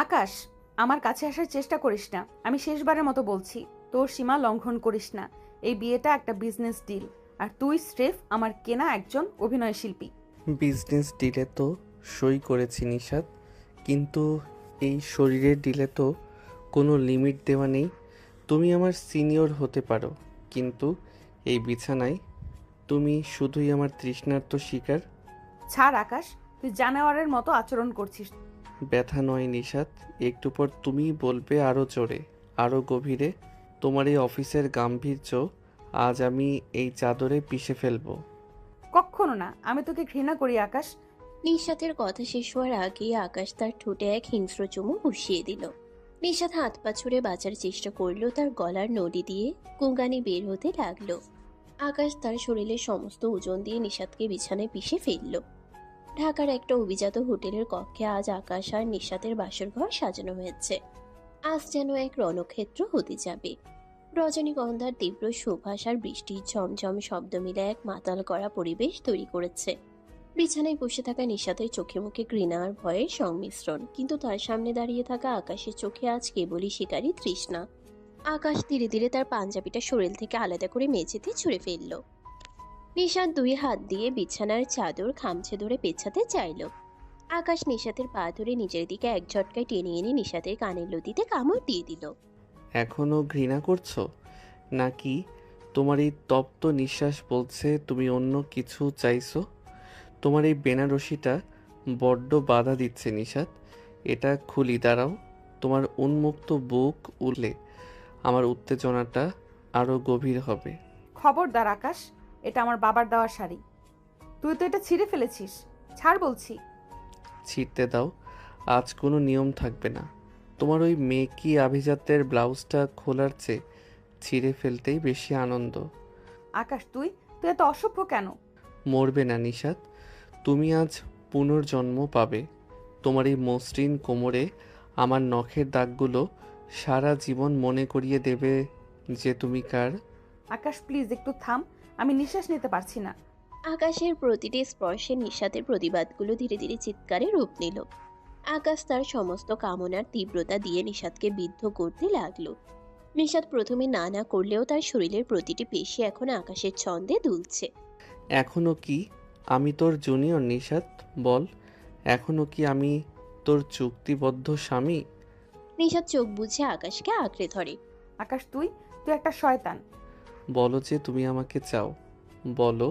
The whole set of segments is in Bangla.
আকাশ, আমার কাছে আসার চেষ্টা করিস না। আমি শেষবারের মতো বলছি, তোর সীমা লঙ্ঘন করিস না। এই বিয়েটা একটা বিজনেস ডিল, আর তুই স্রেফ আমার কেনা একজন অভিনয় শিল্পী। বিজনেস ডিলে তো সই করেছি নিশাত, কিন্তু এই শরীরের ডিলে তো কোনো লিমিট দেওয়া নেই। তুমি আমার সিনিয়র হতে পারো, কিন্তু এই বিছানায় তুমি শুধুই আমার তৃষ্ণার্ত শিকার। ছাড় আকাশ, তুই জানোয়ারের মতো আচরণ করছিস। ব্যথা নয় নিশাত, একটু পর তুমিই বলবে আরও জোরে, আরও গভীরে। তোমার এই অফিসের গাম্ভীর্য আজ আমি এই চাদরে পিষে ফেলবো। কক্ষনো না, আমি তোকে ঘৃণা করি আকাশ। নিশাতের কথা শেষ হওয়ার আগেই আকাশ তার ঠোঁটে এক হিংস্র চুমু বসিয়ে দিল। নিশাত হাত পা ছুড়ে বাঁচার চেষ্টা করলো, তার গলার নড়ি দিয়ে কুঙ্গানি বের হতে লাগলো। আকাশ তার শরীরের সমস্ত ওজন দিয়ে নিশাতকে বিছানায় পিষে ফেলল। ঢাকার একটা অভিজাত হোটেলের কক্ষে আজ আকাশ আর নিশাতের বাসর ঘর সাজানো হয়েছে। আজ যেন এক রণক্ষেত্র হতে যাবে। রজনীগন্ধার তীব্র সুবাস আর বৃষ্টির ঝমঝম শব্দ মিলে এক মাতাল করা পরিবেশ তৈরি করেছে। বিছানায় বসে থাকা নিশাতের চোখে মুখে ঘৃণা আর ভয়ের সংমিশ্রণ, কিন্তু তার সামনে দাঁড়িয়ে থাকা আকাশের চোখে আজ কেবলই শিকারী তৃষ্ণা। আকাশ ধীরে ধীরে তার পাঞ্জাবিটা শরীর থেকে আলাদা করে মেঝেতে ছুঁড়ে ফেলল। নিশাত দুই হাত দিয়ে বিছানার চাদর খামচে ধরে পেছাতে চাইল। আকাশ নিশাতের পা ধরে নিজের দিকে এক ঝটকায় টেনে এনে নিশাতের কানের লতিতে কামড় দিয়ে দিল। এখনও ঘৃণা করছো, নাকি তোমার এই তপ্ত নিঃশ্বাস বলছে তুমি অন্য কিছু চাইছো? তোমার এই বেনারসিটা বড্ড বাধা দিচ্ছে নিশাত, এটা খুলি দাঁড়াও। তোমার উন্মুক্ত বুক উঠলে আমার উত্তেজনাটা আরও গভীর হবে। খবরদার আকাশ, এটা আমার বাবার দেওয়া শাড়ি। তুই তো এটা ছিঁড়ে ফেলেছিস। ছাড় বলছি। ছিঁড়তে দাও, আজ কোনো নিয়ম থাকবে না। তোমার ওই মেকি আভিজাত্যের ব্লাউজটা খোলার চেয়ে ছিঁড়ে ফেলতেই বেশি আনন্দ। আকাশ, তুই তুই এত অসভ্য কেন? মরবে না নিশাত, তুমি আজ পুনর্জন্ম পাবে। তোমার এই মসৃণ কোমরে আমার নখের দাগগুলো সারা জীবন মনে করিয়ে দেবে যে তুমি কার। আকাশ প্লিজ একটু থাম, আমি নিঃশ্বাস নিতে পারছি না। আকাশের প্রতিটি স্পর্শে নিশাতের প্রতিবাদগুলো ধীরে ধীরে চিৎকারে রূপ নিল। আকাশ তার সমস্ত কামনার তীব্রতা দিয়ে নিশাতকে বিদ্ধ করতে লাগলো। নিশাত প্রথমে না না করলেও তার শরীরের প্রতিটি পেশি এখন আকাশের ছন্দে দুলছে। এখনো কি আমি তোর জুনিয়র নিশাত? বল, এখনো কি আমি তোর চুক্তিবদ্ধ স্বামী? নিশাত চোখ বুজে আকাশকে আঁকড়ে ধরে। আকাশ, তুই তুই একটা শয়তান। বলো যে তুমি আমাকে চাও, বলো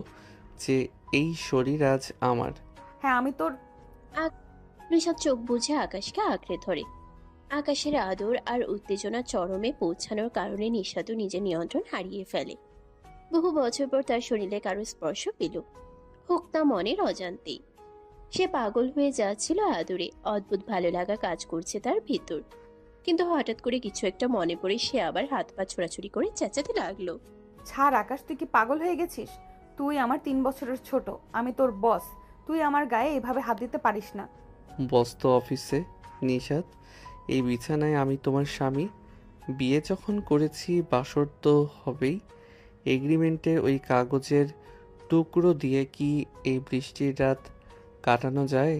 যে এই শরীর আজ আমার। হ্যাঁ, আমি তোর। নিশাত চোখ বুজে আকাশকে আঁকড়ে ধরে। আকাশের আদর আর উত্তেজনা চরমে পৌঁছানোর কারণে নিশাতও নিজের নিয়ন্ত্রণ হারিয়ে ফেলে। বহু বছর পর তার শরীরে কারো স্পর্শ পেল, হোক তা মনের অজান্তেই। সে পাগল হয়ে যাচ্ছিল আদরে, অদ্ভুত ভালো লাগা কাজ করছে তার ভিতর। কিন্তু হঠাৎ করে কিছু একটা মনে পড়ে সে আবার হাত পা ছোড়াছুড়ি করে চেঁচাতে লাগলো। ছাড় আকাশ, তুই কি পাগল হয়ে গেছিস? তুই আমার 3 বছরের ছোট, আমি তোর বস। তুই আমার গায়ে এভাবে হাত দিতে পারিস না। বস্ত অফিসে নিশাত, এই বিছানায় আমি তোমার স্বামী। বিয়ে যখন করেছি বাসর তো হবেই। এগ্রিমেন্টের ওই কাগজের টুকরো দিয়ে কি এই বৃষ্টির রাত কাটানো যায়?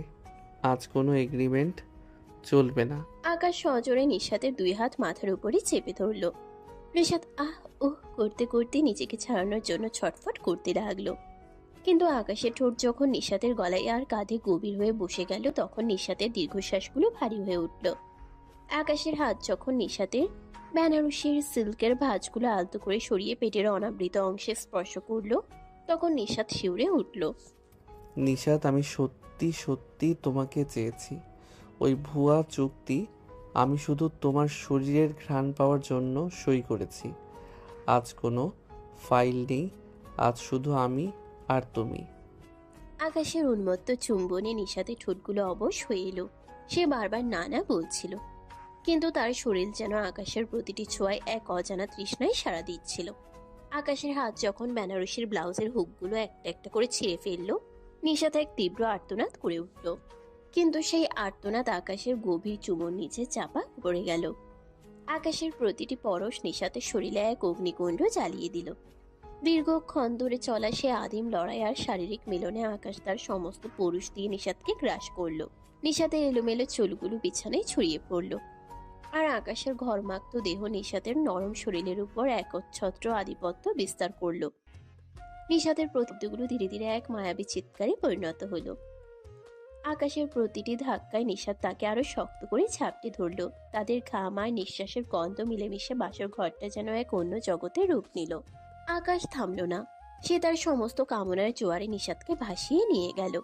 আজ কোনো এগ্রিমেন্ট চলবে না। আকাশ সজোরে নিশাতের দুই হাত মাথার উপরে চেপে ধরল। নিশাত আহ উহ করতে করতে নিজেকে ছাড়ানোর জন্য ছটফট করতে লাগলো। কিন্তু আকাশের ঠোঁট যখন নিশাতের গলায় আর কাঁধে গভীর হয়ে বসে গেল, তখন নিশাতের দীর্ঘশ্বাসগুলো ভারী হয়ে উঠল। আকাশের হাত যখন নিশাতের বেনারসির সিল্কের ভাঁজগুলো আলতো করে সরিয়ে পেটের অনাবৃত অংশে স্পর্শ করলো, তখন নিশাত শিউরে উঠল। নিশাত, আমি সত্যি সত্যি তোমাকে চেয়েছি। ওই ভুয়া চুক্তি আমি শুধু তোমার শরীরের ঘ্রাণ পাওয়ার জন্য সই করেছি। আজ কোনো ফাইল নেই, আজ শুধু আমি আর তুমি। আকাশের উন্মত্ত চুম্বনে নিশাতের ঠোঁটগুলো অবশ হয়ে এলো। সে বারবার না না বলছিল, কিন্তু তার শরীর যেন আকাশের প্রতিটি ছোঁয়ায় এক অজানা তৃষ্ণায় সাড়া দিচ্ছিল। আকাশের হাত যখন বেনারসির ব্লাউজের হুকগুলো একটা একটা করে ছিঁড়ে ফেললো, নিশাত এক তীব্র আর্তনাদ করে উঠল। কিন্তু সেই আর্তনাদ আকাশের গভীর চুমোর নিচে চাপা পড়ে গেল। আকাশের প্রতিটি পরশ নিশাতের শরীরে এক অগ্নিকুণ্ড জ্বালিয়ে দিল। দীর্ঘক্ষণ ধরে চলা সে আদিম লড়াই আর শারীরিক মিলনে আকাশ তার সমস্ত পুরুষ দিয়ে নিশাতকে গ্রাস করলো। নিশাতের এলোমেলো চুলগুলো বিছানায় ছড়িয়ে পড়ল, আর আকাশের ঘরমাক্ত দেহ নিশাতের নরম শরীরের উপর একচ্ছত্র আধিপত্য বিস্তার করল। নিশাতের প্রতিগুলো ধীরে ধীরে এক মায়াবী চিৎকারে পরিণত হলো। আকাশের প্রতিটি ধাক্কায় নিশাত তাকে আরো শক্ত করে ঝাপটে ধরল। তাদের ঘাম আর নিঃশ্বাসের গন্ধ মিলেমিশে বাসর ঘরটা যেন এক অন্য জগতের রূপ নিল। আকাশ থামল না। সে তার সমস্ত কামনার জোয়ারে নিশাতকে ভাসিয়ে নিয়ে গেল।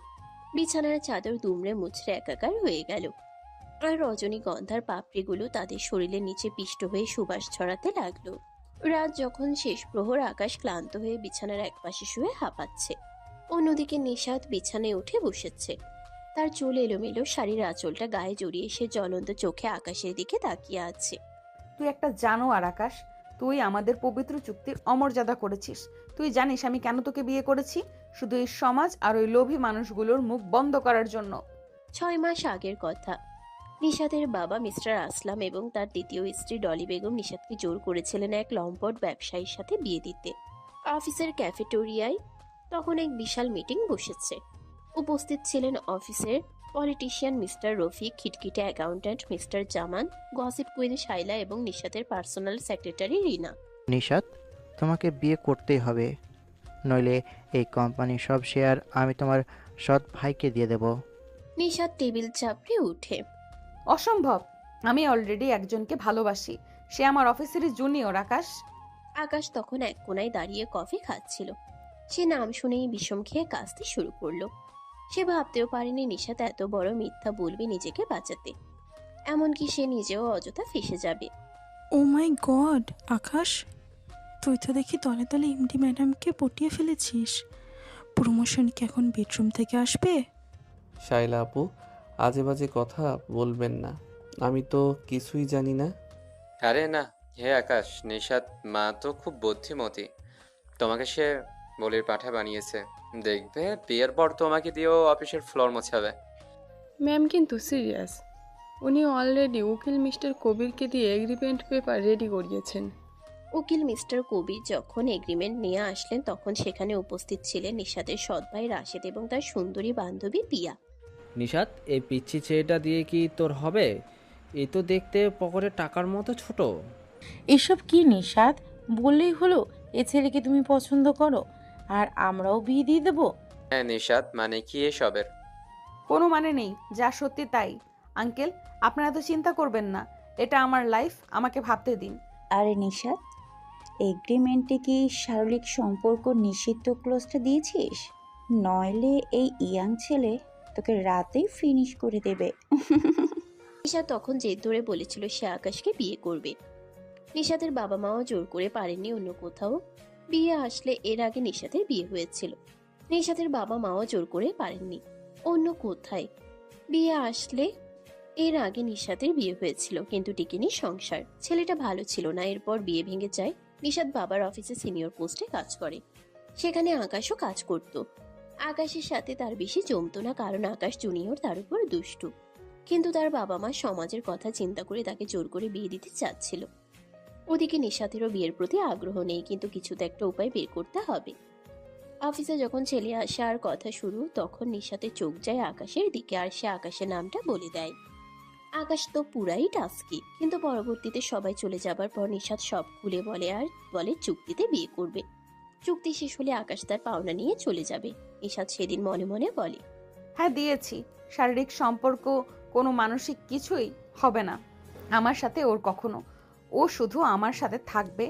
বিছানার চাদর দুমড়ে মুচড়ে একাকার হয়ে গেল, আর রজনীগন্ধার পাপড়িগুলো তাদের শরীরের নিচে পিষ্ট হয়ে সুবাস ছড়াতে লাগলো। রাত যখন শেষ প্রহর, আকাশ ক্লান্ত হয়ে বিছানার একপাশে শুয়ে হাঁপাচ্ছে। অন্যদিকে নিশাত বিছানায় উঠে বসেছে। তার চুল এলোমেলো, শাড়ির আঁচলটা গায়ে জড়িয়ে সে জ্বলন্ত চোখে আকাশের দিকে তাকিয়ে আছে। তুই একটা জানোয়ার আকাশ। তুই আমাদের পবিত্র চুক্তির অমর্যাদা করেছিস। তুই জানিস আমি কেন তোকে বিয়ে করেছি? শুধু এই সমাজ আর ওই লোভী মানুষগুলোর মুখ বন্ধ করার জন্য। 6 মাস আগের কথা। নিশাতের বাবা মিস্টার আসলাম এবং তার দ্বিতীয় স্ত্রী ডলি বেগম নিশাতকে জোর করেছিলেন এক লম্পট ব্যবসায়ীর সাথে বিয়ে দিতে। অফিসের ক্যাফেটেরিয়ায় তখন এক বিশাল মিটিং বসেছে। উপস্থিত ছিলেন অফিসের পলিটিশিয়ান মিস্টার রফিক, খিটখিটে অ্যাকাউন্ট্যান্ট মিস্টার জামান, গসিপ কুইন শাইলা এবং নিশাতের পার্সোনাল সেক্রেটারি রিনা। নিশাত, তোমাকে বিয়ে করতেই হবে, নইলে এই কোম্পানির সব শেয়ার আমি তোমার সৎ ভাইকে দিয়ে দেব। নিশাত টেবিল চাপড়ে উঠে। অসম্ভব। আমি অলরেডি একজনকে ভালোবাসি। সে আমার অফিসেরই জুনিয়র আকাশ। আকাশ তখন এক কোনায় দাঁড়িয়ে কফি খাচ্ছিল। সে নাম শুনেই বিষম খেয়ে কাঁদতে শুরু করলো। সে ভাবতেও পারেনি নিশাত এত বড় মিথ্যা বলবে নিজেকে বাঁচাতে। এমনকি সে নিজেও অযথা ফেঁসে যাবে। ও মাই গড আকাশ, তুই তো দেখি তলে তলে এমডি ম্যাডামকে পটিয়ে ফেলেছিস। প্রমোশন কি এখন বেডরুম থেকে আসবে? শাইলা আপু, আজে বাজে কথা বলবেন না। আমি তো কিছুই জানি না। আরে না, হে আকাশ, নিশাত মা তো খুব বুদ্ধিমতী। তোমাকে সে বলির পাঠা বানিয়েছে। দেখবে বিয়ের পর তোমাকে দিয়েও অফিসের ফ্লোর মোছাবে। ম্যাম কিন্তু সিরিয়াস। উনি অলরেডি উকিল মিস্টার কবিরকে দিয়ে এগ্রিমেন্ট পেপার রেডি করিয়েছেন। উকিল মিস্টার কবির যখন এগ্রিমেন্ট নিয়ে আসলেন তখন সেখানে উপস্থিত ছিলেন নিশাতের সৎ ভাই রাশেদ এবং তার সুন্দরী বান্ধবী পিয়া। নিশাত, এই পিচ্ছি ছেলেটা দিয়ে কি তোর হবে? এই তো দেখতে পকেটে টাকার মতো ছোট। এসব কি নিশাত? বললেই হলো এ ছেলেকে তুমি পছন্দ করো আর আমরাও বিয়ে দিয়ে দেবো? হ্যাঁ নিশাত, মানে কি এসবের? কোনো মানে নেই, যা সত্যি তাই। আঙ্কেল, আপনারা তো চিন্তা করবেন না। এটা আমার লাইফ, আমাকে ভাবতে দিন। আরে নিশাত, এগ্রিমেন্টে কি শারীরিক সম্পর্ক নিষিদ্ধ ক্লোজটা দিয়েছিস? নইলে এই ইয়াং ছেলে তোকে রাতেই ফিনিশ করে দেবে। নিশাত তখন জেদ ধরে বলেছিল সে আকাশকে বিয়ে করবে। নিশাতের বাবা মাও জোর করে পারেননি অন্য কোথাও বিয়ে আসলে। এর আগে নিশাতের বিয়ে হয়েছিল। নিশাতের বাবা মাও জোর করে পারেননি অন্য কোথায় বিয়ে আসলে। এর আগে নিশাতের বিয়ে হয়েছিল কিন্তু টিকেনি সংসার। ছেলেটা ভালো ছিল না, এরপর বিয়ে ভেঙে যায়। নিশাত বাবার অফিসে সিনিয়র পোস্টে কাজ করে। সেখানে আকাশও কাজ করত। আকাশের সাথে তার বেশি জমতো না, কারণ আকাশ জুনিয়র, তার উপর দুষ্টু। কিন্তু তার বাবা মা সমাজের কথা চিন্তা করে তাকে জোর করে বিয়ে দিতে চাচ্ছিল। ওদিকে নিশাতেরও বিয়ের প্রতি আগ্রহ নেই, কিন্তু কিছুতে একটা উপায় বের করতে হবে। অফিসে যখন ছেলে আসে আর কথা শুরু, তখন নিশাতের চোখ যায় আকাশের দিকে, আর সে আকাশের নামটা বলে দেয়। আকাশ তো পুরাই টাস্কি, কিন্তু পরবর্তীতে সবাই চলে যাবার পর নিশাত সব খুলে বলে, আর বলে চুক্তিতে বিয়ে করবে। চুক্তি শেষ হলে আকাশ তার পাওনা নিয়ে চলে যাবে। নিশাত সেদিন মনে মনে বলে, হ্যাঁ দিয়েছি। শারীরিক সম্পর্ক কোনো মানসিক কিছুই হবে না আমার সাথে ওর কখনো। ও শুধু আমার সাথে থাকবে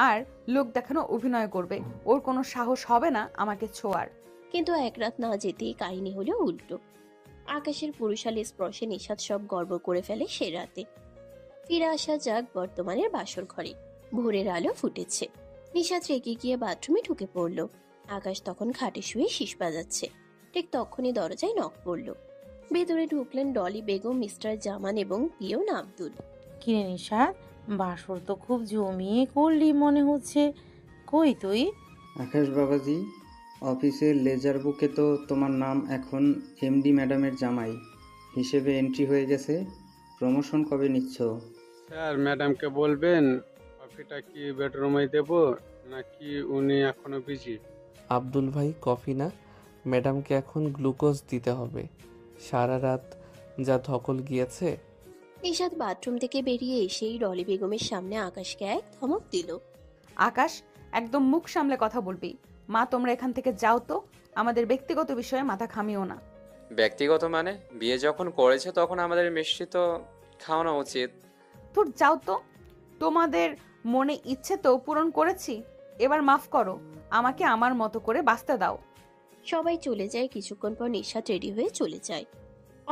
আর লোক দেখানো অভিনয় করবে। ওর কোনো সাহস হবে না আমাকে ছোঁয়ার। কিন্তু এক রাত না যেতেই কাহিনী হলো উল্টো। আকাশের পুরুষালী স্পর্শে নিশাত সব গর্ব করে ফেলে সে রাতে। ফিরে আসা যাক বর্তমানের বাসর ঘরে। ভোরের আলো ফুটেছে। নিশাত রেগে গিয়ে বাথরুমে ঢুকে পড়ল। আকাশ তখন খাটে শুয়ে শীষ বাজাচ্ছে। ঠিক তখনই দরজায় নক পড়ল। ভেতরে ঢুকলেন ডলি বেগম, মিস্টার জামান এবং পিয়ন আব্দুল। কিরে নিশাত, বাসর তো খুব জমিয়ে করলি মনে হচ্ছে। কই তুই? আকাশ বাবাজি, অফিসের লেজার বুকে তো তোমার নাম এখন এমডি ম্যাডামের জামাই হিসেবে এন্ট্রি হয়ে গেছে। প্রমোশন কবে নিচ্ছ? স্যার, ম্যাডামকে বলবেন কফিটা কি বেডরুমে দেব নাকি উনি এখনো বিজি? আব্দুল ভাই, কফি না, ম্যাডামকে এখন গ্লুকোজ দিতে হবে। সারা রাত যা ধকল গিয়েছে? নিশাত বাথরুম থেকে বেরিয়ে এসেই ডলি বেগমের সামনে আকাশকে এক ধমক দিল। আকাশ, একদম মুখ সামলে কথা বলবি। মা, তোমরা এখান থেকে যাও তো, আমাদের ব্যক্তিগত বিষয়ে মাথা ঘামিও না। ব্যক্তিগত মানে? বিয়ে যখন করেছে তখন আমাদের মিষ্টি তো খাওয়ানো উচিত। তোর যাও তো, তোমাদের মনে ইচ্ছে তো পূরণ করেছি, এবার মাফ করো, আমাকে আমার মতো করে বাঁচতে দাও। সবাই চলে যায়। কিছুক্ষণ পর নিশাত রেডি হয়ে চলে যায়।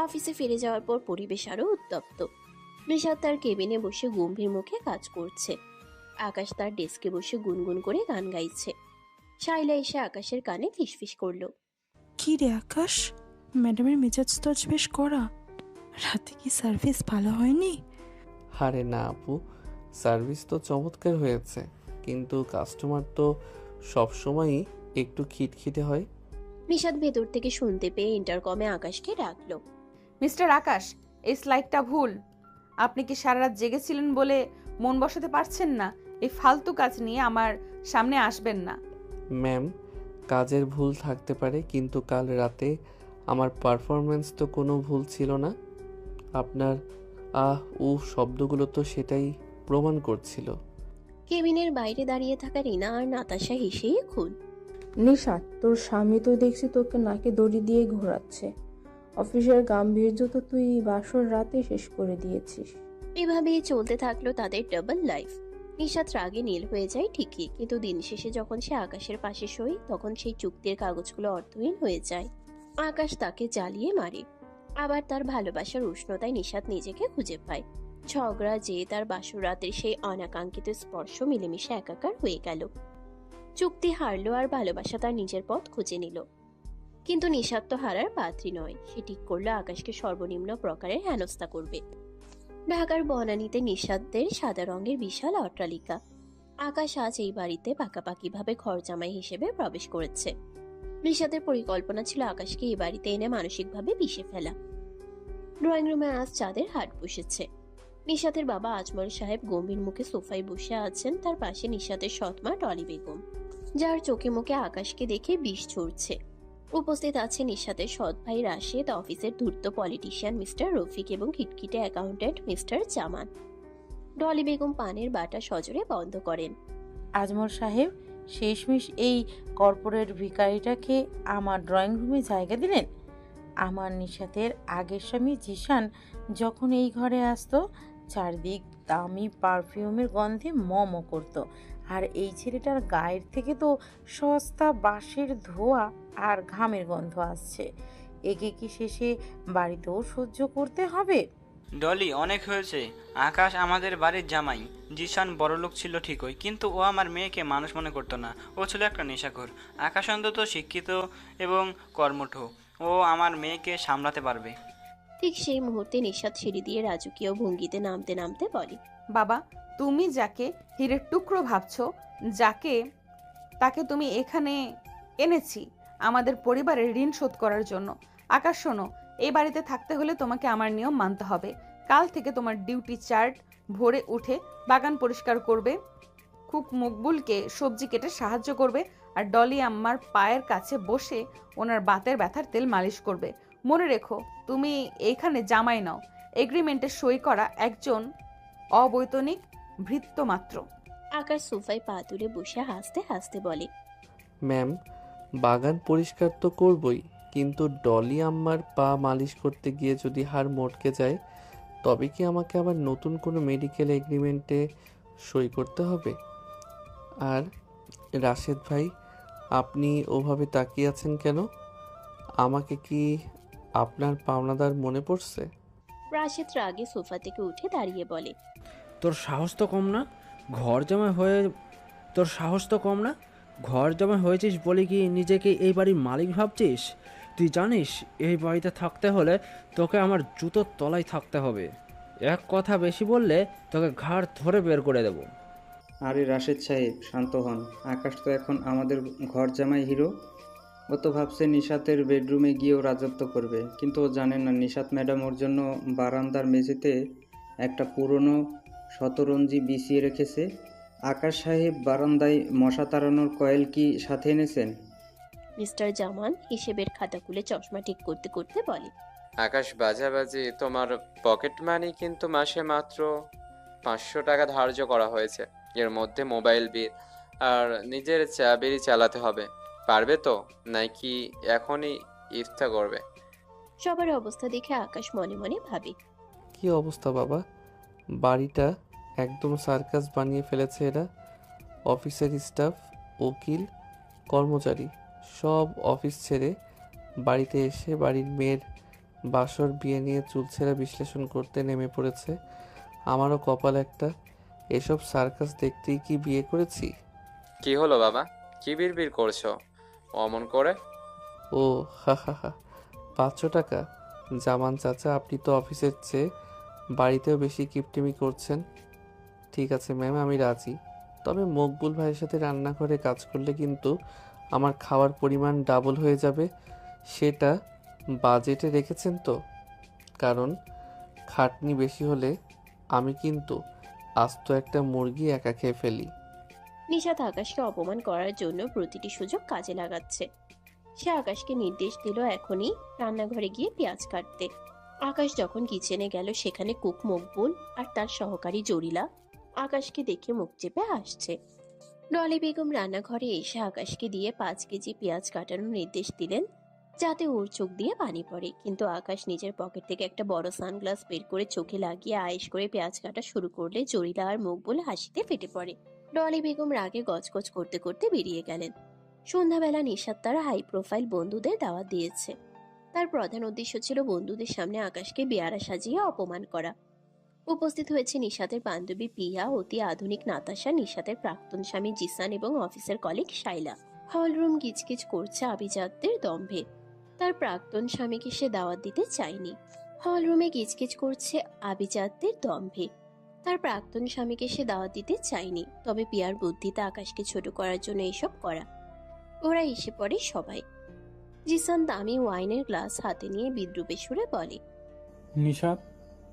অফিসে ফিরে যাওয়ার পর পরিবেশ আরো উত্তপ্ত। নিশাত তার কেবিনে বসে গম্ভীর মুখে কাজ করছে। আকাশ তার ডেস্কে বসে গুনগুন করে গান গাইছে। শাইলা এসে আকাশের কানে ফিসফিস করলো। কি রে আকাশ, ম্যাডামের মেজাজ তো আজ বেশ কড়া। রাতে কি সার্ভিস ভালো হয়নি? আরে না আপু, সার্ভিস তো চমৎকার হয়েছে, কিন্তু কাস্টমার তো সবসময়ই একটু খিটখিটে হয়। নিশাত ভেতর থেকে শুনতে পেয়ে ইন্টারকমে আকাশকে ডাকলো। মিস্টার আকাশ, এই স্লাইডটা ভুল। আপনি কি সারা রাত জেগেছিলেন বলে মন বসাতে পারছেন না? এই ফালতু কাজ নিয়ে আমার সামনে আসবেন না। ম্যাম, কাজের ভুল থাকতে পারে, কিন্তু কাল রাতে আমার পারফরমেন্স তো কোনো ভুল ছিল না। আপনার আহ উ শব্দগুলো তো সেটাই প্রমাণ করছিল। কেবিনের বাইরে দাঁড়িয়ে থাকা রিনা আর নাতাশা হেসেই খুন। নিশাত, তোর স্বামী তো দেখছি তোকে নাকে দড়ি দিয়ে ঘোরাচ্ছে। অফিসের গাম্ভীর্য তো তুই বাসর রাতে শেষ করে দিয়েছিস। এভাবেই চলতে থাকলো তাদের ডাবল লাইফ। নিশাত রাগে নীল হয়ে যায় ঠিকই, কিন্তু দিন শেষে যখন সে আকাশের পাশে শোয় তখন সেই চুক্তির কাগজগুলো অর্থহীন হয়ে যায়। আকাশ তাকে জ্বালিয়ে মারে। আবার তার ভালোবাসার উষ্ণতায় নিশাত নিজেকে খুঁজে পায়। ঝগড়া যে তার বাসর রাতের সেই অনাকাঙ্ক্ষিত স্পর্শ মিলেমিশে একাকার হয়ে গেল। চুক্তি হারলো আর ভালোবাসা তার নিজের পথ খুঁজে নিল। কিন্তু নিশাত তো হারার পাত্রী নয়। সে ঠিক করলো আকাশকে সর্বনিম্ন প্রকারের হেনস্থা করবে। ঢাকার বনানীতে নিশাতদের সাদা রঙের বিশাল অট্টালিকা। আকাশ আজ এই বাড়িতে পাকাপাকিভাবে ঘর জামাই হিসেবে প্রবেশ করেছে। নিশাতের পরিকল্পনা ছিল আকাশকে এই বাড়িতে এনে মানসিকভাবে পিষে ফেলা। ড্রয়িং রুমে আজ চাঁদের হাট বসেছে। নিশাতের বাবা আজমল সাহেব গম্ভীর মুখে সোফায় বসে আছেন। তার পাশে নিশাতের সৎমা টলি বেগম, যার চোখে মুখে আকাশকে দেখে বিষ ঝরছে। উপস্থিত আছে নিশাতের সৎ ভাই রাশেদ, অফিসের ধূর্ত পলিটিশিয়ান মিস্টার রফিক এবং খিটখিটে অ্যাকাউন্টেন্ট মিস্টার জামান। ডলি বেগম পানের বাটা সজোরে বন্ধ করেন। আজমল সাহেব, শেষমেশ এই কর্পোরেট ভিখারিটাকে আমার ড্রয়িং রুমে জায়গা দিলেন। আমার নিশাতের আগের স্বামী জিশান যখন এই ঘরে আসতো, চারদিক দামি পারফিউমের গন্ধে মম করতো, আর এই ছেলেটার গায়ের থেকে তো সস্তা বাঁশের ধোয়া আর ঘামের গন্ধ আসছে। একে কি শেষে বাড়িতেও সহ্য করতে হবে? ডলি, অনেক হয়েছে। আকাশ আমাদের বাড়ির জামাই। জিশান বড়লোক ছিল ঠিকই, কিন্তু ও আমার মেয়েকে মানুষ মনে করতো না। ও ছিল একটা নেশাখোর। আকাশ অন্তত শিক্ষিত এবং কর্মঠ। ও আমার মেয়েকে সামলাতে পারবে। ঠিক সেই মুহূর্তে নিশাত সিঁড়ি দিয়ে রাজকীয় ভঙ্গিতে নামতে নামতে বলে, বাবা, তুমি যাকে হীরের টুকরো ভাবছো, তাকে তুমি এখানে এনেছি আমাদের পরিবারের ঋণ শোধ করার জন্য। আকাশ, শোনো, এই বাড়িতে থাকতে হলে তোমাকে আমার নিয়ম মানতে হবে। কাল থেকে তোমার ডিউটি চার্ট, ভোরে উঠে বাগান পরিষ্কার করবে, কুক মকবুলকে সবজি কেটে সাহায্য করবে, আর ডলি আম্মার পায়ের কাছে বসে ওনার বাতের ব্যথার তেল মালিশ করবে। মনে রেখো, তুমি এইখানে জামাই নাও, এগ্রিমেন্টে সই করা একজন অবৈতনিক ভৃত্য মাত্র। আকাশ সোফায় পা তুলে বসে হাসতে হাসতে বলে, ম্যাম, বাগান পরিষ্কার তো করবই, কিন্তু ডলি আম্মার পা মালিশ করতে গিয়ে যদি হাড় মটকে যায়, তবে কি আমাকে আবার নতুন কোনো মেডিকেল এগ্রিমেন্টে সই করতে হবে? আর রাশেদ ভাই, আপনি ওভাবে তাকিয়ে আছেন কেন? আমাকে কি আপনার পাওনাদার মনে পড়ছে? রাশেদ রাগে সোফা থেকে উঠে দাঁড়িয়ে বলে, তোর সাহস তো কম না? ঘর জামাই হয়েছিস বলে কি নিজেকে এই বাড়ির মালিক ভাবছিস? তুই জানিস এই বাড়িতে থাকতে হলে তোকে আমার জুতোর তলায় থাকতে হবে। এক কথা বেশি বললে তোকে ঘাড় ধরে বের করে দেব। আরে রাশেদ সাহেব, শান্ত হন। আকাশ তো এখন আমাদের ঘর জামাই হিরো। ও তো ভাবছে নিশাতের বেডরুমে গিয়েও রাজত্ব করবে, কিন্তু ও জানে না নিশাত ম্যাডাম ওর জন্য বারান্দার মেঝেতে একটা পুরনো শতরঞ্জি বিছিয়ে রেখেছে। আকাশ সাহেব, বারান্দায় মশা তাড়ানোর কয়েল কি সাথে এনেছেন? মিস্টার জামান হিসেবের খাতা খুলে চশমা ঠিক করতে করতে বলে, আকাশ বাজাবাজি, তোমার পকেট মানি কিন্তু মাসে মাত্র 500 টাকা ধার্য করা হয়েছে। এর মধ্যে মোবাইল বিল আর নিজের চাবিরি চালাতে হবে। পারবে তো, নাকি এখনই ইফতা করবে? সবার অবস্থা দেখে আকাশ মনে মনে ভাবে, কি অবস্থা বাবা, বাড়িটা একদম সার্কাস বানিয়ে ফেলেছে এরা। অফিসের স্টাফ, উকিল, কর্মচারী সব অফিস ছেড়ে বাড়িতে এসে বাড়ির মেয়ের বাসর বিয়ে নিয়ে চুলছেরা বিশ্লেষণ করতে নেমে পড়েছে। আমারও কপাল একটা, এসব সার্কাস দেখতেই কি বিয়ে করেছি। কি হলো বাবা, কি বিড়বিড় করছো অমন করে? ও হা হা হা, 500 টাকা? জামান চাচা, আপনি তো অফিসের চেয়ে বাড়িতেও বেশি কিপটিমি করছেন। ঠিক আছে ম্যাম, আমি রাজি। তবে মকবুল ভাইয়ের সাথে রান্নাঘরে কাজ করলে কিন্তু আমার খাওয়ার পরিমাণ ডাবল হয়ে যাবে। সেটা বাজেটে রেখেছেন তো? কারণ খাটনি বেশি হলে আমি কিন্তু আস্ত একটা মুরগি একা খেয়ে ফেলি। নিশাত আকাশকে অপমান করার জন্য প্রতিটি সুযোগ কাজে লাগাচ্ছে। সে আকাশকে নির্দেশ দিল এখনই রান্নাঘরে গিয়ে পেঁয়াজ কাটতে। আকাশ যখন কিচেনে গেল, সেখানে কুক মকবুল আর তার সহকারী জরিলা আকাশকে দেখে মুখ চেপে হাসছে। ডলি বেগম রান্নাঘরে এসে আকাশকে দিয়ে 5 কেজি পেঁয়াজ কাটানোর নির্দেশ দিলেন, যাতে ওর চোখ দিয়ে পানি পড়ে। কিন্তু আকাশ নিজের পকেট থেকে একটা বড় সানগ্লাস বের করে চোখে লাগিয়ে আয়েশ করে পেঁয়াজ কাটা শুরু করলে জরিলা আর মকবুল হাসিতে ফেটে পড়ে। ডলি বেগম রাগে গজগজ করতে করতে বেরিয়ে গেলেন। সন্ধ্যাবেলা নিশাত তার হাই প্রোফাইল বন্ধুদের দাওয়াত দিয়েছে। তার প্রধান উদ্দেশ্য ছিল বন্ধুদের সামনে আকাশকে বেয়ারা সাজিয়ে অপমান করা। উপস্থিত হয়েছে নিশাতের বান্ধবী পিয়া, অতি আধুনিক নাতাশা, নিশাতের প্রাক্তন স্বামী জিসান এবং অফিসের কলিগ শাইলা। হলরুম কিচকিচ করছে আভিজাত্যের দম্ভে। তার প্রাক্তন স্বামীকে সে দাওয়াত দিতে চায়নি। হলরুমে কিচকিচ করছে আভিজাত্যের দম্ভে। তার প্রাক্তন স্বামীকে সে দাওয়াত দিতে চায়নি। তবে পিয়ার বুদ্ধিতে আকাশকে ছোট করার জন্য এসব করা। ওরা এসে পড়ে সবাই। জিসান দামি ওয়াইনের গ্লাস হাতে নিয়ে বিদ্রুপে সুরে বলে, নিশাত,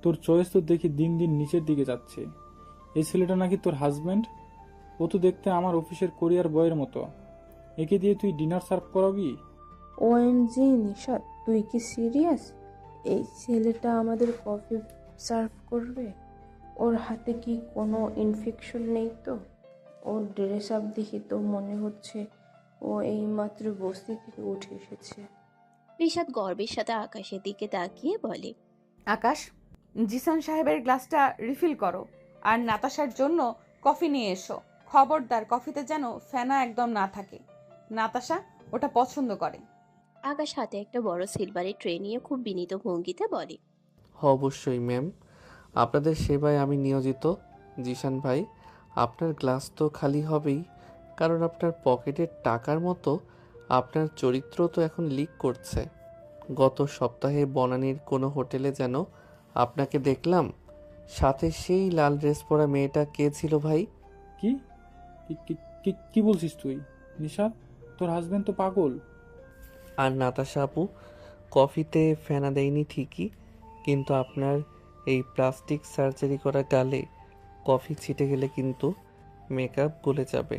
তোর চয়েস তো দেখি দিন দিন নিচের দিকে যাচ্ছে। এই ছেলেটা নাকি তোর হাজব্যান্ড? ও তো দেখতে আমার অফিসের কোরিয়ার বয়ের মতো। একে দিয়ে তুই ডিনার সার্ভ করাবি? OMG নিশাত, তুই কি সিরিয়াস? এই ছেলেটা আমাদের কফি সার্ভ করবে? ওর হাতে কি কোনো ইনফেকশন নেই তো? ওর ড্রেস আপ দেখি তো মনে হচ্ছে ও এইমাত্র বস্তি থেকে উঠে এসেছে। নিশাত গর্বের সাথে আকাশের দিকে তাকিয়ে বলে, আকাশ, জিসান সাহেবের গ্লাসটা রিফিল করো আর নাতাশার জন্য কফি নিয়ে এসো। খবরদার কফিতে যেন ফেনা একদম না থাকে। নাতাশা ওটা পছন্দ করে। আকাশ হাতে একটা বড় সিলভারের ট্রে নিয়ে খুব বিনীত ভঙ্গিতে বলে, অবশ্যই ম্যাম, আপনাদের সেবায় আমি নিয়োজিত। জিসান ভাই, আপনার গ্লাস তো খালি হবেই, কারণ আপনার পকেটের টাকার মতো আপনার চরিত্র তো এখন লিক করছে। গত সপ্তাহে বনানীর কোনো হোটেলে যেন আপনাকে দেখলাম, সাথে সেই লাল ড্রেস পরা মেয়েটা কে ছিল ভাই? কি কি বলছিস তুই? নিশাত, তোর হাজব্যান্ড তো পাগল। আর নাতাশা আপু, কফিতে ফেনা দেয়নি ঠিকই, কিন্তু আপনার এই প্লাস্টিক সার্জারি করা গালে কফি ছিটে গেলে কিন্তু মেকআপ গলে যাবে।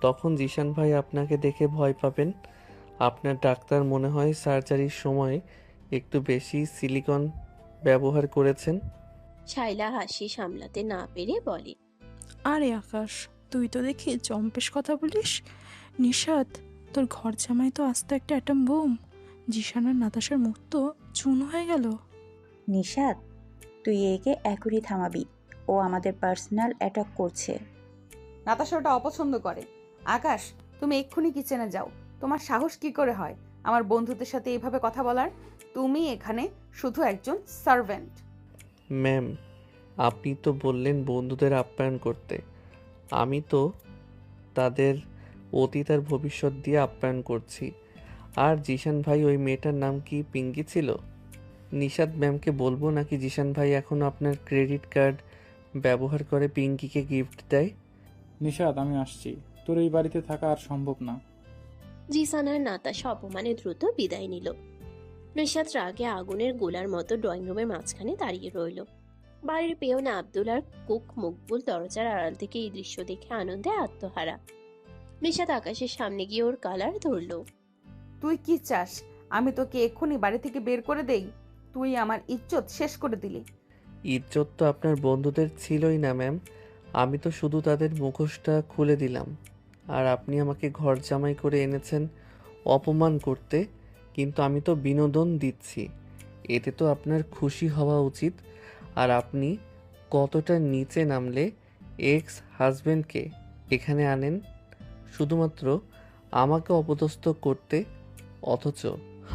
তখন জিসান ভাই আপনাকে দেখে ভয় পাবেন। আপনার ডাক্তার মনে হয় সার্জারির সময় একটু বেশি সিলিকন ব্যবহার করেছেন। শাইলা হাসি সামলাতে না পেরে বলে, আরে আকাশ, তুই তো দেখি জম্পেশ কথা বলিস। নিশাত, তোর ঘর জামাই তো আস্ত একটা অ্যাটম বোম। জিসান আর নাতাশার মুখ তো চুন হয়ে গেল। নিশাত, তুই একে এখনই থামাবি। ও আমাদের পার্সোনাল অ্যাটাক করছে। নাতাশা ওটা অপছন্দ করে। আকাশ, তুমি এক্ষুনি কিচেনে যাও। তোমার সাহস কি করে হয় আমার বন্ধুদের সাথে এইভাবে কথা বলার? তুমি এখানে শুধু একজন সার্ভেন্ট। ম্যাম, আপনি তো বললেন বন্ধুদের আপ্যায়ন করতে। আমি তো তাদের অতীত আর ভবিষ্যৎ দিয়ে আপ্যায়ন করছি। আর জিসান ভাই, ওই মেয়েটার নাম কি পিঙ্কি ছিল? নিশাত ম্যামকে বলবো নাকি জিসান ভাই এখনও আপনার ক্রেডিট কার্ড ব্যবহার করে পিঙ্কিকে গিফট দেয়? নিশাত, আমি আসছি। তোর এই বাড়িতে থাকা আর সম্ভব না। জিসান আর নাতাশা অপমানে দ্রুত বিদায় নিল। নিশাত রাগে আগুনের গোলার মতো ড্রয়িং রুমের মাঝখানে দাঁড়িয়ে রইল। বাড়ির পেয়ন আব্দুল আর কুক মকবুল দরজার আড়াল থেকে এই দৃশ্য দেখে আনন্দে আত্মহারা। নিশাত আকাশের সামনে গিয়ে ওর কালার ধরল। তুই কি চাস? আমি তোকে এক্ষুনি বাড়ি থেকে বের করে দেই? তুই আমার ইজ্জত শেষ করে দিলি। ইজ্জত তো আপনার বন্ধুদের ছিলই না ম্যাম, আমি তো শুধু তাদের মুখোশটা খুলে দিলাম। আর আপনি আমাকে ঘর জামাই করে এনেছেন অপমান করতে, কিন্তু আমি তো বিনোদন দিচ্ছি। এতে তো আপনার খুশি হওয়া উচিত। আর আপনি কতটা নিচে নামলে এক্স হাজব্যান্ডকে এখানে আনেন শুধুমাত্র আমাকে অপদস্থ করতে, অথচ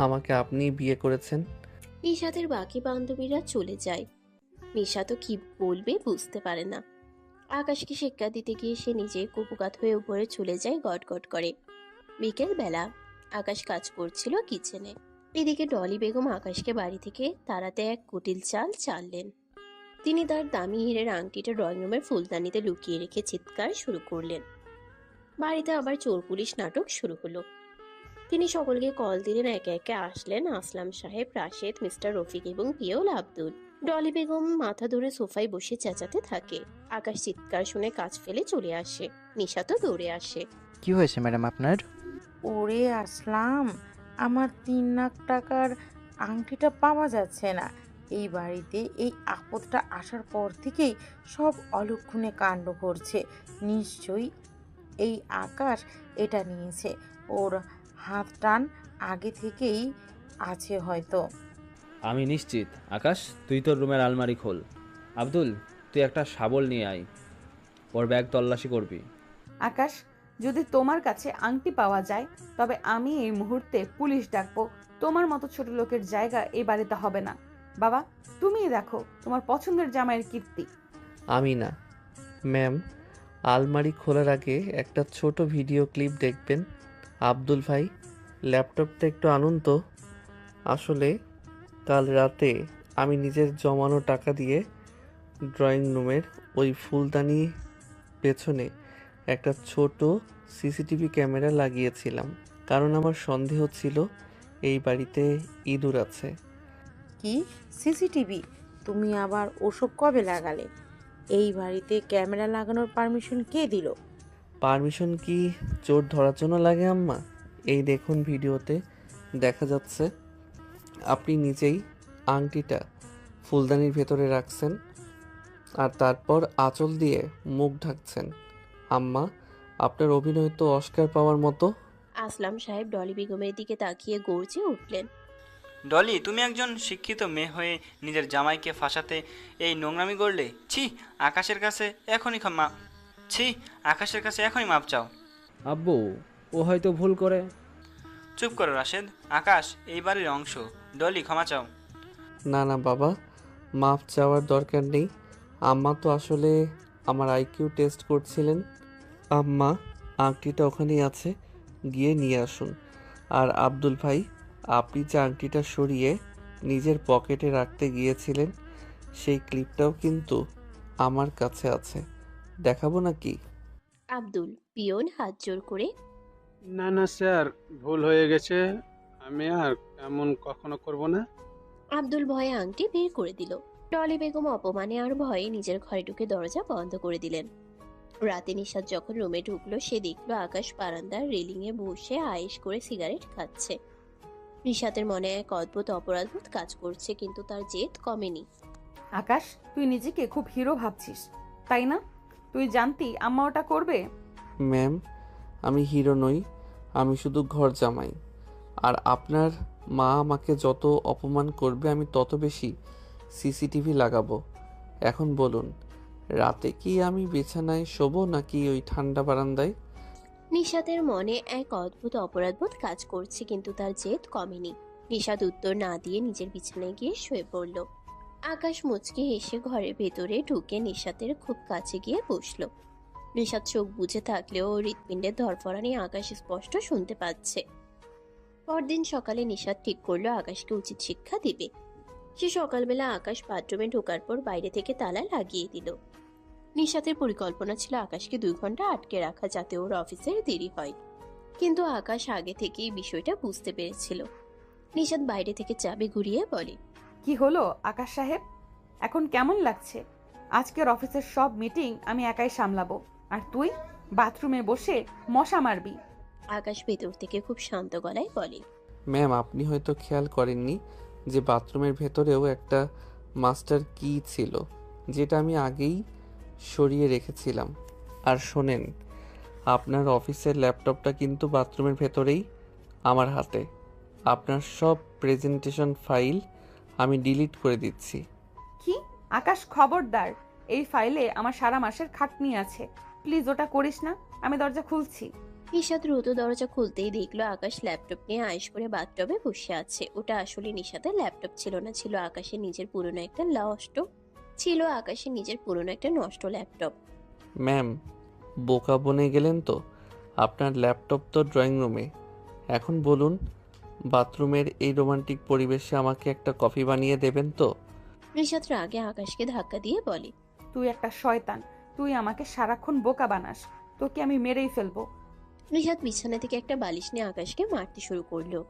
আমাকে আপনিই বিয়ে করেছেন। নিশাতের বাকি বান্ধবীরা চলে যায়। নিশা তো কি বলবে বুঝতে পারে না। আকাশকে শিক্ষা দিতে গিয়ে সে নিজে কুপুকাত হয়ে উপরে চলে যায়, গটগট করে। বিকেল বেলা আকাশ কাজ করছিল কিচেনে। এদিকে ডলি বেগম আকাশকে বাড়ি থেকে তাড়াতে এক কুটিল চাল চাললেন। তিনি তার দামি হীরের আংটিটা ড্রয়িং রুমের ফুলদানিতে লুকিয়ে রেখে চিৎকার শুরু করলেন। বাড়িতে আবার চোর পুলিশ নাটক শুরু হলো। তিনি সকলকে কল দিলেন, একে একে আসলেন আসলাম সাহেব, রাশেদ, মিস্টার রফিক এবং পিওল আব্দুল। ডলি বেগম মাথা ধরে সোফায় বসে চেঁচাতে থাকে। আকাশ চিৎকার শুনে কাজ ফেলে চলে আসে। নিশা তো দৌড়ে আসে। কি হয়েছে ম্যাডাম আপনার? ওরে আসলাম, আমার 3 লাখ টাকার আংটিটা পাওয়া যাচ্ছে না। এই বাড়িতে এই আপদটা আসার পর থেকেই সব অলক্ষণে কাণ্ড করছে। নিশ্চয়ই এই আকাশ এটা নিয়েছে। ওর হাত টান আগে থেকেই আছে হয়তো। আমি নিশ্চিত। আকাশ, তুই তোর রুমের আলমারি খোল। আব্দুল, তুই একটা শাবল নিয়ে আয়, ওর ব্যাগ তল্লাশি করবি। আকাশ, যদি তোমার কাছে আংটি পাওয়া যায় তবে আমি এই মুহূর্তে পুলিশ ডাকবো। তোমার মতো ছোট লোকের জায়গা এই বাড়িতে হবে না। বাবা, তুমিই দেখো তোমার পছন্দের জামাইয়ের কীর্তি। আমি না ম্যাম, আলমারি খোলার আগে একটা ছোট ভিডিও ক্লিপ দেখবেন। আব্দুল ভাই, ল্যাপটপটা একটু আনুন তো। আসলে কাল রাতে আমি নিজের জমানো টাকা দিয়ে ড্রয়িং রুমের ওই ফুলদানি পেছনে একটা ছোট সিসিটিভি ক্যামেরা লাগিয়েছিলাম, কারণ আমার সন্দেহ ছিল এই বাড়িতে ইঁদুর আছে। কি সিসিটিভি? তুমি আবার ওসব কবে লাগালে? এই বাড়িতে ক্যামেরা লাগানোর পারমিশন কে দিল? পারমিশন কি চোর ধরার জন্য লাগে আম্মা? এই দেখুন, ভিডিওতে দেখা যাচ্ছে আপনি নিজেই আংটিটা ফুলদানির ভেতরে রাখছেন আর তারপর আঁচল দিয়ে মুখ ঢাকছেন। আম্মা, আপনার অভিনয় তো অস্কার পাওয়ার মতো। আসলাম সাহেব ডলি বেগমের দিকে তাকিয়ে গর্জে উঠলেন। ডলি, তুমি একজন শিক্ষিত মেয়ে হয়ে নিজের জামাইকে ফাঁসাতে এই নোংরামি করলে? আকাশের কাছে এখনই মাপ চাও। আব্বু, ও হয়তো ভুল করে। চুপ করো রাশেদ। আকাশ এই বাড়ির অংশ। ডলি, ক্ষমা চাও। না না বাবা, মাফ চাওয়ার দরকার নেই। আম্মা তো আসলে আমার আইকিউ টেস্ট করছিলেন। আম্মা, আংটিটা ওখানেই আছে, গিয়ে নিয়ে আসুন। আর আব্দুল ভাই, আপনি যে আংটিটা সরিয়ে নিজের পকেটে রাখতে গিয়েছিলেন সেই ক্লিপটাও কিন্তু আমার কাছে আছে, দেখাবো নাকি? আব্দুল পিয়ন হাত জোর করে। না না স্যার, ভুল হয়ে গেছে, আমি আর এমন কখনো করব না। আব্দুল ভয়ে আংটি বের করে দিল। ডলি বেগম অপমানে আর ভয়ে নিজের ঘরে ঢুকে দরজা বন্ধ করে দিলেন। রাতে নিশাত যখন রুমে ঢুকলো সে দেখলো আকাশ বারান্দার রেলিং এ বসে আয়েশ করে সিগারেট খাচ্ছে। নিশাতের মনে এক অদ্ভুত অপরাধবোধ কাজ করছে, কিন্তু তার জেদ কমেনি। আকাশ, তুই নিজেকে খুব হিরো ভাবছিস, তাই না? তুই জানতি আম্মা ওটা করবে? ম্যাম, আমি হিরো নই, আমি শুধু ঘর জামাই। আর আপনার মা আমাকে যত অপমান করবে আমি তত বেশি সিসিটিভি লাগাবো। এখন বলুন, রাতে কি আমি বিছানায় শোবো নাকি ওই ঠান্ডা বারান্দায়? নিশাতের মনে এক অদ্ভুত অপরাধবোধ কাজ করছে, কিন্তু তার জেদ কমেনি। নিশাত উত্তর না দিয়ে নিজের বিছানায় গিয়ে শুয়ে পড়ল। আকাশ মুচকি হেসে ঘরের ভেতরে ঢুকে নিশাতের খুব কাছে গিয়ে বসল। নিশাত চোখ বুজে থাকলেও হৃৎপিণ্ডের ধরফরানি আকাশ স্পষ্ট শুনতে পাচ্ছে। পরদিন সকালে নিশাত ঠিক করলো আকাশকে উচিত শিক্ষা দিবে। সে সকালবেলা আকাশ বাথরুমে ঢোকার পর বাইরে থেকে তালা লাগিয়ে দিল। নিশাতের পরিকল্পনা ছিল আকাশকে 2 ঘন্টা আটকে রাখা, যাতে ওর অফিসের দেরি হয়। কিন্তু আকাশ আগে থেকেই বিষয়টা বুঝতে পেরেছিল। নিশাত বাইরে থেকে চাবি ঘুরিয়ে বলে, কি হলো আকাশ সাহেব, এখন কেমন লাগছে? আজকের অফিসের সব মিটিং আমি একাই সামলাবো, আর তুই বাথরুমে বসে মশা মারবি। আকাশ ভেতর থেকে খুব শান্ত গলায় বলে, ম্যাম, আপনি হয়তো খেয়াল করেননি যে বাথরুমের ভেতরেও একটা মাস্টার কি ছিল, যেটা আমি আগেই সরিয়ে রেখেছিলাম। আর শোনেন, আপনার অফিসের ল্যাপটপটা কিন্তু বাথরুমের ভেতরেই আমার হাতে। আপনার সব প্রেজেন্টেশন ফাইল আমি ডিলিট করে দিচ্ছি। কি? আকাশ, খবরদার! এই ফাইলে আমার সারা মাসের খাটনি আছে। প্লিজ ওটা করিস না। আমি দরজা খুলছি। নিশাত দ্রুত দরজা খুলতেই দেখলো আকাশ ল্যাপটপ নিয়ে আয়েশ করে বাথটবে বসে আছে। ওটা আসলে নিশাতের ল্যাপটপ ছিল না, ছিল আকাশের নিজের পুরনো একটা নষ্ট ল্যাপটপ। ম্যাম, বোকা বনে গেলেন তো? আপনার ল্যাপটপ তো ড্রয়িং রুমে। এখন বলুন, বাথরুমের এই রোমান্টিক পরিবেশে আমাকে একটা কফি বানিয়ে দেবেন তো? নিশাত রাগে আকাশকে ধাক্কা দিয়ে বলে, তুই একটা শয়তান। তুই আমাকে সারাক্ষণ বোকা বানাস। তোকে আমি মেরেই ফেলবো। নিশাত বিছানা থেকে একটা বালিশ নিয়ে আকাশকে মারতে শুরু করলো।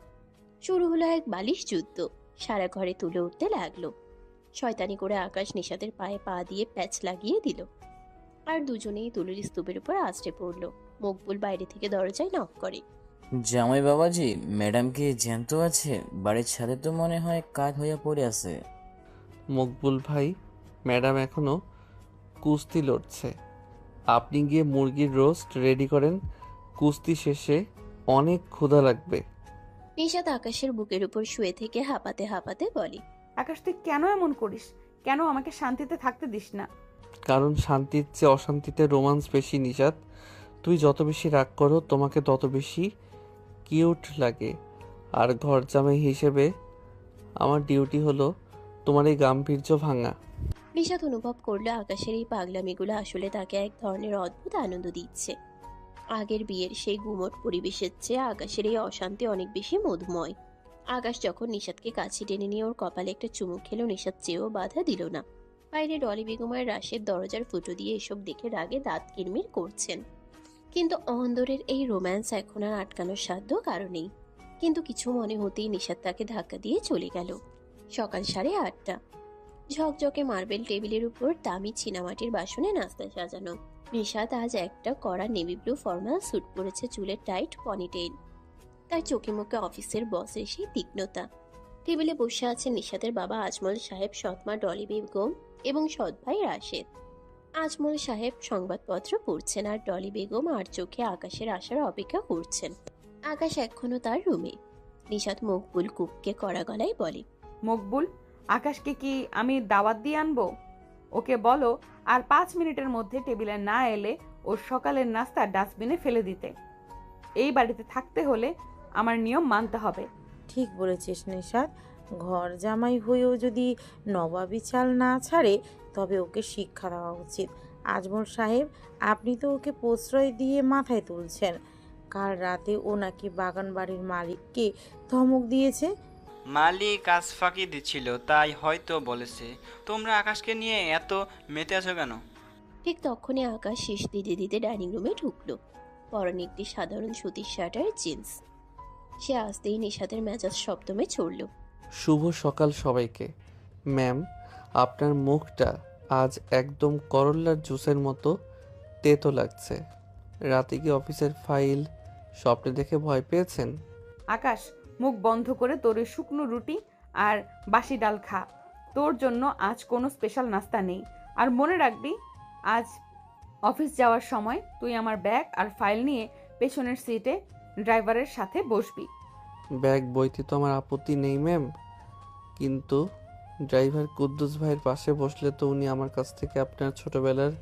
শুরু হলো এক বালিশ যুদ্ধ। সারা ঘরে তুলে উঠতে লাগলো। শয়তানি করে আকাশ নিশাতের পায়ে পা দিয়ে প্যাচ লাগিয়ে দিল, আর দুজনেই তুলির স্তূপের উপর আছড়ে পড়ল। মকবুল বাইরে থেকে দরজায় নক করে। জামাই বাবাজি, ম্যাডাম কি জ্যান্ত আছে? বাড়ির ছাদে তো মনে হয় কাত হইয়া পড়ে আছে। মকবুল ভাই, ম্যাডাম এখনো কুস্তি লড়ছে। আপনি গিয়ে মুরগির রোস্ট রেডি করেন। কুস্তি শেষে অনেক ক্ষুধা লাগবে। নিশাত আকাশের বুকের উপর শুয়ে থেকে হাঁপাতে হাঁপাতে বলে, আকাশ, তুই কেন এমন করিস? কেন আমাকে শান্তিতে থাকতে দিস না? কারণ শান্তির চেয়ে অশান্তিতে রোমান্স বেশি। নিশাত, তুই যত বেশি রাগ করো তোমাকে তত বেশি কিউট লাগে। আর ঘর জামাই হিসেবে আমার ডিউটি হলো তোমার এই গাম্ভীর্য ভাঙা। নিশাত অনুভব করলো আকাশের এই পাগলামিগুলো আসলে তাকে এক ধরনের অদ্ভুত আনন্দ দিচ্ছে। আগের বিয়ের সেই গুমট পরিবেশের চেয়ে আকাশের এই অশান্তি অনেক বেশি মধুময়। আকাশ যখন নিশাতকে কাছে টেনে নিয়ে ওর কপালে একটা চুমুক খেলো, নিশাত চেয়েও বাধা দিল না। বাইরে ডলি বেগমের রাশের দরজার ফুটো দিয়ে এসব দেখে রাগে দাঁত কিরমির করছেন। কিন্তু অন্দরের এই রোম্যান্স এখন আর আটকানোর সাধ্য কারণেই। কিন্তু কিছু মনে হতেই নিশাত তাকে ধাক্কা দিয়ে চলে গেল। সকাল 8:30। ঝকঝকে মার্বেল টেবিলের উপর দামি চীনামাটির বাসনে নাস্তা সাজানো। নিশাত আজ একটা কড়া নেভি ব্লু ফর্মাল স্যুট পরেছে, চুলের টাইট পনিটেইল। তার চোখে মুখে অফিসের বসের সেই তীক্ষ্ণতা। টেবিলে বসে আছেন নিশাতের বাবা আজমল সাহেব, সৎমা ডলি বেগম এবং সৎ ভাই রাশেদ। আজমল সাহেব সংবাদপত্র পড়ছেন আর ডলি বেগম আর চোখে আকাশের আসার অপেক্ষা করছেন। আকাশ এখনো তার রুমে। নিশাত মকবুল কুককে কড়া গলায় বলে, মকবুল, আকাশকে কি আমি দাওয়াত দিয়ে আনবো? ওকে বলো আর 5 মিনিটের মধ্যে টেবিলে না এলে ওর সকালের নাস্তা ডাস্টবিনে ফেলে দিতে। এই বাড়িতে থাকতে হলে আমার নিয়ম মানতে হবে। ঠিক বলেছিস নিশাত, ঘর জামাই হয়েও যদি নবাবী চাল না ছাড়ে তবে ওকে শিক্ষা দেওয়া উচিত। আজমল সাহেব, আপনি তো ওকে প্রশ্রয় দিয়ে মাথায় তুলছেন। কাল রাতে ও নাকি বাগান বাড়ির মালিককে ধমক দিয়েছে। মালিক কাজ ফাঁকি দিচ্ছিল, তাই হয়তো বলেছে। তোমরা আকাশকে নিয়ে এত মেতে আছো কেন? ঠিক তখনই আকাশ শেষ দিতে দিতে ডাইনিং রুমে ঢুকলো। পরনে একটি সাধারণ সুতির শার্ট আর জিন্স। সে আসতেই নিশাতের মেজাজ সপ্তমে চড়ল। শুভ সকাল সবাইকে। ম্যাম, আপনার মুখটা আজ একদম করল্লার জুসের মতো তেতো লাগছে। রাতে কি অফিসের ফাইল স্বপ্নে দেখে ভয় পেয়েছেন? আকাশ, মুখ বন্ধ করে তোর ওই শুকনো রুটি আর বাসি ডাল খা। তোর জন্য আজ কোনো স্পেশাল নাস্তা নেই। আর মনে রাখবি, আজ অফিস যাওয়ার সময় তুই আমার ব্যাগ আর ফাইল নিয়ে পেছনের সিটে ড্রাইভারের সাথে বসবি। ব্যাগ বইতে তো আমার আপত্তি নেই ম্যাম, কিন্তু ড্রাইভার কুদ্দুস ভাইয়ের পাশে বসলে তো উনি আমার কাছ থেকে আপনার ছোটবেলার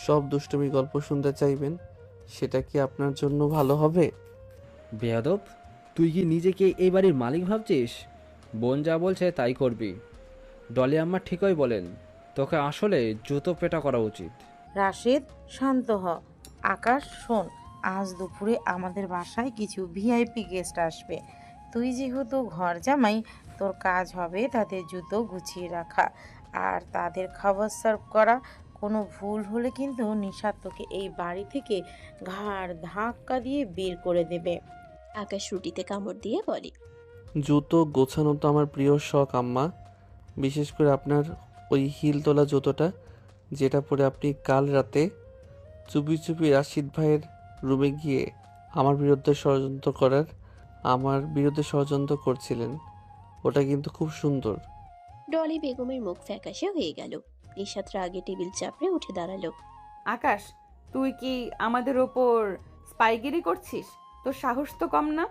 সব দুষ্টুমি গল্প শুনতে চাইবেন। সেটা কি আপনার জন্য ভালো হবে? বেয়াদব, তুই কি নিজেকে এই বাড়ির মালিক ভাবছিস? বোন যা বলছে তাই করবি। ডলি আম্মা ঠিকই বলেন, তোকে আসলে জুতো পেটা করা উচিত। রাশেদ, শান্ত হ। আকাশ, শোন, আজ দুপুরে আমাদের বাসায় কিছু ভিআইপি গেস্ট আসবে। তুই যেহেতু ঘর জামাই, তোর কাজ হবে তাদের জুতো গুছিয়ে রাখা আর তাদের খাবার সার্ভ করা। কোনো ভুল হলে কিন্তু নিশাত তোকে এই বাড়ি থেকে ঘাড় ধাক্কা দিয়ে বের করে দেবে। আকাশ রুটিতে কামড় দিয়ে বলে, জুতো গোছানো তো আমার প্রিয় শখ আম্মা, বিশেষ করে আপনার ওই হিল তোলা জুতোটা, যেটা পরে আপনি কাল রাতে চুপি চুপি রাশিদ ভাইয়ের রুমে গিয়ে আমার বিরুদ্ধে ষড়যন্ত্র করার আমার বিরুদ্ধে ষড়যন্ত্র করছিলেন। ওটা কিন্তু খুব সুন্দর। ডলি বেগমের মুখ ফ্যাকাশে হয়ে গেল। নিশাত রাগে টেবিল চাপড়ে উঠে দাঁড়ালো। আকাশ, তুই কি আমাদের ওপর স্পাইগিরি করছিস? তোর সাহস তো কম না।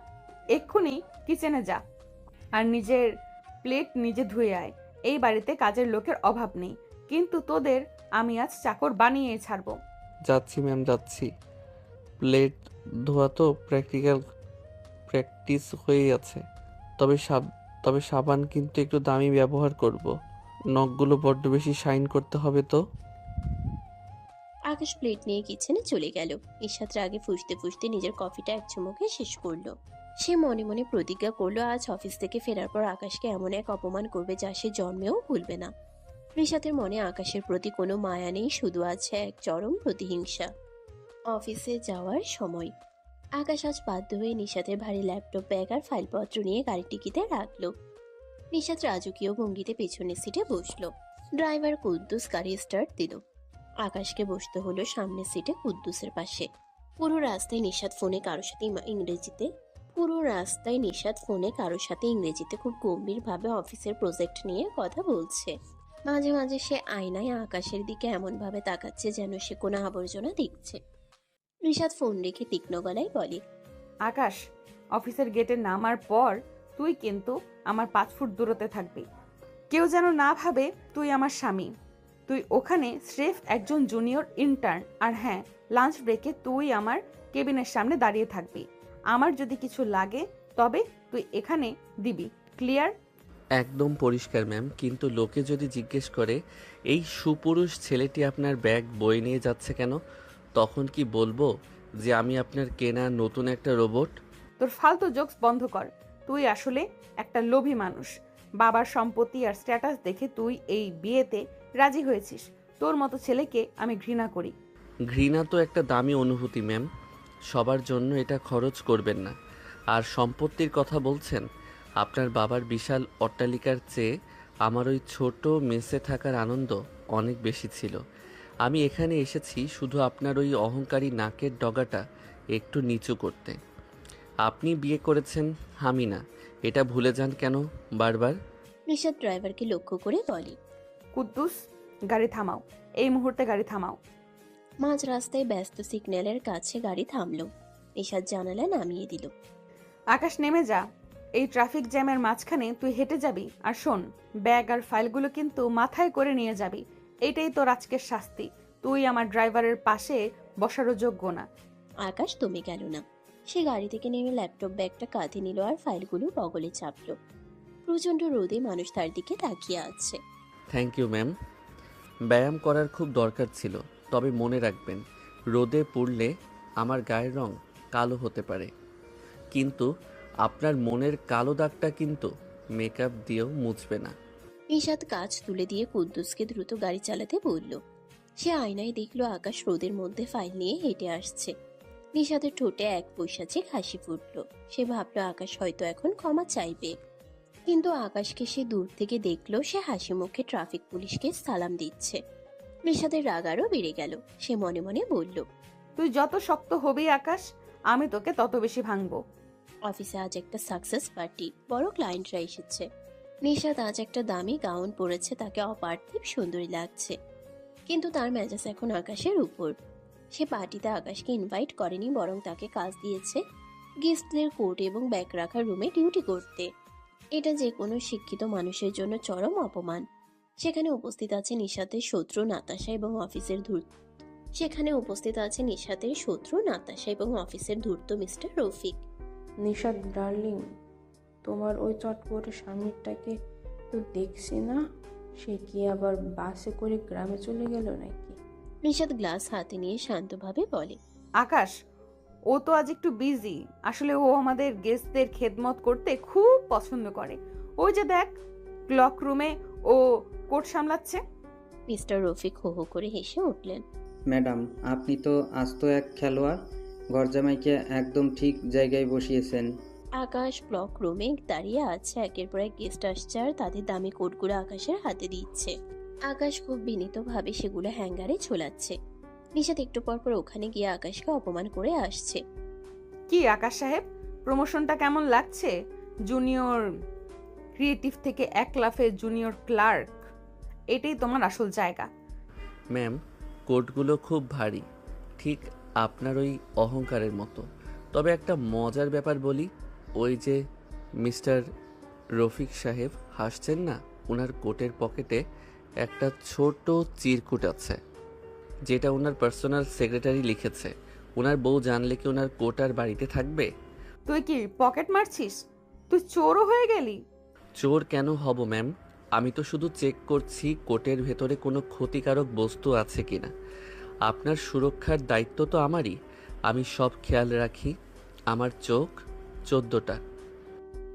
এক্ষুনি কিচেনে যা আর নিজের প্লেট নিজে ধুয়ে আয়। এই বাড়িতে কাজের লোকের অভাব নেই, কিন্তু তোদের আমি আজ চাকর বানিয়ে ছাড়বো। যাচ্ছি ম্যাম, যাচ্ছি। প্লেট ধোয়া তো প্র্যাকটিস হয়ে আছে। তবে সাবান কিন্তু একটু দামি ব্যবহার করব। নখগুলো বড্ড বেশি শাইন করতে হবে তো। আকাশ প্লেট নিয়ে কিচেনে চলে গেল। নিশাত রাগে ফুঁসতে ফুঁসতে নিজের কফিটা এক চুমুকে শেষ করলো। সে মনে মনে প্রতিজ্ঞা করলো আজ অফিস থেকে ফেরার পর আকাশকে এমন এক অপমান করবে যা সে জন্মেও ভুলবে না। নিশাতের মনে আকাশের প্রতি কোনো মায়া নেই, শুধু আছে এক চরম প্রতিহিংসা। অফিসে যাওয়ার সময় আকাশ আজ বাধ্য হয়ে নিশাতের ভারী ল্যাপটপ ব্যাগ আর ফাইলপত্র নিয়ে গাড়ির টিকিটে রাখলো। নিশাত রাজকীয় ভঙ্গিতে পেছনের সিটে বসলো। ড্রাইভার কুদ্দুস গাড়ি স্টার্ট দিল। আকাশকে বসতে হলো সামনের সিটে কুদ্দুসের পাশে। পুরো রাস্তায় নিশাত ফোনে কারোর সাথে ইংরেজিতে খুব গম্ভীরভাবে অফিসের প্রজেক্ট নিয়ে কথা বলছে। মাঝে মাঝে সে আয়নায় আকাশের দিকে এমন ভাবে তাকাচ্ছে যেন সে কোনো আবর্জনা দেখছে। নিশাত ফোন রেখে তীক্ষ্ণ গলায় বলে, আকাশ, অফিসের গেটে নামার পর তুই কিন্তু আমার 5 ফুট দূরতে থাকবি। কেউ যেন না ভাবে তুই আমার স্বামী। তুই ওখানে স্রেফ একজন জুনিয়র ইন্টার্ন। আর হ্যাঁ, লাঞ্চ ব্রেকে তুই আমার কেবিনের সামনে দাঁড়িয়ে থাকবি। আমার যদি কিছু লাগে তবে তুই এখানে দিবি। ক্লিয়ার? একদম পরিষ্কার ম্যাম। কিন্তু লোকে যদি জিজ্ঞেস করে এই সুপুরুষ ছেলেটি আপনার ব্যাগ বয়ে নিয়ে যাচ্ছে কেন, তখন কি বলবো যে আমি আপনার কেনা নতুন একটা রোবট? তোর ফালতু জোকস বন্ধ কর। তুই আসলে একটা লোভী মানুষ। বাবার সম্পত্তি আর স্ট্যাটাস দেখে তুই এই বিয়েতে রাজি হয়েছিস। তোর মতো ছেলেকে আমি ঘৃণা করি। ঘৃণা তো একটা দামি অনুভূতি ম্যাম। সবার জন্য এটা খরচ করবেন না। আর সম্পত্তির কথা বলছেন, আপনার বাবার বিশাল অট্টালিকার চেয়ে আমার ওই ছোট মেসে থাকার আনন্দ অনেক বেশি ছিল। আমি এখানে এসেছি শুধু আপনার ওই অহংকারী নাকের ডগাটা একটু নিচু করতে। আপনি বিয়ে করেছেন, আমি না। এটা ভুলে যান কেন বারবার? নিশাত ড্রাইভারকে লক্ষ্য করে বলে, কুদ্দুস, গাড়ি থামাও। এই মুহূর্তে গাড়ি থামাও। মাঝ রাস্তায় ব্যস্ত সিগন্যালের কাছে গাড়ি থামলো। নিশাত জানালা নামিয়ে দিল। আকাশ, নেমে যা। এই ট্রাফিক জ্যামের মাঝখানে তুই হেঁটে যাবি। আর শোন, ব্যাগ আর ফাইলগুলো কিন্তু মাথায় করে নিয়ে যাবি। এটাই তোর আজকের শাস্তি। তুই আমার ড্রাইভারের পাশে বসারও যোগ্য না। আকাশ দমে গেল না। সে গাড়ি থেকে নেমে ল্যাপটপ ব্যাগটা কাঁধে নিল আর ফাইলগুলো বগলে চাপলো। প্রচন্ড রোদে মানুষ তার দিকে তাকিয়ে আছে। Thank you ma'am. ব্যায়াম করার খুব দরকার ছিল। তবে মনে রাখবেন, রোদে পুড়লে আমার গায়ের রং কালো হতে পারে, কিন্তু আপনার মনের কালো দাগটা কিন্তু মেকআপ দিয়েও মুছবে না। নিশাত কাজ তুলে দিয়ে কুদ্দুসকে দ্রুত গাড়ি চালাতে বলল। সে আয়নায় দেখলো আকাশ রোদের মধ্যে ফাইল নিয়ে হেঁটে আসছে। নিশাতের ঠোঁটে এক পৈশাচিক হাসি ফুটলো। সে ভাবলো আকাশ হয়তো এখন ক্ষমা চাইবে, কিন্তু আকাশকে সে দূর থেকে দেখলো সে হাসি মুখে ট্রাফিক পুলিশকে সালাম দিচ্ছে। নিশাতের রাগ আরও বেড়ে গেল। সে মনে মনে বলল, তুই যত শক্ত হবি আকাশ, আমি তোকে তত বেশি ভাঙবো। অফিসে আজ একটা সাকসেস পার্টি, বড় ক্লায়েন্টরা এসেছে। নিশাত আজ একটা দামি গাউন পরেছে, তাকে অপার্থিব সুন্দরী লাগছে, কিন্তু তার মেজাজ এখন আকাশের উপর। সে পার্টিতে আকাশকে ইনভাইট করেনি, বরং তাকে কাজ দিয়েছে গেস্টদের কোর্ট এবং ব্যাগ রাখার রুমে ডিউটি করতে। এটা যে কোনো শিক্ষিত মানুষের জন্য চরম অপমান। সেখানে উপস্থিত আছে নিশাতের শত্রু নাতাশা এবং অফিসের ধূর্ত মিস্টার রফিক। নিশাত ডার্লিং, তোমার ওই চটপটে স্বামীটাকে তো দেখছি না। সে কি আবার বাসে করে গ্রামে চলে গেল নাকি? নিশাত গ্লাস হাতে নিয়ে শান্তভাবে বলে, আকাশ, ও তো আজ একটু বিজি। আসলে ও আমাদের গেস্টদের খেদমত করতে খুব পছন্দ করে। ওই যে দেখ, ক্লক রুমে ও কোর্ট সামলাচ্ছে। মিস্টার রফিক হো হো করে হেসে উঠলেন। ম্যাডাম, আপনি তো আস্ত এক খেলোয়াড়। ঘরজামাইকে একদম ঠিক জায়গায় বসিয়েছেন। আকাশ ব্লক রুমে দাঁড়িয়ে আছে। একের পর এক গেস্ট আসছে আর তাদের দামি কোটগুলো আকাশের হাতে দিচ্ছে। আকাশ খুব বিনীতভাবে সেগুলো হ্যাঙ্গারে ঝোলাচ্ছে। নিশাত একটু পর পর ওখানে গিয়ে আকাশকে অপমান করে আসছে। কি আকাশ সাহেব, প্রমোশনটা কেমন লাগছে? জুনিয়র ক্রিয়েটিভ থেকে এক লাফে জুনিয়র ক্লার্ক, এটাই তোমার আসল জায়গা। ম্যাম, কোটগুলো খুব ভারী, ঠিক আপনার ওই অহংকারের মতো। তবে একটা মজার ব্যাপার বলি, ওই যে মিস্টার রফিক সাহেব হাসছেন না, ওনার কোটের পকেটে একটা ছোট চিরকুট আছে, যেটা ওনার পার্সোনাল সেক্রেটারি লিখেছে। ওনার বউ জানলে কি ওনার কোট আর বাড়িতে থাকবে? তুই কি পকেট মারছিস? তুই চোরও হয়ে গেলি? চোর কেন হব ম্যাম? আমি তো শুধু চেক করছি কোটের ভেতরে কোনো ক্ষতিকারক বস্তু আছে কিনা। আপনার সুরক্ষার দায়িত্ব তো আমারই, আমি সব খেয়াল রাখি। আমার চোখ 14টা।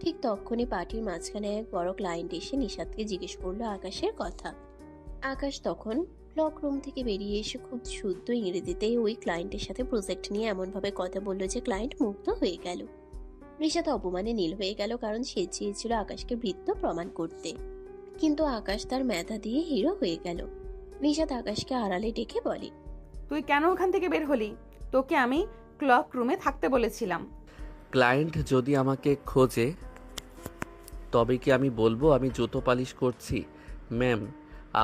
ঠিক তখনই পার্টির মাঝখানে এক বড় ক্লায়েন্ট এসে নিশাদকে জিজ্ঞেস করলো আকাশের কথা। আকাশ তখন ক্লক রুম থেকে বেরিয়ে এসে খুব শুদ্ধ ইংরেজিতে ওই ক্লায়েন্টের সাথে প্রজেক্ট নিয়ে এমনভাবে কথা বললো যে ক্লায়েন্ট মুগ্ধ হয়ে গেল। নিশাদ অপমানে নীল হয়ে গেল, কারণ সে চেয়েছিল আকাশকে বৃত্ত প্রমাণ করতে, কিন্তু আকাশ তার মেধা দিয়ে হিরো হয়ে গেল। নিশাদ আকাশকে আড়ালে ডেকে বলে, তুই কেন ওখান থেকে বের হলি? তোকে আমি ক্লক রুমে থাকতে বলেছিলাম। ক্লায়েন্ট যদি আমাকে খোঁজে তবে কি আমি বলবো আমি জুতো পালিশ করছি? ম্যাম,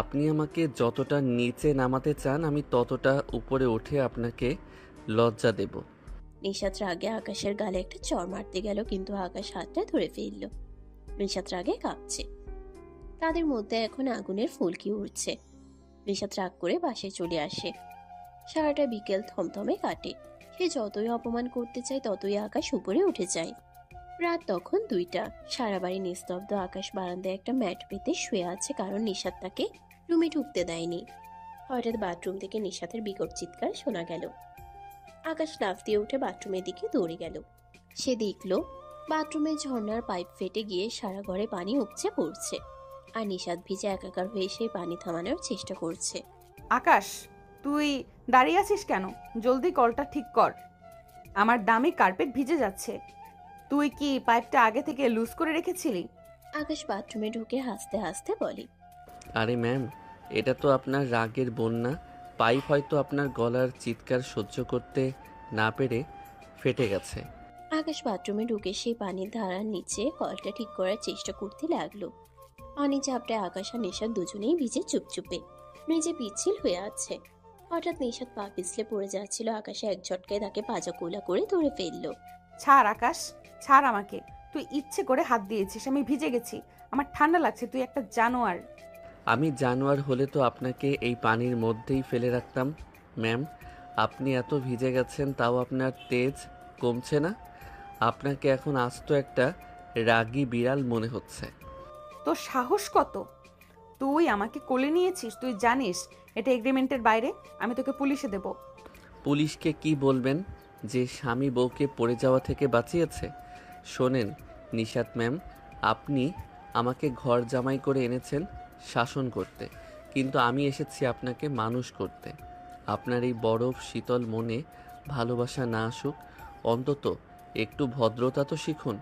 আপনি আমাকে যতটা নিচে নামাতে চান আমি ততটা উপরে উঠে আপনাকে লজ্জা দেব। নিশাদ রাগে আকাশের গালে একটা চড় মারতে গেল, কিন্তু আকাশ হাতটা ধরে ফেলল। নিশাদ রাগে কাঁপছে, তাদের মধ্যে এখন আগুনের ফুলকি উঠছে। নিশাদ রাগ করে বাসায় চলে আসে। সারাটা বিকেল থমথমে কাটে। সে যতই অপমান করতে চায় ততই আকাশ উপরে উঠে যায়। রাত তখন 2টা। সারা বাড়ি নিস্তব্ধ। আকাশ বারান্দায় একটা ম্যাট পেতে শুয়ে আছে, কারণ নিশাদ তাকে রুমে ঢুকতে দেয়নি। হঠাৎ বাথরুম থেকে নিশাদের বিকট চিৎকার শোনা গেল। আকাশ লাফ দিয়ে উঠে বাথরুমের দিকে দৌড়ে গেল। সে দেখল বাথরুমে ঝর্ণার পাইপ ফেটে গিয়ে সারা ঘরে পানি উপচে পড়ছে, আর নিশাদ ভিজে একাকার হয়ে সেই পানি থামানোর চেষ্টা করছে। আকাশ, তুই দাঁড়িয়ে আছিস কেন? জলদি কলটা ঠিক কর, আমার দামি কার্পেট ভিজে যাচ্ছে। তুই কি পাইপটা আগে থেকে লুজ করে রেখেছিলি? আকাশ বাথরুমে ঢুকে হাসতে হাসতে বলে, আরে ম্যাম, এটা তো আপনার রাগের বন্যা। পাইপ হয়তো আপনার গলার চিৎকার সহ্য করতে না পেরে ফেটে গেছে। আকাশ বাথরুমে ঢুকে সেই পানির ধারার নিচে কলটা ঠিক করার চেষ্টা করতে লাগলো। পানি ঝাপটায় আকাশ আর নিশাদ দুজনেই ভিজে চুপচুপে মেঝে পিচ্ছিল হয়ে আছে। হঠাৎ নিশাদ পা পিছলে পড়ে যাচ্ছিল। আকাশে এক ঝটকায় তাকে পাজা কোলা করে ধরে ফেললো। ছাড় আকাশ, ছাড় আমাকে। তুই ইচ্ছে করে হাত দিয়েছিস, আমি ভিজে গেছি, আমার ঠান্ডা লাগছে। তুই একটা জানোয়ার। আমি জানোয়ার হলে তো আপনাকে এই পানির মধ্যেই ফেলে রাখতাম। ম্যাম, আপনি এত ভিজে গেছেন তাও আপনার তেজ কমছে না। আপনাকে এখন আস্ত একটা রাগী বিড়াল মনে হচ্ছে। তোর সাহস কত? তুই আমাকে কোলে নিয়েছিস, তুই জানিস এটা এগ্রিমেন্টের বাইরে। আমি তোকে পুলিশে দেব। পুলিশকে কি বলবেন যে স্বামী বউকে পড়ে যাওয়া থেকে বাঁচিয়েছে? শোনেন নিশাত ম্যাম, আপনি আমাকে ঘর জামাই করে এনেছেন শাসন করতে, কিন্তু আমি এসেছি আপনাকে মানুষ করতে। আপনার এই বরফ শীতল মনে ভালোবাসা না আসুক, অন্তত একটু ভদ্রতা তো শিখুন।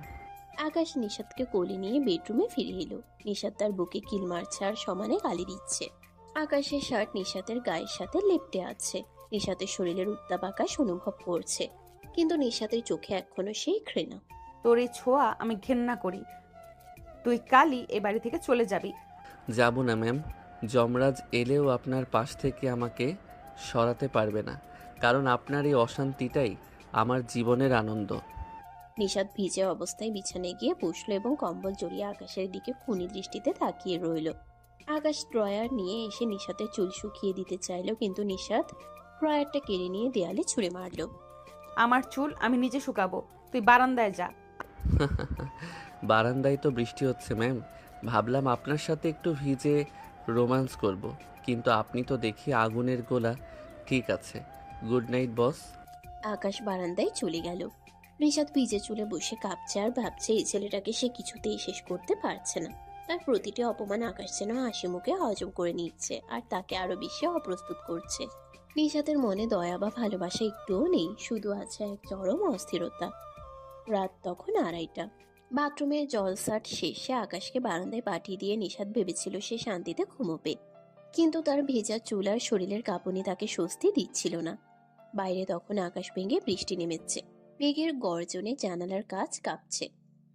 আকাশ নিশাদকে কোলে নিয়ে বেডরুমে ফিরে এলো। নিশাদ তার বুকে কিল মারছে আর সমানে গালি দিচ্ছে। আকাশের শার্ট নিশাতের গায়ের সাথে লেপ্টে আছে। নিশাতের শরীরের উত্তাপ আকাশ অনুভব করছে, কিন্তু নিশাতের চোখে এখনো সেই ঘৃণা। তোর এই ছোঁয়া আমি ঘেন্না করি। তুই কালই এ বাড়ি থেকে চলে যাবি। যাব না ম্যাম, যমরাজ এলেও আপনার পাশ থেকে আমাকে সরাতে পারবে না, কারণ আপনার এই অশান্তিটাই আমার জীবনের আনন্দ। নিশাদ ভিজে অবস্থায় বিছানায় গিয়ে বসলো এবং কম্বল জড়িয়ে আকাশের দিকে খুনি দৃষ্টিতে তাকিয়ে রইল। আকাশ ড্রয়ার নিয়ে এসে নিশাতের চুল শুকিয়ে দিতে চাইল, কিন্তু নিশাদ ড্রয়ারটা কেড়ে নিয়ে দেয়ালে ছুঁড়ে মারল। আমার চুল আমি নিজে শুকাবো, তুই বারান্দায় যা। বারান্দায় তো বৃষ্টি হচ্ছে ম্যাম, ভাবলাম আপনার সাথে একটু ভিজে রোম্যান্স করব, কিন্তু আপনি তো দেখি আগুনের গোলা। ঠিক আছে, গুড নাইট বস। আকাশ বারান্দায় চলে গেল। নিশাদ ভিজে চুলে বসে কাঁপছে আর ভাবছে এই ছেলেটাকে সে কিছুতেই শেষ করতে পারছে না। তার প্রতিটি অপমান আকাশ যেন হাসি মুখে হজম করে নিচ্ছে আর তাকে আরো বেশি অপ্রস্তুত করছে। নিশাদের মনে দয়া বা ভালোবাসা একটুও নেই, শুধু আছে এক চরম অস্থিরতা। রাত তখন 2:30। বাথরুমের জলসাট শেষে আকাশকে বারান্দায় পাঠিয়ে দিয়ে নিশাদ ভেবেছিল সে শান্তিতে ঘুমোবে, কিন্তু তার ভেজা চুল আর শরীরের কাঁপুনি তাকে স্বস্তি দিচ্ছিল না। বাইরে তখন আকাশ ভেঙে বৃষ্টি নেমেছে। মেঘের গর্জনে জানালার কাছ কাঁপছে।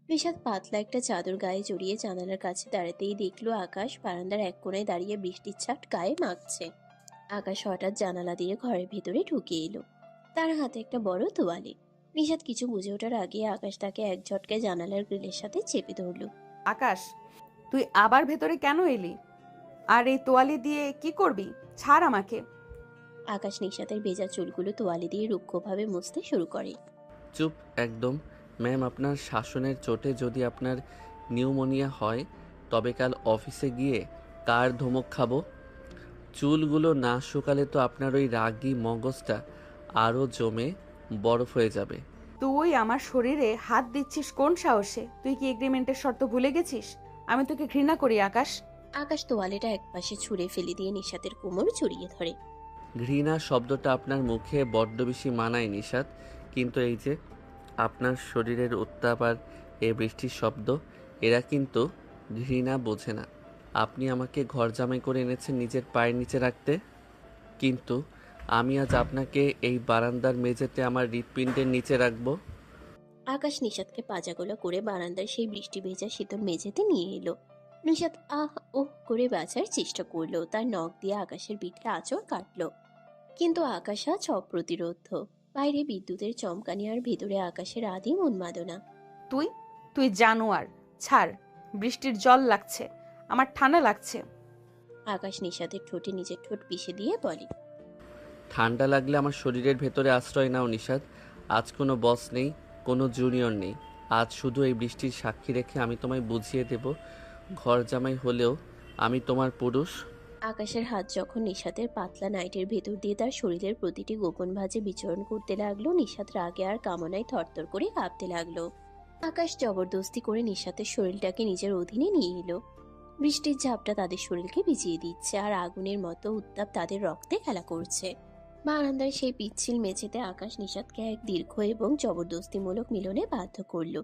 নিশাত পাতলা একটা চাদর গায়ে জড়িয়ে জানালার কাছে দাঁড়াতেই দেখলো আকাশ বারান্দার এক কোণায় দাঁড়িয়ে বৃষ্টির ছাট গায়ে মাখছে। আকাশ হঠাৎ জানালা দিয়ে ঘরের ভিতরে ঢুকে এলো। তার হাতে একটা বড় তোয়ালে। নিশাত কিছু বুঝে ওঠার আগে আকাশ তাকে এক ঝটকায় জানালার গ্রিলের সাথে চেপে ধরল। আকাশ, তুই আবার ভেতরে কেন এলি? আর এই তোয়ালে দিয়ে কি করবি? ছাড় আমাকে। আকাশ নিশাতের ভেজা চুলগুলো তোয়ালে দিয়ে রুক্ষভাবে মুছতে শুরু করে। চুপ একদম। ম্যাম, আপনার শাসনের চোটে যদি আপনার নিউমোনিয়া হয় তবে কাল অফিসে গিয়ে কার ধমক খাবো? চুলগুলো না শুকালে তো আপনার ওই রাগী মগজটা আরও জমে বরফ হয়ে যাবে। তুই আমার শরীরে হাত দিচ্ছিস কোন সাহসে? তুই কি এগ্রিমেন্টের শর্ত ভুলে গেছিস? আমি তোকে ঘৃণা করি আকাশ। আকাশ তোয়ালেটা একপাশে ছুঁড়ে ফেলে দিয়ে নিশাতের কোমর জড়িয়ে ধরে। ঘৃণা শব্দটা আপনার মুখে বড্ড বেশি মানায় নিশাত, কিন্তু এই যে আপনার শরীরের উত্তাপ আর এই বৃষ্টির শব্দ, এরা কিন্তু ঘৃণা বোঝে না। আপনি আমাকে ঘর জামাই করে এনেছেন নিজের পায়ের নিচে রাখতে, কিন্তু আমি আজ আপনাকে এই বারান্দার মেঝেতে আমার হৃৎপিণ্ডের নিচে রাখবো। আকাশ নিশাতকে পাজাগোলা করে বারান্দার সেই বৃষ্টি ভেজা শীতল মেঝেতে নিয়ে এলো। নিশাত আহ ওহ করে বাঁচার চেষ্টা করলো, তার নখ দিয়ে আকাশের পিঠে আঁচড় কাটলো, কিন্তু আকাশ আজ অপ্রতিরোধ। বাইরে বিদ্যুতের চমকানি আর ভেতরে আকাশের আদিম উন্মাদনা। তুই তুই জানোয়ার, ছাড়। বৃষ্টির জল লাগছে, আমার ঠান্ডা লাগছে। আকাশ নিশাতের ঠোঁটে নিজের ঠোঁট পিষে দিয়ে বলে, ঠান্ডা লাগলে আমার শরীরের ভেতরে আশ্রয় নাও নিশাত। আজ কোনো বস নেই, কোনো জুনিয়র নেই। আজ শুধু এই বৃষ্টির সাক্ষী রেখে আমি তোমায় বুঝিয়ে দেব, ঘর জামাই হলেও আমি তোমার পুরুষ। আকাশের হাত যখন নিশাতের পাতলা নাইটের ভেতর দিয়ে তার শরীরের প্রতিটি গোপন ভাঁজে বিচরণ করতে লাগলো, নিশাত রাগে আর কামনায় থরথর করে কাঁপতে লাগলো। আকাশ জবরদস্তি করে নিশাতের শরীরটাকে নিজের অধীনে নিয়ে এলো। বৃষ্টির ঝাপটা তাদের শরীরকে ভিজিয়ে দিচ্ছে, আর আগুনের মতো উত্তাপ তাদের রক্তে খেলা করছে। বারান্দার সেই পিচ্ছিল মেঝেতে আকাশ নিশাতকে এক দীর্ঘ এবং জবরদস্তিমূলক মিলনে বাধ্য করলো।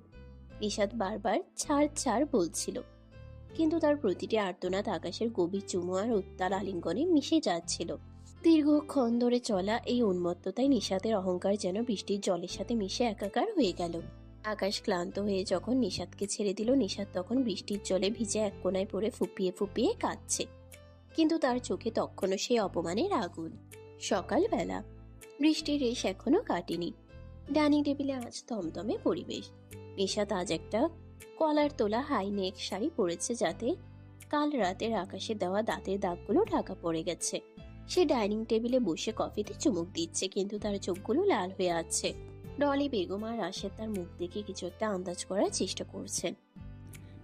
নিশাত বারবার ছাড় ছাড় বলছিল, কিন্তু তার প্রতিটি আর্তনাদ আকাশের গভীর চুমু আর উত্তাল আলিঙ্গনে মিশে যাচ্ছিল। দীর্ঘক্ষণ ধরে চলা এই উন্মত্ততায় নিশাতের অহংকার যেন বৃষ্টির জলের সাথে মিশে একাকার হয়ে গেল। আকাশ ক্লান্ত হয়ে যখন নিশাতকে ছেড়ে দিল, নিশাত তখন বৃষ্টির জলে ভিজে এক কোণায় পড়ে ফুপিয়ে ফুপিয়ে কাঁদছে, কিন্তু তার চোখে তখনও সেই অপমানের আগুন। সকালবেলা বৃষ্টির রেশ এখনো কাটেনি। ডাইনিং টেবিলে আজ থমথমে পরিবেশ। নিশাত আজ একটা কলার তোলা হাই নেক শাড়ি পরেছে, যাতে কাল রাতের আকাশে দেওয়া দাঁতের দাগগুলো ঢাকা পড়ে গেছে। সে ডাইনিং টেবিলে বসে কফিতে চুমুক দিচ্ছে, কিন্তু তার চোখগুলো লাল হয়ে আছে। ডলি বেগম আর রাশেদ তার মুখ দেখে কিছু একটা আন্দাজ করার চেষ্টা করছেন।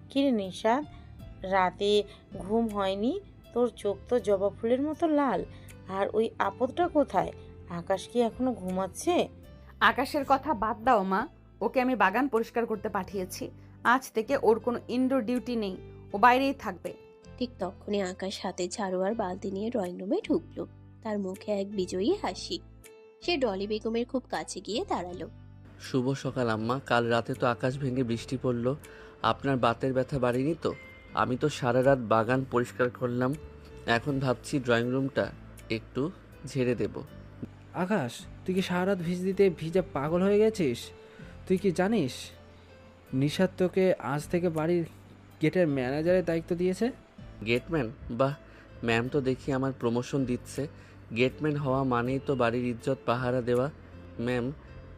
কিরে নিশাত, রাতে ঘুম হয়নি? তোর চোখ তো জবা ফুলের মতো লাল। আর ওই আপদটা কোথায়? আকাশ কি এখনো ঘুমাচ্ছে? আকাশের কথা বাদ দাও মা, ওকে আমি বাগান পরিষ্কার করতে পাঠিয়েছি। আজ থেকে ওর কোনো ইনডোর ডিউটি নেই, ও বাইরেই থাকবে। ঠিক তখনই আকাশ হাতে ঝাড়ু আর বালতি নিয়ে ড্রয়িং রুমে ঢুকলো। তার মুখে এক বিজয়ী হাসি। সে ডলি বেগমের খুব কাছে গিয়ে দাঁড়ালো। শুভ সকাল আম্মা। কাল রাতে তো আকাশ ভেঙে বৃষ্টি পড়লো, আপনার বাতের ব্যথা বাড়েনি তো? আমি তো সারা রাত বাগান পরিষ্কার করলাম, এখন ভাবছি ড্রয়িং রুমটা একটু ঝেড়ে দেব। আকাশ, তুই কি সারা রাত দিতে ভিজে পাগল হয়ে গেছিস? তুই কি জানিস নিশাত তোকে আজ থেকে বাড়ির গেটের ম্যানেজারের দায়িত্ব দিয়েছে? গেটম্যান? বাহ, ম্যাম তো দেখি আমার প্রমোশন দিচ্ছে। গেটম্যান হওয়া মানেই তো বাড়ির ইজ্জত পাহারা দেওয়া। ম্যাম,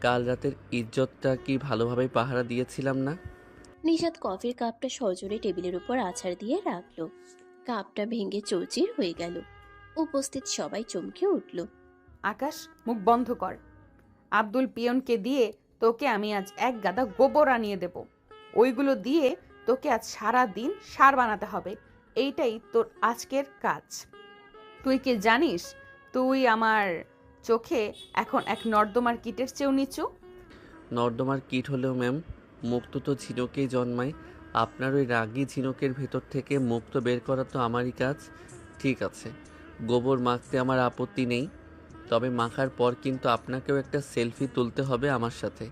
কাল রাতের ইজ্জতটা কি ভালোভাবে পাহারা দিয়েছিলাম না? নিশাত কফির কাপটা সজোরে টেবিলের উপর আছাড় দিয়ে রাখলো। কাপটা ভেঙে চৌচির হয়ে গেল। উপস্থিত সবাই চমকে উঠল। আকাশ, মুখ বন্ধ কর। আব্দুল পিয়নকে দিয়ে তোকে আমি আজ এক গাদা গোবর আনিয়ে দেব। ওইগুলো দিয়ে তোকে আজ সারা দিন সার বানাতে হবে। এইটাই তোর আজকের কাজ। তুই কি জানিস তুই আমার চোখে এখন এক নর্দমার কীটের চেয়েও নিচু? নর্দমার কীট হলেও ম্যাম, মুক্ত তো ঝিনুকেই জন্মায়। আপনার ওই রাগী ঝিনুকের ভেতর থেকে মুক্ত বের করা তো আমারই কাজ। ঠিক আছে, গোবর মাখতে আমার আপত্তি নেই, তবে মাখার পর কিন্তু আপনাকেও একটা সেলফি তুলতে হবে আমার সাথে।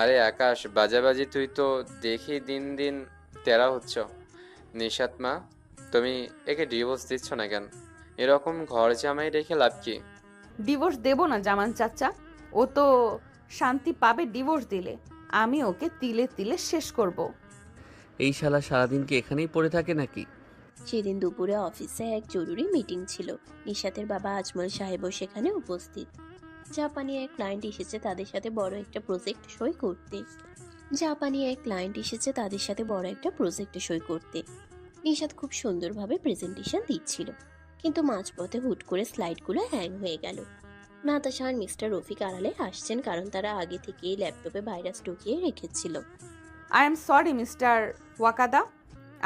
আরে আকাশ, বাজাবাজি তুই তো দেখি দিন দিন তেরা হচ্ছ। নিশাত মা, তুমি একে ডিভোর্স দিচ্ছ না কেন? এরকম ঘর জামাই রেখে লাভ কি? ডিভোর্স দেব না জামান চাচা, ও তো শান্তি পাবে ডিভোর্স দিলে। আমি ওকে তিলে তিলে শেষ করব। এই শালা সারাদিন কি এখানেই পড়ে থাকে নাকি? সেদিন দুপুরে অফিসে এক জরুরি মিটিং ছিল। নিশাতের বাবা আজমল সাহেবও সেখানে উপস্থিত। জাপানি এক ক্লায়েন্ট এসেছে তাদের সাথে বড় একটা প্রজেক্ট সই করতে। নিশাত খুব সুন্দরভাবে প্রেজেন্টেশন দিচ্ছিল, কিন্তু মাঝপথে হুট করে স্লাইডগুলো হ্যাং হয়ে গেল। নাতাশা আর মিস্টার রফিক আড়ালে আসছেন, কারণ তারা আগে থেকেই ল্যাপটপে ভাইরাস ঢুকিয়ে রেখেছিল। আই এম সরি মিস্টার ওয়াকাদা,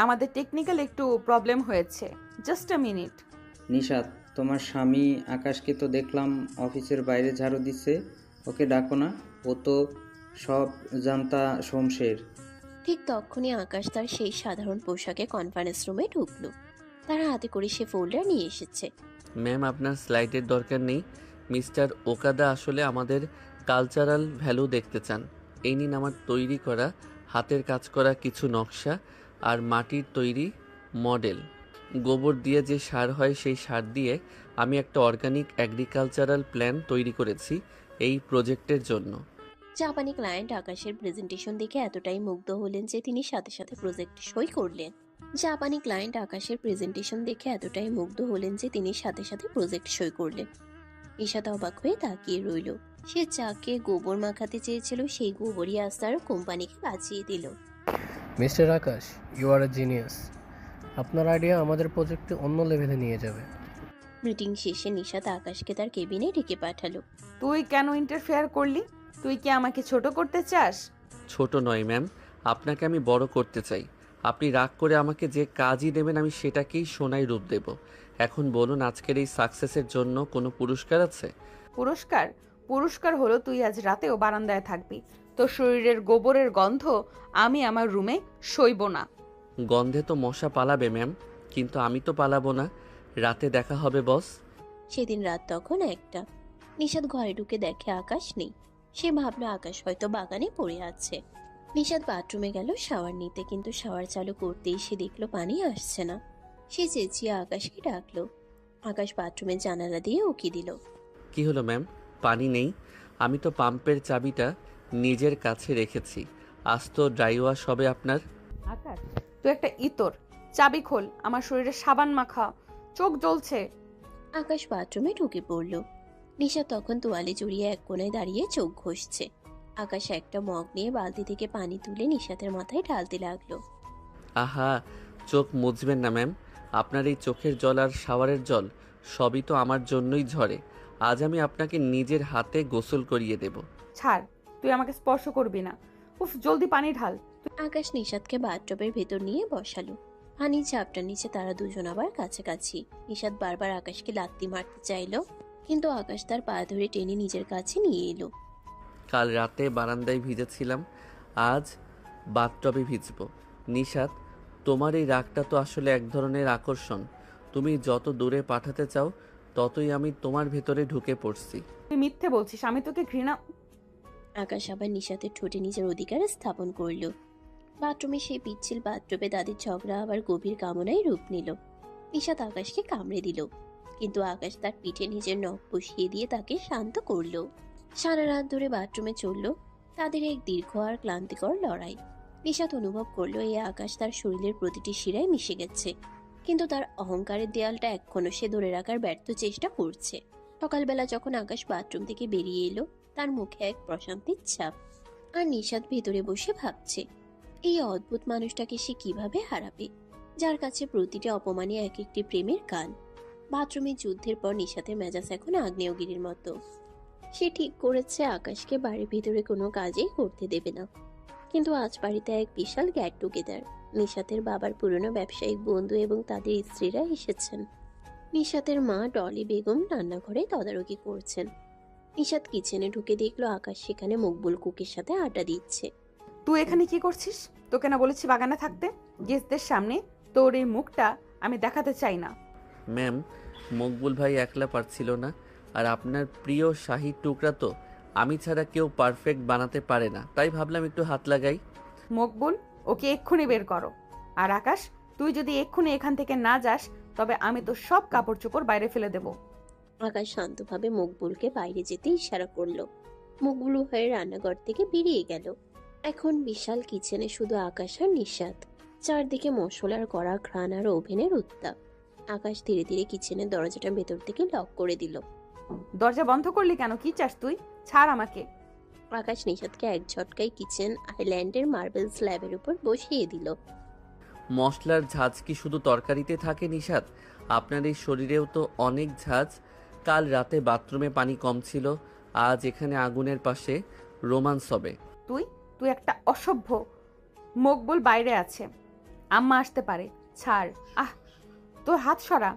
আমাদের টেকনিক্যাল একটু প্রবলেম হয়েছে। Just a minute. নিশাত, তোমার স্বামী আকাশকে তো দেখলাম অফিসের বাইরে ঝাড়ু দিচ্ছে, ওকে ডাকো না, ও তো সব জানতা শমশের। ঠিক তখনই আকাশ তার সেই সাধারণ পোশাকে কনফারেন্স রুমে ঢুকলো। তার হাতে করে সে ফোল্ডার নিয়ে এসেছে। ম্যাম, আপনার স্লাইডের দরকার নেই। মিস্টার ওকাদা আসলে আমাদের কালচারাল ভ্যালু দেখতে চান। এই নিন আমার তৈরি করা হাতের কাজ করা কিছু নকশা আর মাটির তৈরি মডেল। গোবর দিয়ে যে সার হয় সেই সার দিয়ে আমি একটা অর্গানিক অ্যাগ্রিকালচারাল প্ল্যান তৈরি করেছি এই প্রজেক্টের জন্য। জাপানি ক্লায়েন্ট আকাশের প্রেজেন্টেশন দেখে এতটাই মুগ্ধ হলেন যে তিনি সাথে সাথে প্রজেক্ট সই করলেন। নিশাত অবাক হয়ে তাকিয়ে রইল। সে যাকে গোবর মাখাতে চেয়েছিল সেই গোবরই আজ তার কোম্পানিকে বাঁচিয়ে দিল। Mister Akash, you are a genius. আপনার আইডিয়া আমাদের প্রজেক্টে অন্য লেভেলে নিয়ে যাবে। মিটিং শেষে নিশাত আকাশকে তার কেবিনে ডেকে পাঠালো। তুই কেন ইন্টারফেয়ার করলি? তুই কি আমাকে ছোট করতে চাস? ছোট নয় ম্যাম, আপনাকে আমি বড় করতে চাই। আপনি রাগ করে আমাকে যে কাজই দেবেন আমি সেটাকেই সোনায় রূপ দেব। এখন বলুন, আজকের এই সাকসেসের জন্য কোনো পুরস্কার আছে? পুরস্কার হলো তুই আজ রাতেও বারান্দায় থাকবি। তোর শরীরের গোবরের গন্ধ আমি আমার রুমে সইব না। গন্ধে তো মশা পালাবে ম্যাম, কিন্তু আমি তো পালাবো না। রাতে দেখা হবে বস। সেদিন রাত তখন 1টা। নিশাত ঘরে ঢুকে দেখে আকাশ নেই। সে ভাবলো আকাশ হয়তো বাগানে পড়ে আছে। নিশাত বাথরুমে গেল শাওয়ার নিতে, কিন্তু শাওয়ার চালু করতেই সে দেখলো পানি আসছে না। সে চেঁচিয়ে আকাশকে ডাকলো। আকাশ বাথরুমের জানালা দিয়ে উকি দিল। কি হলো ম্যাম, পানি নেই? আমি তো পাম্পের চাবিটা নিজের কাছে রেখেছি। আজ তো ড্রাই ওয়াশ হবে আপনার। আকাশ, তুই একটা ইতর, চাবি খোল, আমার শরীরে সাবান মাখা, চোখ জ্বলছে। আকাশ বাথরুমে ঢুকে পড়ল। নিশা তখন তোয়ালে জড়িয়ে এক কোণায় দাঁড়িয়ে চোখ ঘষছে। আকাশ একটা মগ নিয়ে বালতি থেকে পানি তুলে নিশাতের মাথায় ঢালতে লাগলো। আহা, চোখ মুছবেন না ম্যাম। আপনার এই চোখের জল আর শাওয়ারের জল সবই তো আমার জন্যই ঝরে। আজ আমি আপনাকে নিজের হাতে গোসল করিয়ে দেব। ছাড়, তুই আমাকে স্পর্শ করবি না। উফ, জলদি পানি ঢাল। আকাশ নিশাতকে বাথটবের ভেতর নিয়ে বসালো। পানির ঝাপটার নিচে তারা দুজন আবার কাছাকাছি। নিশাত বারবার আকাশকে লাত্তি মারতে চাইলো, কিন্তু আকাশ তার পা ধরে টেনে নিজের কাছে নিয়ে এলো। কাল রাতে বারান্দায় ভিজেছিলাম, আজ বাথটবে ভিজবো। নিশাত, তোমার এই রাগটা তো আসলে এক ধরনের আকর্ষণ। তুমি যত দূরে পাঠাতে চাও ততই আমি তোমার ভেতরে ঢুকে পড়ছি। তুই মিথ্যে বলছিস, আমি তোকে ঘৃণা। আকাশ আবার নিশাতের ঠোঁটে নিজের অধিকার স্থাপন করলো। বাথরুমে সেই পিচ্ছিল বাথরুমে তাদের ঝগড়া আবার গভীর কামনায় রূপ নিল। নিশাত আকাশকে কামড়ে দিল, কিন্তু আকাশ তার পিঠে নিজের নখ বসিয়ে দিয়ে তাকে শান্ত করলো। সারা রাত ধরে বাথরুমে চলল তাদের এক দীর্ঘ আর ক্লান্তিকর লড়াই। নিশাত অনুভব করলো এই আকাশ তার শরীরের প্রতিটি শিরায় মিশে গেছে, কিন্তু তার অহংকারের দেয়ালটা এখনো সে ধরে রাখার ব্যর্থ চেষ্টা করছে। সকালবেলা যখন আকাশ বাথরুম থেকে বেরিয়ে এলো, তার মুখে এক প্রশান্তির ছাপ। আর নিশাত ভেতরে বসে ভাবছে, এই অদ্ভুত মানুষটাকে সে কিভাবে হারাবে, যার কাছে প্রতিটি অপমানে এক একটি প্রেমের গান। বাথরুমে যুদ্ধের পর নিশাতের মেজাজ এখন আগ্নেয়গিরির মতো। সে ঠিক করেছে আকাশকে বাড়ির ভিতরে কোনো কাজেই করতে দেবে না। কিন্তু আজ বাড়িতে এক বিশাল গেট টুগেদার। নিশাতের বাবার পুরনো ব্যবসায়িক বন্ধু এবং তাদের স্ত্রীরা এসেছেন। নিশাতের মা ডলি বেগম রান্নাঘরে তদারকি করছেন। নিশাত কিচেনে ঢুকে দেখলো আকাশ সেখানে মকবুল কুকের সাথে আড্ডা দিচ্ছে। তুই এখানে কি করছিস? তোকে না বলেছি বাগানে থাকতে? গেস্টদের সামনে তোর এই মুখটা আমি দেখাতে চাই না। ম্যাম, মকবুল ভাই একলা পারছিল না, আর আপনার প্রিয় শাহী টুকরা তো আমি ছাড়া কেউ পারফেক্ট বানাতে পারে না, তাই ভাবলাম একটু হাত লাগাই। মকবুল, ওকে এক্ষুনি বের করো। আর আকাশ, তুই যদি এক্ষুনি এখান থেকে না যাস তবে আমি তো সব কাপড় চোপড় বাইরে ফেলে দেব। আকাশ শান্তভাবে মকবুলকে বাইরে যেতে ইশারা করলো। মুখগুলো হয়ে রান্নাঘর থেকে বেরিয়ে গেল। এখন বিশাল কিচেনে শুধু আকাশ আর নিঃস্বাদ। চারদিকে মশলার কড়া ঘ্রাণ আর ওভেনের উত্তাপ। আকাশ ধীরে ধীরে কিচেনের দরজাটা ভেতর থেকে লক করে দিল। দরজা বন্ধ করলি কেন? কি চাস তুই? ছাড় আমাকে। আকাশ নিষাদকে এক ঝটকায় কিচেন আইল্যান্ডের মার্বেল স্ল্যাবের উপর বসিয়ে দিল। মশলার ঝাঁজ কি শুধু তরকারিতে থাকে নিশাত? আপনার এই শরীরেও তো অনেক ঝাঁজ। কাল রাতে বাথরুমে পানি কম ছিল, আজ এখানে আগুনের পাশে রোমান্স হবে। তুই তুই একটা অসভ্য। মকবুল বাইরে আছে, আম্মা আসতে পারে। ছাড়। আহ, তোর হাত সরা।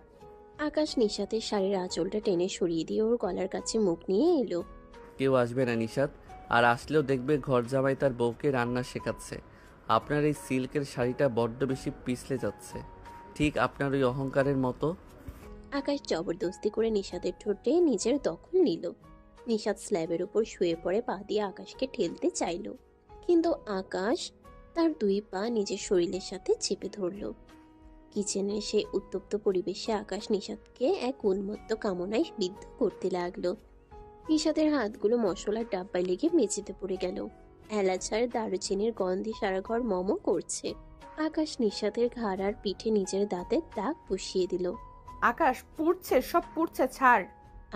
আকাশ নিশাতের শাড়ির আঁচলটা টেনে সরিয়ে দিয়ে ওর গলার কাছে মুখ নিয়ে এলো। কেউ আসবে না নিশাত, আর আসলেও দেখবে ঘর জামাই তার বউকে রান্না শেখাচ্ছে। আপনার এই সিল্কের শাড়িটা বড্ড বেশি পিছলে যাচ্ছে, ঠিক আপনার ওই অহংকারের মতো। আকাশ জবরদস্তি করে নিশাতের ঠোঁটে নিজের দখল নিল। নিশাত স্ল্যাবের উপর শুয়ে পড়ে পা দিয়ে আকাশকে ঠেলতে চাইল, কিন্তু আকাশ তার দুই পা নিজের শরীরের সাথে চেপে ধরল। কিচেনের সেই উত্তপ্ত পরিবেশে আকাশ নিশাতকে এক উন্মত্ত কামনায় বিদ্ধ করতে লাগলো। নিশাতের হাতগুলো মশলার ডাব্বায় লেগে মেঝেতে পড়ে গেল। এলাচ আর দারুচিনির গন্ধে সারা ঘর মম করছে। আকাশ নিশাতের ঘাড় আর পিঠে নিজের দাঁতের দাগ বসিয়ে দিল। আকাশ পুড়ছে, সব পুড়ছে, ছাড়।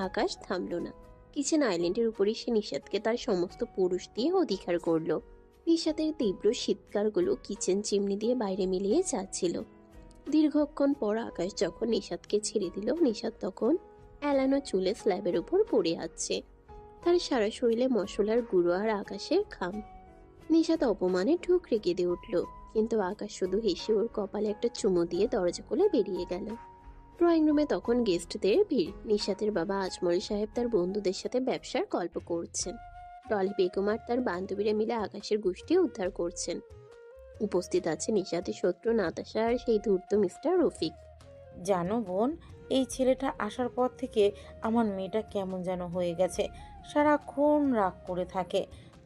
আকাশ থামলো না। কিচেন আইল্যান্ডের উপরই সে নিশাতকে তার সমস্ত পুরুষ দিয়ে অধিকার করলো। নিশাতের তীব্র শীতকারগুলো কিচেন চিমনি দিয়ে বাইরে মিলিয়ে যাচ্ছিল। দীর্ঘক্ষণ পর আকাশ যখন নিশাতকে ছেড়ে দিল, নিশাত তখন এলানো চুলে স্ল্যাবের উপর পড়ে আছে। তার সারা শরীরে মশলার গুঁড়ো আর আকাশের ঘাম। নিশাত অপমানে ঠুকরে কেঁদে উঠল, কিন্তু আকাশ শুধু হেসে ওর কপালে একটা চুমু দিয়ে দরজা খুলে বেরিয়ে গেল। ড্রয়িং রুমে তখন গেস্টদের ভিড়। নিশাতের বাবা আজমল সাহেব তার বন্ধুদের সাথে ব্যবসার গল্প করছেন। ডলি বেগম আর তার বান্ধবীরা মিলে আকাশের গোষ্ঠী উদ্ধার করছেন। উপস্থিত আছে নিশাতের শত্রু নাতাশা আর সেই ধূর্ত মিস্টার রফিক। জানো বোন, এই ছেলেটা আসার পর থেকে আমার মেয়েটা কেমন যেন হয়ে গেছে। সারাক্ষণ রাগ করে থাকে।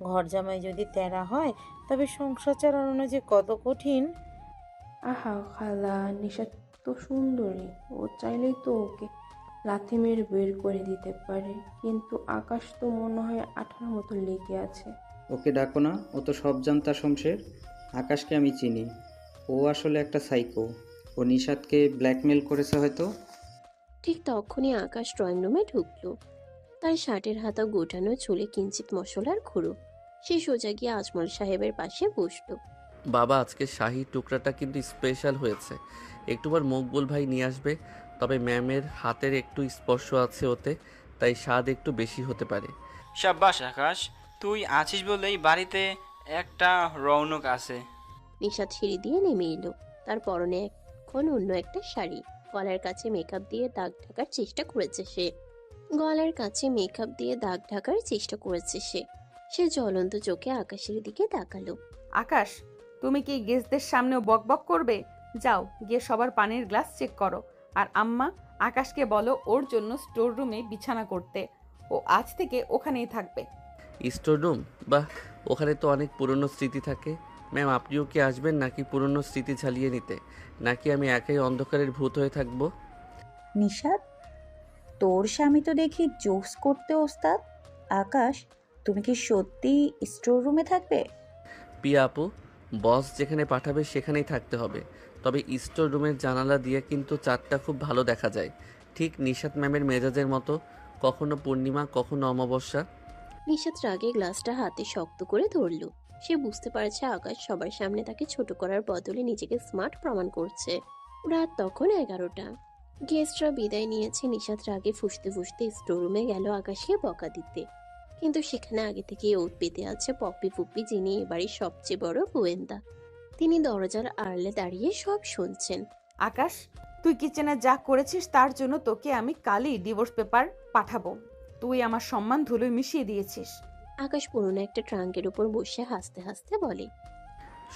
ঘর জামাই যদি তেরা হয় তবে সংসার চালানো যে কত কঠিন। আহা খালা, নিশাত তো সুন্দরী, ও চাইলেই তো ওকে লাথি মেরে বের করে দিতে পারে, কিন্তু আকাশ তো মনে হয় আঠার মতো লেগে আছে। ওকে ডাকো না, ও তো সব জানতা শমশের। আকাশকে আমি চিনি, ও আসলে একটা সাইকো। ও নিশাতকে ব্ল্যাকমেল করেছে হয়তো। ঠিক তখনই আকাশ ড্রয়িং রুমে ঢুকলো। তার শার্টের হাতা গোটানো, চুলে কিঞ্চিত মশলার খুঁড়ো। সে সোজা গিয়ে আজমল সাহেবের পাশে বসলো। বাবা, আজকে শাহী টুকরাটা কিন্তু স্পেশাল হয়েছে। একটুবার মকবুল ভাই নিয়ে আসবে, তবে ম্যামের হাতের একটু স্পর্শ আছে ওতে, তাই স্বাদ একটু বেশি হতে পারে। সাব্বাস আকাশ, তুই আছিস বলেই বাড়িতে একটা রৌনক আছে। নিশাত সিঁড়ি দিয়ে নেমে এলো। তার পরনে এখন অন্য একটা শাড়ি। গলার কাছে মেকআপ দিয়ে দাগ ঢাকার চেষ্টা করেছে সে। সে জ্বলন্ত চোখে আকাশের দিকে তাকালো। আকাশ, তুমি কি গেস্টদের সামনেও বকবক করবে? যাও গিয়ে সবার পানির গ্লাস চেক করো। আর আম্মা, আকাশকে বলো ওর জন্য স্টোর রুমে বিছানা করতে। ও আজ থেকে ওখানেই থাকবে। Store room? বাহ, ওখানে তো অনেক পুরনো স্মৃতি থাকে। ম্যাম, আপনিও কি আসবেন নাকি পুরনো স্মৃতি ঝালিয়ে নিতে? নাকি আমি একাই অন্ধকারের ভূত হয়ে থাকবো? নিশাত, তোর স্বামী তো দেখি জোকস করতে ওস্তাদ। আকাশ, তুমি কি সত্যি স্টোর রুমে থাকবে? পিয়া আপু, বস যেখানে পাঠাবে সেখানেই থাকতে হবে। তবে স্টোর রুমের জানালা দিয়ে কিন্তু চাঁদটা খুব ভালো দেখা যায়, ঠিক নিশাত ম্যামের মেজাজের মতো। কখনো পূর্ণিমা, কখনো অমাবস্যা। নিশাত রাগে গ্লাসটা হাতে শক্ত করে ধরল। সে বুঝতে পারছে আকাশ সবার সামনে তাকে ছোট করার বদলে নিজেকে স্মার্ট প্রমাণ করছে। রাত তখন 11টা। গেস্টরা বিদায় নিয়েছে। নিশাত রাগে ফুঁসতে ফুঁসতে স্টোর রুমে গেল আকাশকে বকা দিতে, কিন্তু সেখানে আগে থেকেই ওত পেতে আছে পপ্পি ফুপ্পি, যিনি এবারের সবচেয়ে বড় গোয়েন্দা। তিনি দরজার আড়ালে দাঁড়িয়ে সব শুনছেন। আকাশ, তুই কিচেনে যা করেছিস তার জন্য তোকে আমি কালই ডিভোর্স পেপার পাঠাবো। তুই আমার সম্মান ধুলোয় মিশিয়ে দিয়েছিস। আকাশ পুরনো একটা ট্রাঙ্কের উপর বসে হাসতে হাসতে বলে,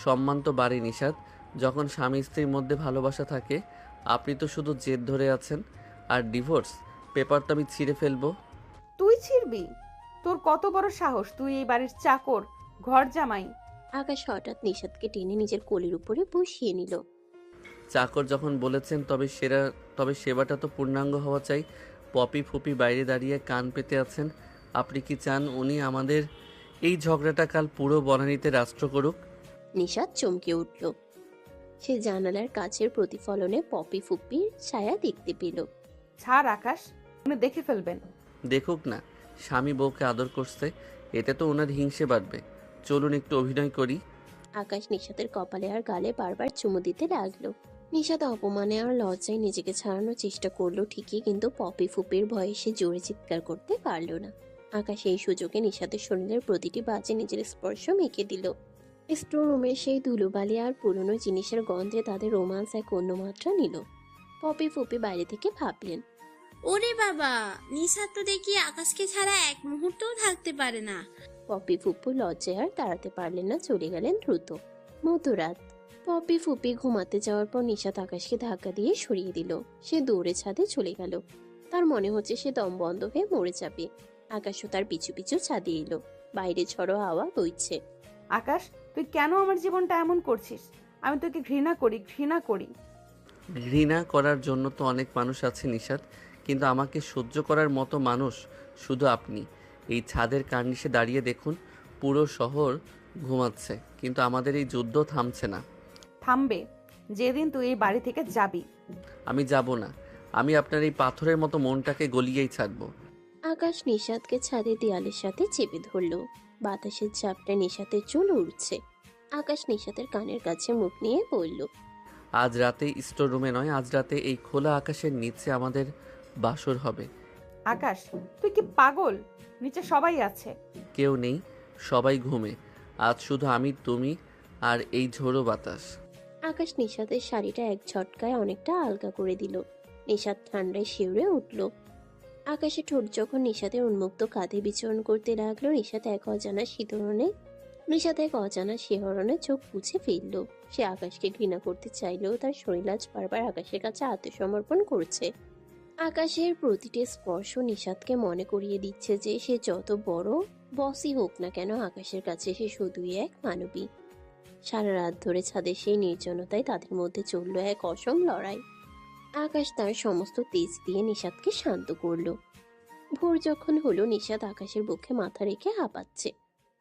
সম্মান তো বাড়ে নিশাত, যখন স্বামী স্ত্রীর মধ্যে ভালোবাসা থাকে। আপনি তো শুধু জেদ ধরে আছেন। আর ডিভোর্স পেপার তো আমি ছিঁড়ে ফেলবো। তুই ছিড়বি? তোর কত বড় সাহস! তুই এই বাড়ির চাকর, ঘর জামাই। আকাশ হঠাৎ নিশাতকে টেনে নিজের কোলের উপরে বসিয়ে নিল। চাকর যখন বলেছেন তবে সেবাটা তো পূর্ণাঙ্গ হওয়া চাই। পপি ফুপি বাইরে দাঁড়িয়ে কান পেতে আছেন, আপনি কি চান উনি আমাদের এই ঝগড়াটা কাল পুরো বনানীতে রাষ্ট্র করুক? নিশাত চমকে উঠল। সে জানালার কাছের প্রতিফলনে পপি ফুপির ছায়া দেখতে পেল। ছাড় আকাশ, উনি দেখে ফেলবেন। দেখুক না, স্বামী বউকে আদর করছে, এতে তো ওনার হিংসে বাড়বে। চলুন একটু অভিনয় করি। আকাশ নিশাতের কপালে আর গালে বারবার চুমু দিতে লাগলো। নিশাত অপমানে আর লজ্জায় নিজেকে ছাড়ানোর চেষ্টা করলো ঠিকই, কিন্তু পপি ফুপির ভয়ে সে জোরে চিৎকার করতে পারলো না। আকাশ এই সুযোগে নিশাতের শরীরের প্রতিটি বাজে নিজের স্পর্শ মেখে দিল। স্টোর রুমের সেই ধুলোবালি আর পুরনো জিনিসের গন্ধে তাদের রোমান্স এক অন্য মাত্রা নিল। পপি ফুপি বাইরে থেকে ভাবলেন, ওরে বাবা, নিশাত তো দেখি আকাশকে ছাড়া এক মুহূর্তও থাকতে পারে না। পপি ফুপু লজ্জায় আর দাঁড়াতে পারলেন না, চলে গেলেন দ্রুত। মধ্যরাত। পপি ফুপি ঘুমাতে যাওয়ার পর নিশাত আকাশকে ধাক্কা দিয়ে সরিয়ে দিল। সে দৌড়ে ছাদে চলে গেল। তার মনে হচ্ছে সে দম বন্ধ হয়ে মরে যাবে। আকাশও তার পিছু পিছু ছাদে এলো। বাইরে ঝড়ো হাওয়া বইছে। আকাশ, তুই কেন আমার জীবনটা এমন করছিস? আমি তোকে ঘৃণা করি, ঘৃণা করি। ঘৃণা করার জন্য তো অনেক মানুষ আছে নিশাত, কিন্তু আমাকে সহ্য করার মতো মানুষ শুধু আপনি। এই ছাদের কার্নিশে দাঁড়িয়ে দেখুন, পুরো শহর ঘুমাচ্ছে, কিন্তু আমাদের এই যুদ্ধ থামছে না। থামবে যেদিন তুই এই বাড়ি থেকে যাবি। আমি যাব না, আমি আপনার এই পাথরের মতো মনটাকে গলিয়েই ছাড়বো। আকাশ নিশাতকে ছাদের দেয়ালের সাথে চেপে ধরল। বাতাসের ঝাপটা নিশাতের চুল উড়ছে। আকাশ নিশাতের কানের কাছে মুখ নিয়ে বলল, আজ রাতে স্টোর রুমে নয়, আজ রাতে এই খোলা আকাশের নিচে আমাদের বাসর হবে। আকাশ, তুই কি পাগল? নিচে সবাই আছে। কেউ নেই, সবাই ঘুমে। আজ শুধু আমি, তুমি আর এই ঝোড়ো বাতাস। আকাশ নিশাতের শাড়িটা এক ঝটকায় অনেকটা আলগা করে দিল। নিশাত ঠান্ডায় শিউরে উঠল। আকাশে ঠোঁট যখন নিশাতের উন্মুক্ত কাঁধে বিচরণ করতে লাগলো, নিশাত এক অজানা শিহরণে চোখ মুছে ফেলল। সে আকাশকে ঘৃণা করতে চাইলেও তার শরীর আজ বারবার আকাশের কাছে আত্মসমর্পণ করছে। আকাশের প্রতিটি স্পর্শ নিশাতকে মনে করিয়ে দিচ্ছে যে সে যত বড় বসই হোক না কেন, আকাশের কাছে সে শুধুই এক মানবী। সারা রাত ধরে ছাদের সেই নির্জনতায় তাদের মধ্যে চলল এক অসম লড়াই। আকাশ তার সমস্ত তেজ দিয়ে নিশাতকে শান্ত করল। ভোর যখন হলো, নিশাত আকাশের বুকে মাথা রেখে হাঁপাচ্ছে।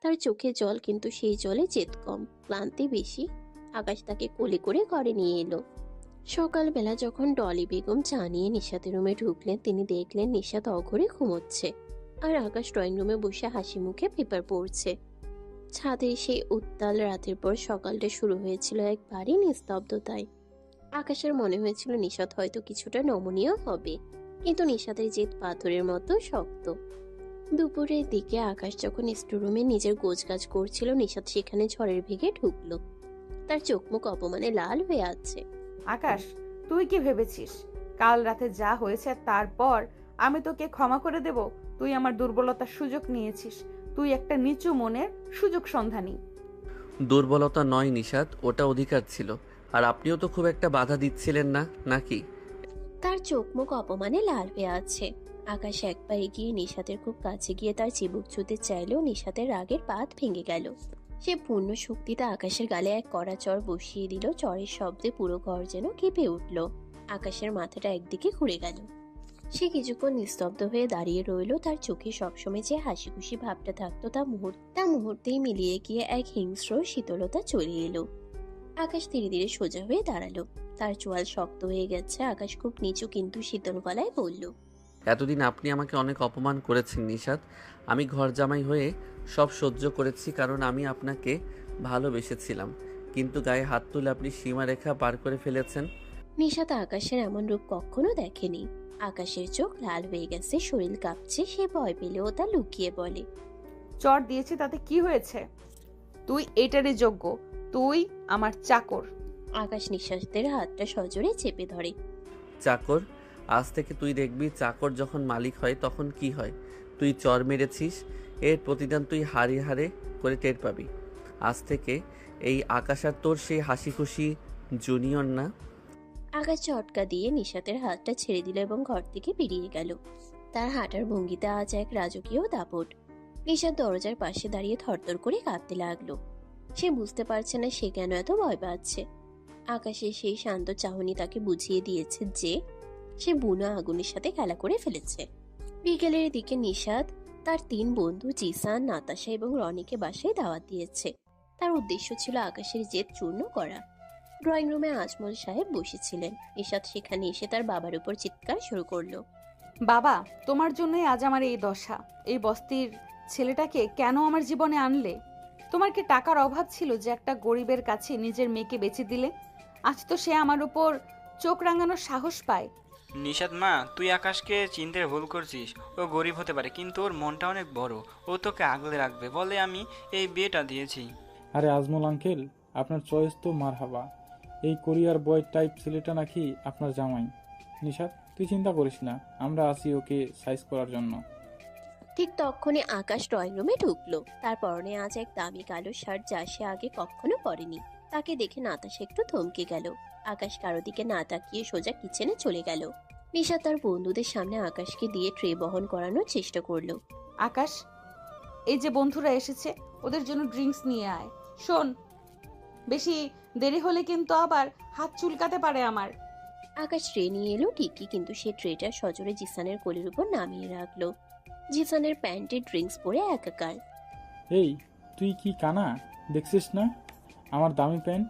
তার চোখে জল, কিন্তু সেই জলে জেদ কম, ক্লান্তি বেশি। আকাশ তাকে কোলে করে ঘরে নিয়ে এলো। সকালবেলা যখন ডলি বেগম চা নিয়ে নিশাতের রুমে ঢুকলেন, তিনি দেখলেন নিশাত অঘরে ঘুমোচ্ছে আর আকাশ ড্রয়িং রুমে বসে হাসি মুখে পেপার পড়ছে। ছাদের সেই উত্তাল রাতের পর সকালটা শুরু হয়েছিল এক ভারী নিস্তব্ধতায়। আকাশের মনে হয়েছিল নিশাত হয়তো কিছুটা নমনীয় হবে, কিন্তু নিশাতের জেদ পাথরের মতো শক্ত। দুপুরের দিকে আকাশ যখন স্টোররুমে নিজের গোছগাছ করছিল, নিশাত সেখানে ঝড়ের ভেগে ঢুকলো। তার চোখ মুখ অপমানে লাল হয়ে আছে। আকাশ, তুই কি ভেবেছিস কাল রাতে যা হয়েছে তারপর আমি তোকে ক্ষমা করে দেব? তুই আমার দুর্বলতার সুযোগ নিয়েছিস। তুই একটা নিচু মনের সুযোগ সন্ধানী। দুর্বলতা নয় নিশাত, ওটা অধিকার ছিল। আর আপনিও তো খুব একটা বাধা দিচ্ছিলেন না, নাকি? তার চোখ মুখ অপমানে লাল হয়ে আছে। আকাশ এক পা এগিয়ে নিশাতের খুব কাছে গিয়ে তার চিবুক ছুঁতে চাইলেও নিশাতের রাগের বাঁধ ভেঙে গেল। সে পূর্ণ শক্তিতে আকাশের গালে এক কড়া চড় বসিয়ে দিল। চড়ের শব্দে পুরো ঘর যেন কেঁপে উঠল। আকাশের মাথাটা একদিকে ঘুরে গেল। সে কিছুক্ষণ নিস্তব্ধ হয়ে দাঁড়িয়ে রইল। তার চোখে সবসময় যে হাসি খুশি ভাবটা থাকতো তা মুহূর্তেই মিলিয়ে গিয়ে এক হিংস্র শীতলতা চলে এলো। আকাশ ধীরে ধীরে সোজা হয়ে দাঁড়ালো। তার চোয়াল শক্ত হয়ে গেছে। আকাশ খুব নিচু কিন্তু শীতল গলায় বলল, এতদিন আপনি আমাকে অনেক অপমান করেছেন নিশাত। আমি ঘর জামাই হয়ে সব সহ্য করেছি, কারণ আমি আপনাকে ভালোবেসেছিলাম। কিন্তু গায়ে হাত তুলে আপনি সীমারেখা পার করে ফেলেছেন। নিশাত আকাশের এমন রূপ কখনো দেখেনি। আকাশের চোখ লাল হয়ে গেছে, শরীর কাঁপছে। সে ভয় পেলেও তা লুকিয়ে বলে, চড় দিয়েছি তাতে কি হয়েছে? তুই এটারই যোগ্য, তুই আমার চাকর। আকাশ নিঃশ্বাসের হাতটা সজোরে চেপে ধরে। চাকর? আজ থেকে তুই দেখবি চাকর যখন মালিক হয় তখন কি হয়। তুই চর মেরেছিস, এর প্রতিদান তুই হারে হারে করে টের পাবি। আজ থেকে এই আকাশ আর তোর সেই হাসি খুশি জুনিয়র না। আকাশ চটকা দিয়ে নিশাতের হাতটা ছেড়ে দিল এবং ঘর থেকে বেরিয়ে গেল। তার হাঁটার ভঙ্গিতে আজ এক রাজকীয় দাপট। নিশাত দরজার পাশে দাঁড়িয়ে থরথর করে কাঁদতে লাগলো। সে বুঝতে পারছে না সে কেন এত ভয় পাচ্ছে। আকাশের সেই শান্ত চাহনি তাকে বুঝিয়ে দিয়েছে যে সে বুনো আগুনের সাথে খেলা করে ফেলেছে। বিকেলের দিকে নিশাত তার 3 বন্ধু জিসান, নাতাশা এবং রনিকে বাসায় দাওয়াত দিয়েছে। তার উদ্দেশ্য ছিল আকাশের জেদ চূর্ণ করা। ড্রয়িং রুমে আজমল সাহেব বসেছিলেন। নিশাত সেখানে এসে তার বাবার উপর চিৎকার শুরু করলো। বাবা, তোমার জন্যই আজ আমার এই দশা। এই বস্তির ছেলেটাকে কেন আমার জীবনে আনলে? তোমার কি টাকার অভাব ছিল যে একটা গরিবের কাছে নিজের মেয়েকে বেচে দিলে? আজ তো সে আমার উপর চোখ রাঙানোর সাহস পায়। নিশাত মা, তুই আকাশকে চিনতে ভুল করছিস। ও গরিব হতে পারে কিন্তু ওর মনটা অনেক বড়। ও তোকে আগলে রাখবে বলে আমি এই বিয়েটা দিয়েছি। আরে আজমল আঙ্কেল, আপনার চয়েস তো মারহাবা। এই কোরিয়ার বয় টাইপ ছেলেটা নাকি আপনার জামাই। নিশাত, তুই চিন্তা করিস না, আমরা আছি ওকে সাইজ করার জন্য। ঠিক তখনই আকাশ ড্রয়িং রুমে ঢুকলো। তার পরনে আজ এক দামি কালো শার্ট, যা সে আগে কখনো পরেনি। তাকে দেখে নাতাশা একটু থমকে গেল। আকাশ কারো দিকে না তাকিয়ে সোজা কিচেনে চলে গেল। নিশা তার বন্ধুদের সামনে আকাশকে দিয়ে ট্রে বহন করানোর চেষ্টা করলো। আকাশ, এই যে বন্ধুরা এসেছে, ওদের জন্য ড্রিঙ্কস নিয়ে আয়। শোন, বেশি দেরি হলে কিন্তু আবার হাত চুলকাতে পারে আমার। আকাশ ট্রে নিয়ে এলো ঠিকই, কিন্তু সে ট্রেটা সজোরে জিসানের কোলের উপর নামিয়ে রাখলো। জিসানের প্যান্টে ড্রিঙ্কস পরে একাকার। এই, তুই কি কানা দেখছিস না আমার দামি প্যান্ট?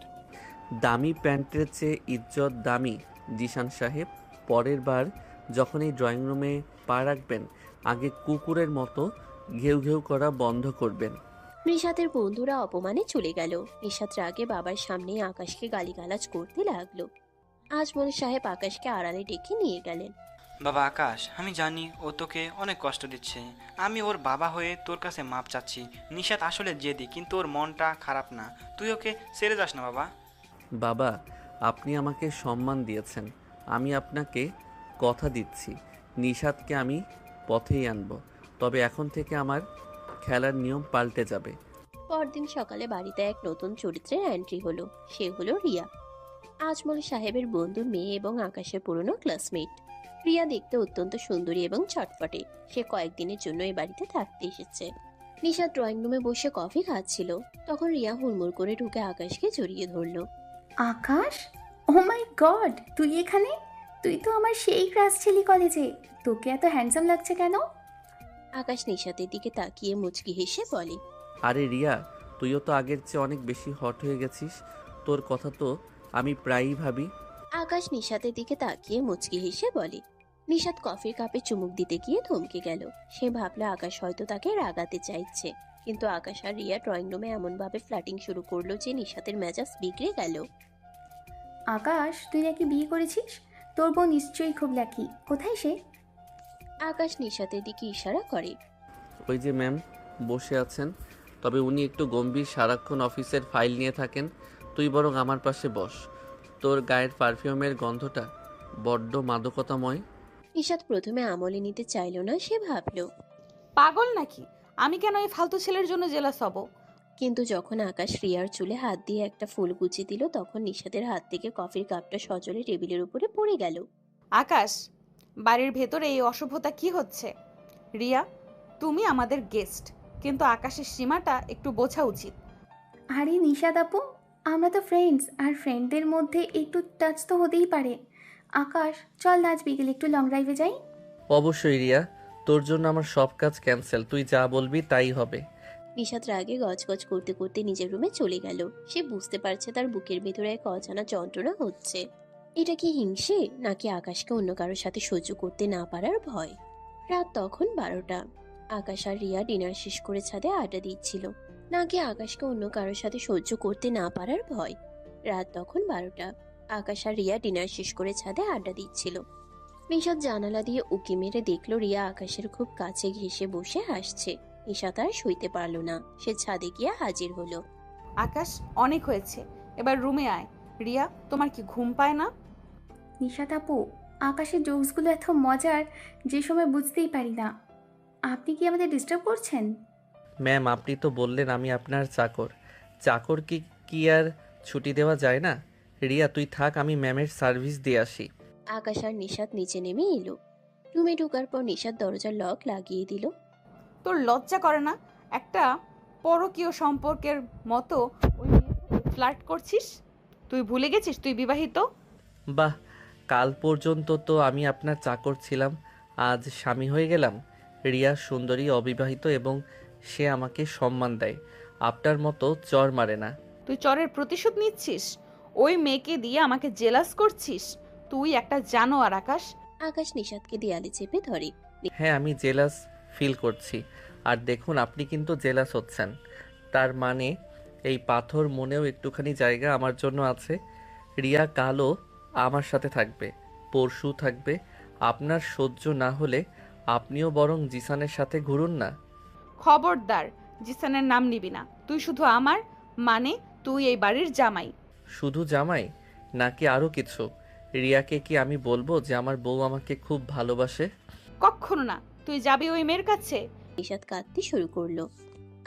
দামি প্যান্টের চেয়ে ইজ্জত দামি জিশান সাহেব। পরের বার যখন এই ড্রয়িং রুমে পা রাখবেন, আগে কুকুরের মতো ঘেউ ঘেউ করা বন্ধ করবেন। নিশাতের বন্ধুরা অপমানে চলে গেল। নিশাত রাগে বাবার সামনে আকাশকে গালিগালাজ করতে লাগলো। আজমল সাহেব আকাশকে আড়ালে ডেকে নিয়ে গেলেন। বাবা আকাশ, আমি জানি ও তোকে অনেক কষ্ট দিচ্ছে। আমি ওর বাবা হয়ে তোর কাছে মাপ চাচ্ছি। নিশাত আসলে জেদি, কিন্তু ওর মনটা খারাপ না। তুই ওকে ছেড়ে যাস না বাবা। বাবা, আপনি আমাকে সম্মান দিয়েছেন, আমি আপনাকে কথা দিচ্ছি নিশাতকে আমি পথেই আনব। তবে এখন থেকে আমার খেলার নিয়ম পাল্টে যাবে। পরদিন সকালে বাড়িতে এক নতুন চরিত্রের এন্ট্রি হলো। সে হলো রিয়া, আজমল সাহেবের বন্ধুর মেয়ে এবং আকাশের পুরনো ক্লাসমেট। রিয়া দেখতে অত্যন্ত সুন্দরী এবং চটপটে। সে কয়েকদিনের জন্য এই বাড়িতে থাকতে এসেছে। নিশা ড্রয়িং রুমে বসে কফি খাচ্ছিল। তখন রিয়া হুড়মুড় করে ঢুকে আকাশকে জড়িয়ে ধরলো। আকাশ, ও মাই গড, তুই এখানে? তুই তো আমার সেই ক্লাস ছিলি কলেজে। তোকে এত হ্যান্ডসাম লাগছে কেন? আকাশ নিশাতের দিকে তাকিয়ে মুচকি হেসে বলে, আরে রিয়া, তুইও তো আগের চেয়ে অনেক বেশি হট হয়ে গেছিস। তোর কথা তো আমি প্রায়ই ভাবি। আকাশ নিশাতের দিকে তাকিয়ে মুচকি হেসে বলে। নিশাত কফির কাপে চুমুক দিতে গিয়ে থমকে গেল। সে ভাবলো আকাশ হয়তো তাকে রাগাতে চাইছে, কিন্তু আকাশ আর রিয়া ড্রয়িং রুমে এমনভাবে ফ্ল্যাটিং শুরু করলো যে নিশাতের মেজাজ বিগড়ে গেল। আকাশ, তুই নাকি বিয়ে করেছিস? তোর বউ নিশ্চয়ই খুব লাকি। কোথায় সে? আকাশ নিশাতের দিকে ইশারা করে। ওই যে ম্যাম বসে আছেন, তবে উনি একটু গম্ভীর, সারাক্ষণ অফিসের ফাইল নিয়ে থাকেন। তুই বরং আমার পাশে বস। তোর গায়ের পারফিউমের গন্ধটা বড্ড মাদকতাময়। নিশাত প্রথমে আমলে নিতে চাইল না। সে ভাবলো, পাগল নাকি? আমি কেন এই ফালতু ছেলের জন্য জেলাস হব? কিন্তু যখন আকাশ রিয়ার চুলে হাত দিয়ে একটা ফুল গুছিয়ে দিল, তখন নিশাতের হাত থেকে কফির কাপটা সজলে টেবিলের উপরে পড়ে গেল। আকাশ, বাড়ির ভেতরে এই অসভ্যতা কি হচ্ছে? রিয়া, তুমি আমাদের গেস্ট, কিন্তু আকাশের সীমাটা একটু বোঝা উচিত। আরে নিশাদ আপু, আমরা তো ফ্রেন্ডস, আর ফ্রেন্ডদের মধ্যে একটু টাচ তো হতেই পারে। আকাশ, চল না আজ বিকেলে একটু লং ড্রাইভে যাই। অবশ্যই রিয়া, তোর জন্য আমার সব কাজ ক্যান্সেল। তুই যা বলবি তাই হবে। নিশাত রাগে গজগজ করতে করতে নিজের রুমে চলে গেল। সে বুঝতে পারছে তার বুকের ভেতরে এক অজানা যন্ত্রণা হচ্ছে। এটা কি হিংসে, নাকি আকাশকে অন্য কারোর সাথে সহ্য করতে না পারার ভয়? রাত তখন 12টা। আকাশ আর রিয়া ডিনার শেষ করে ছাদে আড্ডা দিচ্ছিল। নাকি আকাশকে অন্য কারোর সাথে সহ্য করতে না পারার ভয়? রাত তখন 12টা। আকাশ আর রিয়া ডিনার শেষ করে ছাদে আড্ডা দিচ্ছিল। নিশাত জানালা দিয়ে উকি মেরে দেখলো রিয়া আকাশের খুব কাছে ঘেঁষে বসে হাসছে। নিশাত আর সইতে পারল না। সে ছাদে গিয়ে হাজির হলো। আকাশ, অনেক হয়েছে, এবার রুমে আয়। রিয়া, তোমার কি ঘুম পায় না? নিশাদ আপু, আকাশের জোকসগুলো এত মজার যে সময় বুঝতেই পারি না। আপনি কি আমাদের ডিস্টার্ব করছেন? ম্যাম, আপনি তো বললেন আমি আপনার চাকর। চাকর কি আর ছুটি দেওয়া যায় না? রিয়া, তুই থাক, আমি ম্যামের সার্ভিস দিয়ে আসি। আকাশ আর নিশাত নিচে নেমে এলো। রুমে ঢোকার পর নিশাত দরজার লক লাগিয়ে দিল। তোর লজ্জা করে না? একটা পরকীয় সম্পর্কের মতো ওই ফ্লার্ট করছিস? তুই ভুলে গেছিস তুই বিবাহিত? বাহ, কাল পর্যন্ত তো আমি আপনার চাকর ছিলাম, আজ স্বামী হয়ে গেলাম। রিয়া সুন্দরী, অবিবাহিত এবং সে আমাকে সম্মান দেয়। আপনার মতো চর মারে না। তুই চরের প্রতিশোধ নিচ্ছিস? ওই মেয়েকে দিয়ে আমাকে জেলাস করছিস? তুই একটা জানোয়ার আকাশ। আকাশ নিশাদকে দেয়ালে চেপে ধরে। হ্যাঁ, আমি জেলাস ফিল করছি। আর দেখুন, আপনি কিন্তু জেলাস হচ্ছেন। তার মানে এই পাথর মনেও একটুখানি জায়গা আমার জন্য আছে। রিয়া কালও আমার সাথে থাকবে, পরশু থাকবে। আপনার সহ্য না হলে আপনিও বরং জিসানের সাথে ঘুরুন না। খবরদার, জিসানের নাম নিবি না। তুই শুধু আমার, মানে তুই এই বাড়ির জামাই। শুধু জামাই নাকি আরও কিছু? রিয়াকে কি আমি বলবো যে আমার বউ আমাকে খুব ভালোবাসে? কখনো না। তুই যাবি ওই মেয়ের কাছে? নিশাদ কাঁদতে শুরু করলো।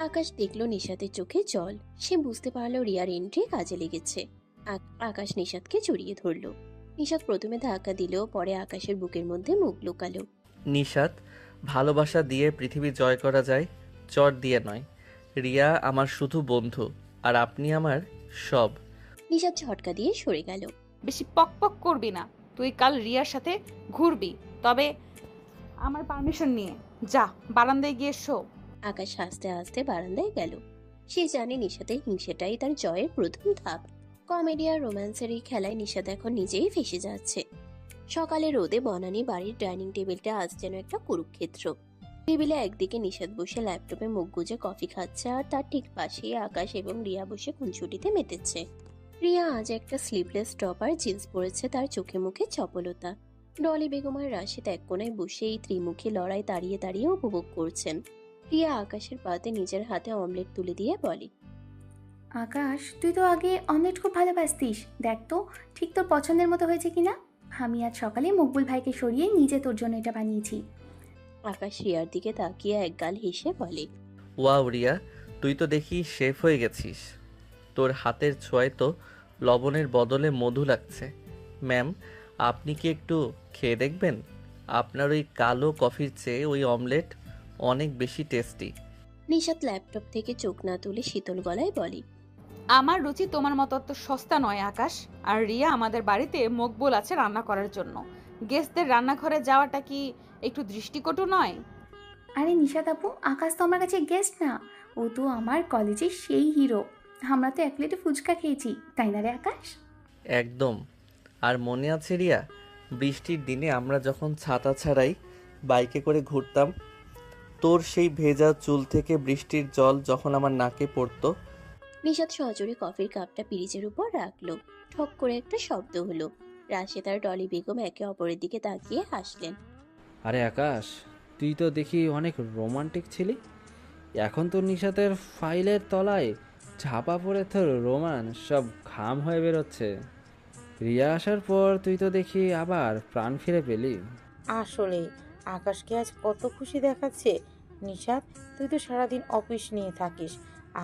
আকাশ দেখলো নিশাদের চোখে জল। সে বুঝতে পারলো রিয়ার এন্ট্রি কাজে লেগেছে। আকাশ নিশাদকে জড়িয়ে ধরলো। নিশাদ প্রথমে ধাক্কা দিলেও পরে আকাশের বুকের মধ্যে মুখ লুকালো। নিশাত, ভালোবাসা দিয়ে পৃথিবী জয় করা যায়, চর দিয়ে নয়। রিয়া আমার শুধু বন্ধু, আর আপনি আমার সব। নিশাদ ঝটকা দিয়ে সরে গেল। বেশি পক পক করবি না। তুই কাল রিয়ার সাথে ঘুরবি, তবে আমার পারমিশন নিয়ে। যা, বারান্দায় গিয়ে শো। আকাশ হাসতে হাসতে বারান্দায় গেল। সে জানে নিশাদের হিংসেটাই তার জয়ের প্রথম ধাপ। কমেডি আর রোম্যান্সের এই খেলায় নিশাদ এখন নিজেই ফেসে যাচ্ছে। সকালে রোদে বনানী বাড়ির ডাইনিং টেবিলটা আজ যেন একটা কুরুক্ষেত্র। টেবিলে একদিকে নিশাদ বসে ল্যাপটপে মুখ গুজে কফি খাচ্ছে, আর তার ঠিক পাশেই আকাশ এবং রিয়া বসে খুনছুটিতে মেতেছে। রিয়া আজ একটা স্লিভলেস টপ আর জিন্স পরেছে, তার চোখে মুখে চপলতা। ডলি বেগম আর রাশেদ এক কোনায় বসে এই ত্রিমুখী লড়াই দাঁড়িয়ে দাঁড়িয়ে উপভোগ করছেন। রিয়া আকাশের পাতে নিজের হাতে অমলেট তুলে দিয়ে বলে, আকাশ, তুই তো আগে অমলেট খুব ভালোবাসতিস। দেখ তো ঠিক তোর পছন্দের মতো হয়েছে কিনা। আমি আজ সকালে মকবুল ভাইকে সরিয়ে নিজে তোর জন্য এটা বানিয়েছি। আকাশ রিয়ার দিকে তাকিয়ে একগাল হেসে বলে, ওয়াও রিয়া, তুই তো দেখি শেফ হয়ে গেছিস। তোর হাতের ছোঁয়ায় তো লবণের বদলে মধু লাগছে। ম্যাম, আপনি কি একটু খেয়ে দেখবেন? আপনার ওই কালো কফির চেয়ে ওই অমলেট অনেক বেশি টেস্টি। নিশাত ল্যাপটপ থেকে চোখ না তুলে শীতল গলায় বলে, আমার রুচি তোমার মতো তো সস্তা নয় আকাশ। আর রিয়া আমাদের বাড়িতে মকবুল আছে রান্না করার জন্য। গেস্টদের রান্নাঘরে যাওয়াটা কি একটু দৃষ্টিকটু নয়? আরে নিশাদ আপু, আকাশ তো আমার কাছে গেস্ট না, ও তো আমার কলেজের সেই হিরো। আমরা তো এক প্লেটে ফুচকা খেয়েছি, তাই না রে আকাশ? একদম। আর মনে আছে রিয়া, বৃষ্টির দিনে আমরা যখন ছাতা ছাড়াই বাইকে করে ঘুরতাম, তোর সেই ভেজা চুল থেকে বৃষ্টির জল যখন আমার নাকে পড়তো। নিশাদ সজোরে কফির কাপটা পিরিচের উপর রাখলো। ঠক করে একটা শব্দ হলো। রাশেদ আর ডলি বেগম একে অপরের দিকে তাকিয়ে হাসলেন। আরে আকাশ, তুই তো দেখি অনেক রোমান্টিক ছিলি। এখন তো নিশাতের ফাইলের তলায় ঝাপা পড়ে তোর রোমান সব ঘাম হয়ে বেরোচ্ছে। রিয়া আসার পর তুই তো দেখি আবার প্রাণ ফিরে পেলি। আসলে আকাশকে আজ কত খুশি দেখাচ্ছে। নিশাত, তুই তো সারাদিন অফিস নিয়ে থাকিস।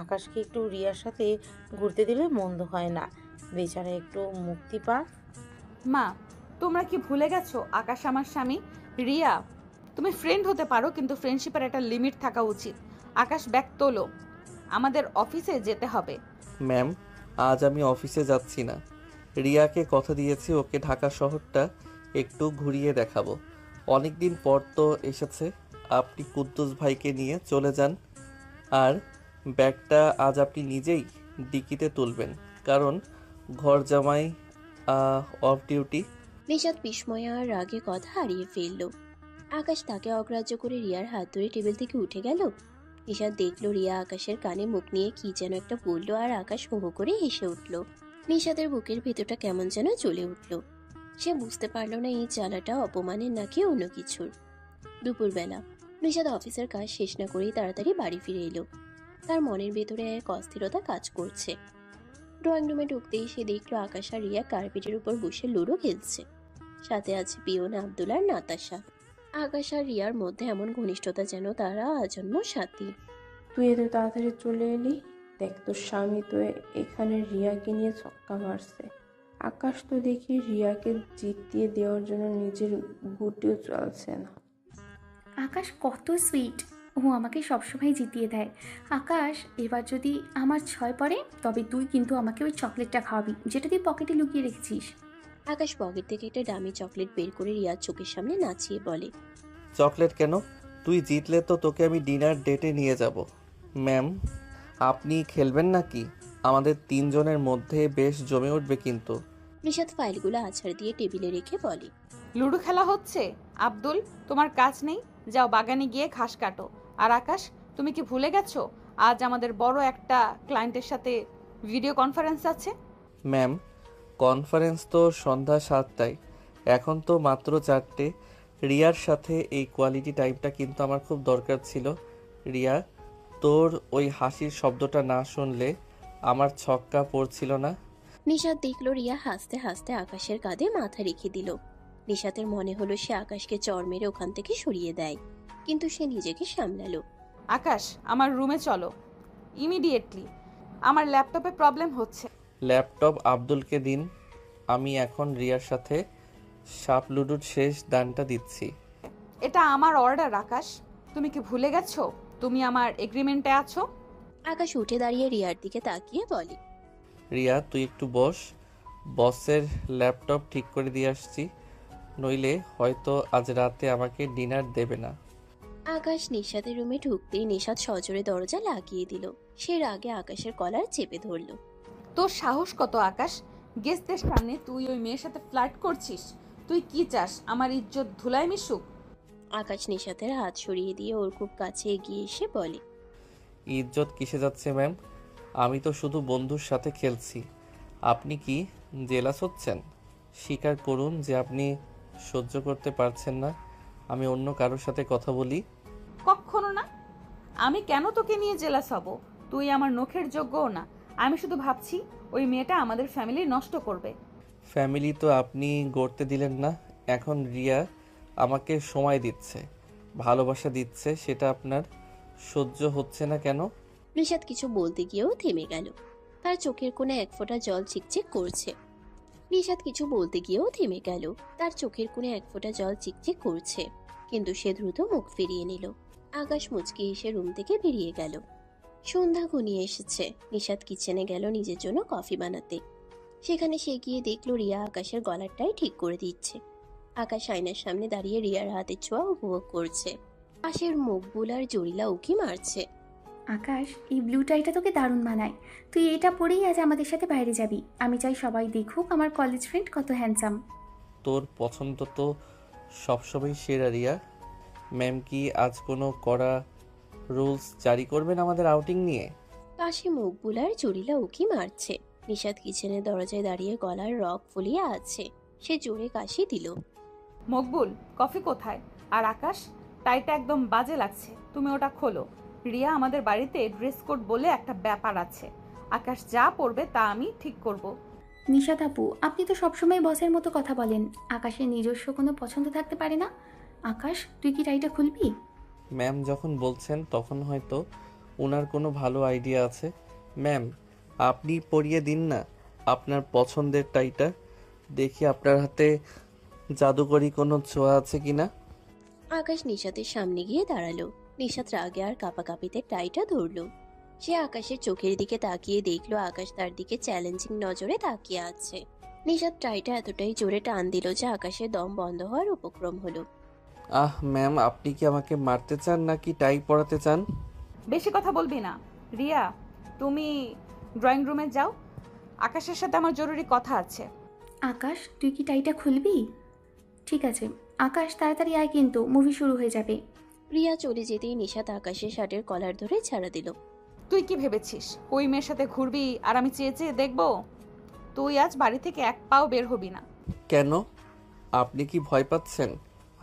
আকাশকে একটু রিয়ার সাথে ঘুরতে দিলে মন্দ হয় না, বেচারা একটু মুক্তি পাক। মা, তোমরা কি ভুলে গেছো আকাশ আমার স্বামী? রিয়া, তুমি ফ্রেন্ড হতে পারো, কিন্তু ফ্রেন্ডশিপের একটা লিমিট থাকা উচিত। আকাশ, ব্যাগ তোলো, আমাদের অফিসে যেতে হবে। ম্যাম, আজ আমি অফিসে যাচ্ছি না। রিয়াকে কথা দিয়েছি ওকে ঢাকা শহরটা একটু ঘুরিয়ে দেখাবো। অনেক দিন পর তো এসেছে। আপনি কুদ্দুস ভাইকে নিয়ে চলে যান, আর ব্যাগটা আজ আপনি নিজেই ডিকিতে তুলবেন, কারণ ঘর জামাই অফ ডিউটি। নিশাদ বিস্ময় আর রাগে কথা হারিয়ে ফেলল। আকাশ তাকে অগ্রাহ্য করে রিয়ার হাত ধরে টেবিল থেকে উঠে গেল। নিশাদ দেখলো রিয়া আকাশের কানে মুখ নিয়ে কি যেন একটা বললো, আর আকাশ হো হো করে হেসে উঠল। নিশাদের বুকের ভেতরটা কেমন যেন জ্বলে উঠল। সে বুঝতে পারল না এই জ্বালাটা অপমানের নাকি অন্য কিছুর। দুপুরবেলা নিশাদ অফিসের কাজ শেষ না করেই তাড়াতাড়ি বাড়ি ফিরে এলো। তার মনের ভেতরে এক অস্থিরতা কাজ করছে। ড্রয়িং রুমে ঢুকতেই সে দেখলো আকাশ আর রিয়া কার্পেটের উপর বসে লুডো খেলছে। সাথে আছে পিয়ন আব্দুল আর নাতাশা। আকাশ আর রিয়ার মধ্যে এমন ঘনিষ্ঠতা যেন তারা আজন্ম সাথী। তুই এত তাড়াতাড়ি চলে এলি? দেখ, তোর স্বামী তো এখানে রিয়াকে নিয়ে ছক্কা মারছে। আকাশ তো দেখি রিয়াকে জিতিয়ে দেওয়ার জন্য নিজের গুটিও চলছে না। আকাশ কত সুইট, ও আমাকে সবসময় জিতিয়ে দেয়। আকাশ, এবার যদি আমার 6 পড়ে তবে তুই কিন্তু আমাকে ওই চকলেটটা খাওয়াবি যেটা তুই পকেটে লুকিয়ে রেখেছিস। আকাশ পকেট থেকে একটা দামি চকলেট বের করে রিয়ার চোখের সামনে নাচিয়ে বলে, চকলেট কেন? তুই জিতলে তো তোকে আমি ডিনার ডেটে নিয়ে যাব। ম্যাম, আপনি খেলবেন নাকি? আমাদের তিনজনের মধ্যে বেশ জমে উঠবে কিন্তু। নিশাত ফাইলগুলো আছাড় দিয়ে টেবিলে রেখে বলে, লুডো খেলা হচ্ছে। আব্দুল, তোমার কাজ নেই, যাও বাগানে গিয়ে ঘাস কাটো। আর আকাশ, তুমি কি ভুলে গেছো আজ আমাদের বড় একটা ক্লায়েন্টের সাথে ভিডিও কনফারেন্স আছে? ম্যাম, কনফারেন্স তো সন্ধ্যা 7টায়, এখন তো মাত্র 4টে। রিয়ার সাথে এই কোয়ালিটি টাইমটা কিন্তু আমার খুব দরকার ছিল। রিয়া, তোর ওই হাসির শব্দটা না শুনলে আমার ছক্কা পড়ছিল না। নিশাত দেখলো রিয়া হাসতে হাসতে আকাশের কাঁধে মাথা রেখে দিল। নিশাতের মনে হলো সে আকাশকে চড় মেরে ওখান থেকে সরিয়ে দেয়, কিন্তু সে নিজেকে সামলালো। আকাশ, আমার রুমে চলো ইমিডিয়েটলি, আমার ল্যাপটপে প্রবলেম হচ্ছে। ল্যাপটপ আব্দুলকে দিন, আমি এখন রিয়ার সাথে সাপ লুডুর শেষ দানটা দিচ্ছি। এটা আমার অর্ডার আকাশ, তুমি কি ভুলে গেছো তুমি আমার এগ্রিমেন্টে আছো? আকাশ উঠে দাঁড়িয়ে রিয়ার দিকে তাকিয়ে বলে, রিয়া, তুই একটু বস, বসের ল্যাপটপ ঠিক করে দিয়ে আসছি, নইলে হয়তো আজ রাতে আমাকে ডিনার দেবে না। আকাশ নিশাতের রুমে ঢুকতেই নিশাত সজোরে দরজা লাগিয়ে দিল। সে রাগে আকাশের কলার চেপে ধরল। তোর সাহস কত আকাশ? গেস্টদের সামনে তুই ওই মেয়ের সাথে ফ্লার্ট করছিস? তুই কি চাস আমার ইজ্জত ধুলায় মিশুক? আকাশ নিশাতের হাত সরিয়ে দিয়ে ওর খুব কাছে এগিয়ে এসে বলে, ইজ্জত কিসে যাচ্ছে ম্যাম? আমি তো শুধু বন্ধুর সাথে খেলছি। আপনি কি জেলাস হচ্ছেন? স্বীকার করুন যে আপনি সহ্য করতে পারছেন না আমি অন্য কারোর সাথে কথা বলি। কখনো না। আমি কেন তোকে নিয়ে জেলাস হব? তুই আমার নখের যোগ্যও না। আমি শুধু ভাবছি ওই মেয়েটা আমাদের ফ্যামিলি নষ্ট করবে। ফ্যামিলি তো আপনি গড়তে দিলেন না, এখন রিয়া আমাকে সময় দিচ্ছে, ভালোবাসা দিচ্ছে, সেটা আপনার সহ্য হচ্ছে না কেন? নিশাত কিছু বলতে গিয়েও থেমে গেল। তার চোখের কোণে এক ফোঁটা জল চিকচিক করছে। কিন্তু সে দ্রুত মুখ ফিরিয়ে নিল। আকাশ মুচকি এসে রুম থেকে বেরিয়ে গেল। সন্ধ্যা ঘনিয়ে এসেছে। নিশাত কিচেনে গেল নিজের জন্য কফি বানাতে। সেখানে সে গিয়ে দেখলো রিয়া আকাশের গলারটাই ঠিক করে দিচ্ছে। আকাশ আয়নার সামনে দাঁড়িয়ে রিয়ার হাতের ছোঁয়া উপভোগ করছে। পাশের মকবুল আর জরিলা উকি মারছে। আকাশ, এই ব্লু টাইটা তোকে দারুণ মানায়। তুই এটা পরেই আজ আমাদের সাথে বাইরে যাবি। আমি চাই সবাই দেখুক আমার কলেজ ফ্রেন্ড কত হ্যান্ডসাম। তোর পছন্দ তো সবসময় সেরা রিয়া। ম্যাম কি আজ কোনো কড়া রুলস জারি করবেন আমাদের আউটিং নিয়ে? পাশে মকবুল আর জরিলা উকি মারছে। নিশাত কিচেনের দরজায় দাঁড়িয়ে গলার রক ফুলিয়ে আছে। সে জোরে কাশি দিল। মকবুল, কফি কোথায়? আর আকাশ, টাইটা একদম বাজে লাগছে, তুমি ওটা খোলো। রিয়া, আমাদের বাড়িতে ড্রেস কোড বলে একটা ব্যাপার আছে। আকাশ যা পরবে তা আমি ঠিক করব। নিশাত আপু, আপনি তো সবসময় বসের মতো কথা বলেন। আকাশের নিজস্ব কোনো পছন্দ থাকতে পারে না? আকাশ, তুই কি টাইটা খুলবি? ম্যাম যখন বলছেন তখন হয়তো ওনার কোনো ভালো আইডিয়া আছে। ম্যাম, আপনি পরিয়ে দিন না আপনার পছন্দের টাইটা, দেখি আপনার হাতে জাদুকরি কোনো ছোঁয়া আছে কিনা। আকাশ নিশাতের সামনে গিয়ে দাঁড়ালো। নিশাত রাগে আর কাঁপাকাঁপিতে টাইটা ধরলো। সে আকাশের চোখের দিকে তাকিয়ে দেখলো আকাশ তার দিকে চ্যালেঞ্জিং নজরে তাকিয়ে আছে। নিশাত টাইটা এতটাই জোরে টান দিল যে আকাশের দম বন্ধ হওয়ার উপক্রম হলো। ম্যাম, আপনি কি আমাকে মারতে চান নাকি টাই পরাতে চান? বেশি কথা বলবি না। রিয়া, তুমি ড্রয়িং রুমে যাও, আকাশের সাথে আমার জরুরি কথা আছে। আকাশ, তুই কি টাইটা খুলবি? ঠিক আছে আকাশ, তাড়াতাড়ি আয় কিন্তু মুভি শুরু হয়ে যাবে। রিয়া চলে যেতেই নিশাত আকাশের শার্টের কলার ধরে ছাড়া দিল। তুই কি ভেবেছিস ওই মেয়ের সাথে ঘুরবি আর আমি চেয়ে চেয়ে দেখবো? তুই আজ বাড়ি থেকে এক পাও বের হবি না। কেন? আপনি কি ভয় পাচ্ছেন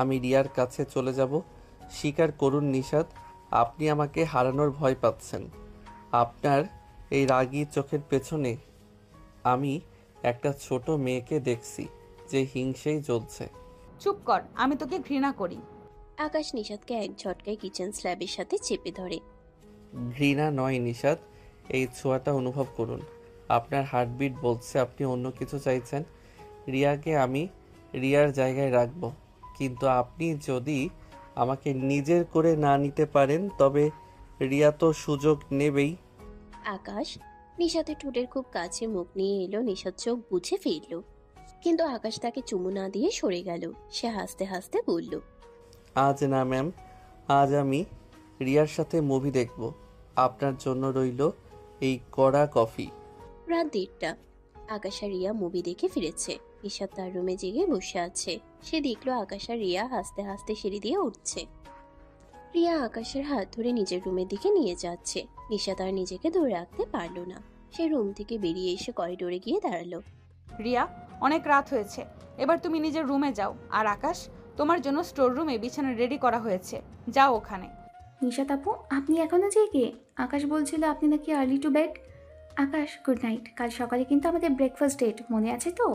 আমি রিয়ার কাছে চলে যাব? স্বীকার করুন নিশাত, আপনি আমাকে হারানোর ভয় পাচ্ছেন। আপনার এই রাগী চোখের পেছনে আমি একটা ছোট মেয়েকে দেখছি যে হিংসেই জ্বলছে। চুপ কর, আমি তোকে ঘৃণা করি। আকাশ নিশাতকে এক ঝটকায় কিচেন স্ল্যাবের সাথে চেপে ধরে। ঘৃণা নয় নিশাত, এই ছোঁয়াটা অনুভব করুন। আপনার হার্টবিট বলছে আপনি অন্য কিছু চাইছেন। রিয়াকে আমি রিয়ার জায়গায় রাখব, কিন্তু আপনি যদি আমাকে নিজের করে না নিতে পারেন তবে রিয়া তো সুযোগ নেবেই। আকাশ নিশাতের ঠোঁটের খুব কাছে মুখ নিয়ে এলো। নিশাত চোখ বুঝে ফিরল, কিন্তু আকাশ তাকে চুমু না দিয়ে সরে গেল। সে হাসতে হাসতে বলল, আজ না ম্যাম, আজ আমি রিয়ার সাথে মুভি দেখব। আপনার জন্য রইল এই কড়া কফি। রাত 1:30। আকাশ আর রিয়া মুভি দেখে ফিরেছে। নিশাত তার রুমে জেগে বসে আছে। সে দেখলো আকাশ আর রিয়া হাসতে হাসতে সিঁড়ি দিয়ে উঠছে। রিয়া আকাশের হাত ধরে নিজের রুমের দিকে নিয়ে যাচ্ছে। নিশাত আর নিজেকে ধরে রাখতে পারলো না। সে রুম থেকে বেরিয়ে এসে করিডোরে গিয়ে দাঁড়ালো। রিয়া, অনেক রাত হয়েছে, এবার তুমি নিজের রুমে যাও। আর আকাশ, তোমার জন্য স্টোর রুমে বিছানা রেডি করা হয়েছে, যাও ওখানে। নিশাত আপু, আপনি এখনো জেগে? আকাশ বলছিল আপনি নাকি early to bed. Akash, good night. কাল সকালে কিন্তু আমাদের ব্রেকফাস্ট ডেট, মনে আছে তো?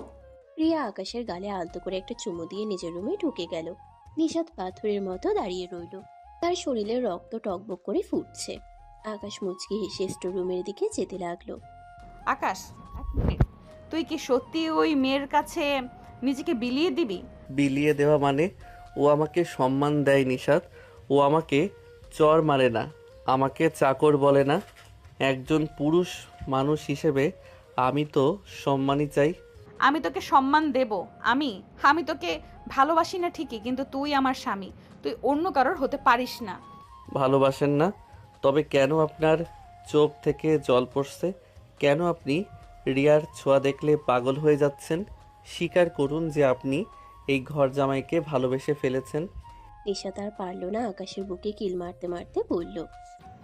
রিয়া আকাশের গালে আলতো করে একটা চুমু দিয়ে নিজের রুমে ঢুকে গেল। নিশাত পাথরের মতো দাঁড়িয়ে রইল। তার শরীরে রক্ত টকবক করে ফুটছে। আকাশ মুচকি হেসে স্টোর রুমের দিকে যেতে লাগলো। আকাশ, এক মিনিট, তুই কি সত্যি ওই মেয়ের কাছে নিজেকে বিলিয়ে দিবি? বিলিয়ে দেওয়া মানে? ও আমাকে সম্মান দেয় নিশাত। ও আমাকে চর মারে না, আমাকে চাকর বলে না। একজন পুরুষ মানুষ হিসেবে আমি তো সম্মানই চাই। আমি তোকে সম্মান দেব। আমি তোকে ভালোবাসি না ঠিকই, কিন্তু তুই আমার স্বামী, তুই অন্য কারোর হতে পারিস না। ভালোবাসেন না? তবে কেন আপনার চোখ থেকে জল পড়ছে? কেন আপনি রিয়ার ছোঁয়া দেখলে পাগল হয়ে যাচ্ছেন? স্বীকার করুন যে আপনি এই ঘর জামাইকে ভালোবেসে ফেলেছেন। নিশাত আর পারল না, আকাশের বুকে কিল মারতে মারতে বলল,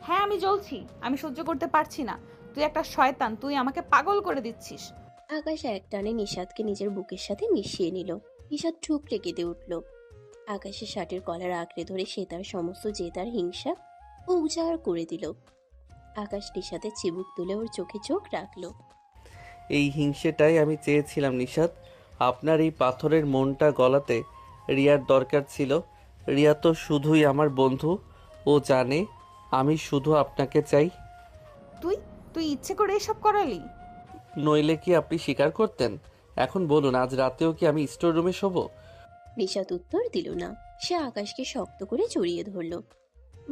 হ্যাঁ, আমি জ্বলছি, আমি সহ্য করতে পারছি না। তুই একটা শয়তান, তুই আমাকে পাগল করে দিচ্ছিস। আকাশ একটানে নিশাতকে নিজের বুকের সাথে মিশিয়ে নিল। নিশাত ঠুকরে কেঁদে উঠল। আকাশের শার্টের কলার আঁকড়ে ধরে সে তার সমস্ত জেতার হিংসা উজাড় করে দিল। আকাশ নিশাতের চিবুক তুলে ওর চোখে চোখ রাখলো। এই হিংসেটাই আমি চেয়েছিলাম নিশাত। আপনার এই পাথরের মনটা গলাতে রিয়ার দরকার ছিল। রিয়া তো শুধুই আমার বন্ধু। ও জানে আমি শুধু আপনাকে চাই। তুই ইচ্ছে করে এসব করালি? নইলে কি আপনি স্বীকার করতেন? এখন বলুন, আজ রাতেও কি আমি স্টোর রুমে শোবো? নিশাত উত্তর দিল না। সে আকাশকে শক্ত করে জড়িয়ে ধরল।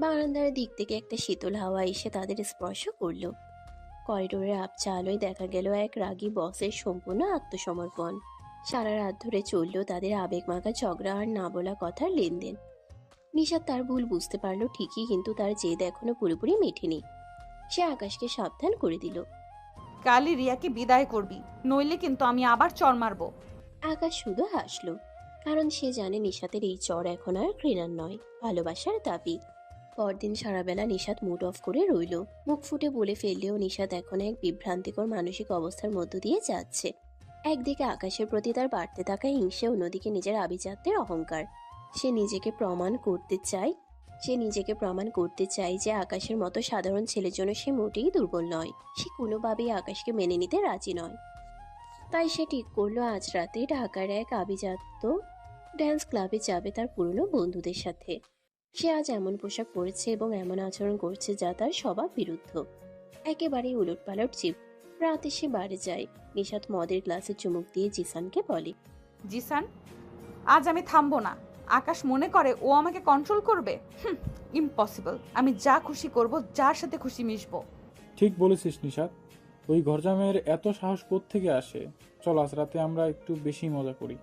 বারান্দার দিক থেকে একটা শীতল হাওয়া এসে তাদের স্পর্শ করলো। করিডোরের আবছা আলোয় দেখা গেল এক রাগী বসের সম্পূর্ণ আত্মসমর্পণ। সারা রাত ধরে চলল তাদের আবেগমাখা ঝগড়া আর না বলা কথার লেনদেন। নিশাত তার ভুল বুঝতে পারলো ঠিকই, কিন্তু তার জেদ এখনো পুরোপুরি মেটেনি। সে আকাশকে সাবধান করে দিল, কালই রিয়াকে বিদায় করবি, নইলে কিন্তু আমি আবার চর মারবো। আকাশ শুধু হাসলো, কারণ সে জানে নিশাতের এই চর এখন আর ঘৃণার নয়, ভালোবাসার দাবি। পরদিন সারাবেলা নিশাত মুড অফ করে রইল। মুখ ফুটে বলে ফেললেও নিশাত এখন এক বিভ্রান্তিকর মানসিক অবস্থার মধ্য দিয়ে যাচ্ছে। একদিকে আকাশের প্রতি তার বাড়তে থাকা হিংসে, অন্যদিকে নিজের আভিজাত্যের অহংকার। সে নিজেকে প্রমাণ করতে চায় যে আকাশের মতো সাধারণ ছেলের জন্য সে মোটেই দুর্বল নয়। সে কোনোভাবেই আকাশকে মেনে নিতে রাজি নয়। তাই সে ঠিক করলো আজ রাতে ঢাকার এক আভিজাত্য ড্যান্স ক্লাবে যাবে তার পুরনো বন্ধুদের সাথে। সে আজ এমন পোশাক পরেছে এবং এমন আচরণ করছে যা তার স্বভাব বিরুদ্ধ, একেবারেই উলটপালট জীব। রাতে সে বাড়ি যায়। নিশাত মদের গ্লাসে চুমুক দিয়ে জিসানকে বলে, জিসান, আজ আমি থামবো না। আকাশ মনে করে ও আমাকে কন্ট্রোল করবে। ইম্পসিবল। আমি যা খুশি করব, যার সাথে খুশি মিশবো। ঠিক বলেছিস নিশাত, ওই ঘরজামের এত সাহস কোত্থেকে আসে? চল আজ রাতে আমরা একটু বেশি মজা করি।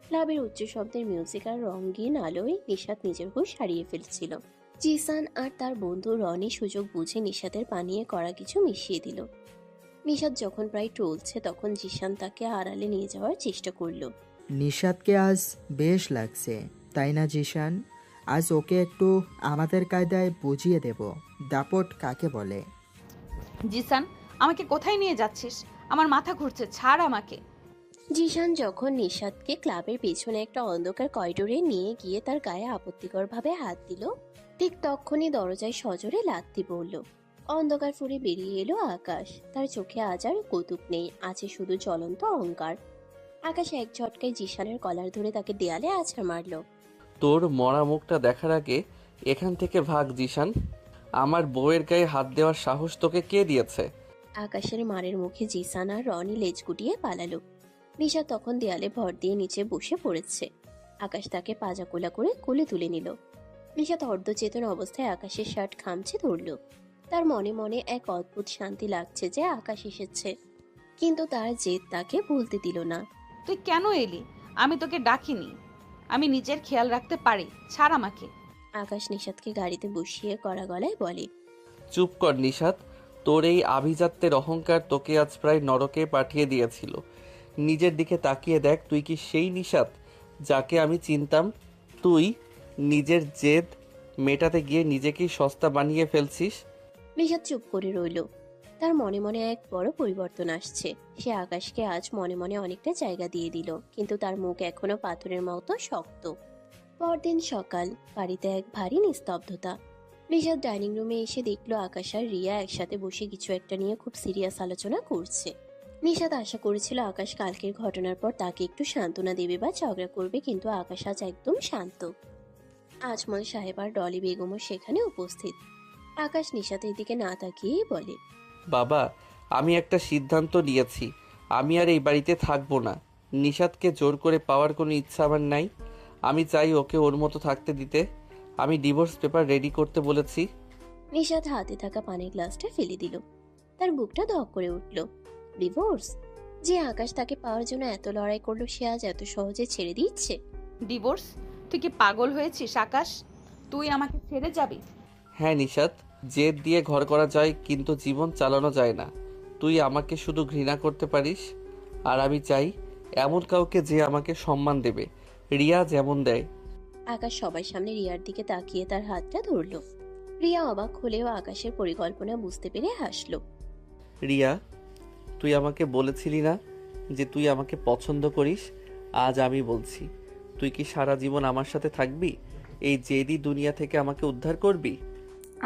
ক্লাবের উচ্চ শব্দের মিউজিক আর রঙিন আলোয় নিশাত নিজের হুঁশ হারিয়ে ফেলছিল। জিসান আর তার বন্ধু রনি সুযোগ বুঝে নিশাতের পানীয়ে করা কিছু মিশিয়ে দিল। নিশাত যখন প্রায় টলছে তখন জিসান তাকে আড়ালে নিয়ে যাওয়ার চেষ্টা করলো। নিশাতকে আজ বেশ লাগছে, তাই না জিসান? আজ ওকে একটু আমাদের কায়দায় বুঝিয়ে দেব দাপট কাকে বলে। জিসান, আমাকে কোথায় নিয়ে যাচ্ছিস? আমার মাথা ঘুরছে, ছাড় আমাকে। জিসান যখন নিশাতকে ক্লাবের পেছনে একটা অন্ধকার করিডোরে নিয়ে গিয়ে তার গায়ে আপত্তিকরভাবে হাত দিল, ঠিক তখনই দরজায় সজোরে লাথি পড়ল। অন্ধকার ফুরে বেরিয়ে এলো আকাশ। তার চোখে আজ আর কৌতুক নেই, আছে শুধু জ্বলন্ত অহংকার। আকাশ এক ঝটকায় জিসানের কলার ধরে তাকে দেয়ালে আছাড় মারল। তোর মরা মুখটা দেখার আগে এখান থেকে ভাগ জিসান। আমার বউয়ের গায়ে হাত দেওয়ার সাহস তোকে কে দিয়েছে? আকাশের মারের মুখে জিসান আর রনি লেজ গুটিয়ে পালালো। নিশা তখন দেয়ালে ভর দিয়ে নিচে বসে পড়েছে। আকাশ তাকে পাজাকোলা করে কোলে তুলে নিল। নিশা অর্ধচেতন অবস্থায় আকাশের শার্ট খামচে ধরল। তার মনে মনে এক অদ্ভুত শান্তি লাগছে যে আকাশ এসেছে, কিন্তু তার জেদ তাকে বলতে দিল না। তুই কেন এলি? আমি তোকে ডাকিনি। আমি নিজের খেয়াল রাখতে পারি, ছাড় আমাকে। আকাশ নিশাদকে গাড়িতে বসিয়ে কড়া গলায় বলে, চুপ কর নিশাত, তোর এই আভিজাত্যের অহংকার তোকে আজ প্রায় নরকে পাঠিয়ে দিয়েছিল। নিজের দিকে তাকিয়ে দেখ, তুই কি সেই নিশাত যাকে আমি চিনতাম? তুই নিজের জেদ মেটাতে গিয়ে নিজেকেই সস্তা বানিয়ে ফেলছিস। নিশাদ চুপ করে রইল। তার মনে মনে এক বড় পরিবর্তন আসছে। সে আকাশকে আজ মনে মনে অনেকটা জায়গা দিয়ে দিল, কিন্তু তার মুখ এখনো পাথরের মতো শক্ত। পরদিন সকাল, বাড়িতে এক ভারী নিস্তব্ধতা। নিশাদ ডাইনিং রুমে এসে দেখলো আকাশ আর রিয়া একসাথে বসে কিছু একটা নিয়ে খুব সিরিয়াস আলোচনা করছে। নিশাদ আশা করেছিল আকাশ কালকের ঘটনার পর তাকে একটু সান্ত্বনা দেবে বা ঝগড়া করবে, কিন্তু আকাশ আজ একদম শান্ত। আজমল সাহেব আর ডলি বেগমও সেখানে উপস্থিত। আকাশ নিশাতের দিকে না তাকিয়েই বলে, বাবা, আমি একটা সিদ্ধান্ত নিয়েছি। আমি আর এই বাড়িতে থাকবো না। নিশাতকে জোর করে পাওয়ার কোনো ইচ্ছা আমার নাই। আমি চাই ওকে ওর মতো থাকতে দিতে। আমি ডিভোর্স পেপার রেডি করতে বলেছি। নিশাত হাতে থাকা পানির গ্লাসটা ফেলে দিল। তার বুকটা ধক করে উঠল। ডিভোর্স? যে আকাশ তাকে পাওয়ার জন্য এত লড়াই করলো, সে আজ এত সহজে ছেড়ে দিচ্ছে? ডিভোর্স? তুই কি পাগল হয়েছিস আকাশ? তুই আমাকে ছেড়ে যাবি? হ্যাঁ নিশাত, জেদ দিয়ে ঘর করা যায় কিন্তু জীবন চালানো যায় না। তুই আমাকে শুধু ঘৃণা করতে পারিস, আর আমি চাই এমন কাউকে যে আমাকে সম্মান দেবে, রিয়া যেমন দেয়। আকাশ সবার সামনে রিয়ার দিকে তাকিয়ে তার হাতটা ধরল। রিয়া অবাক হলেও আকাশের পরিকল্পনা বুঝতে পেরে হাসল। রিয়া, তুই আমাকে বলেছিলি না যে তুই আমাকে পছন্দ করিস? আজ আমি বলছি, তুই কি সারা জীবন আমার সাথে থাকবি? এই জেদি দুনিয়া থেকে আমাকে উদ্ধার করবি?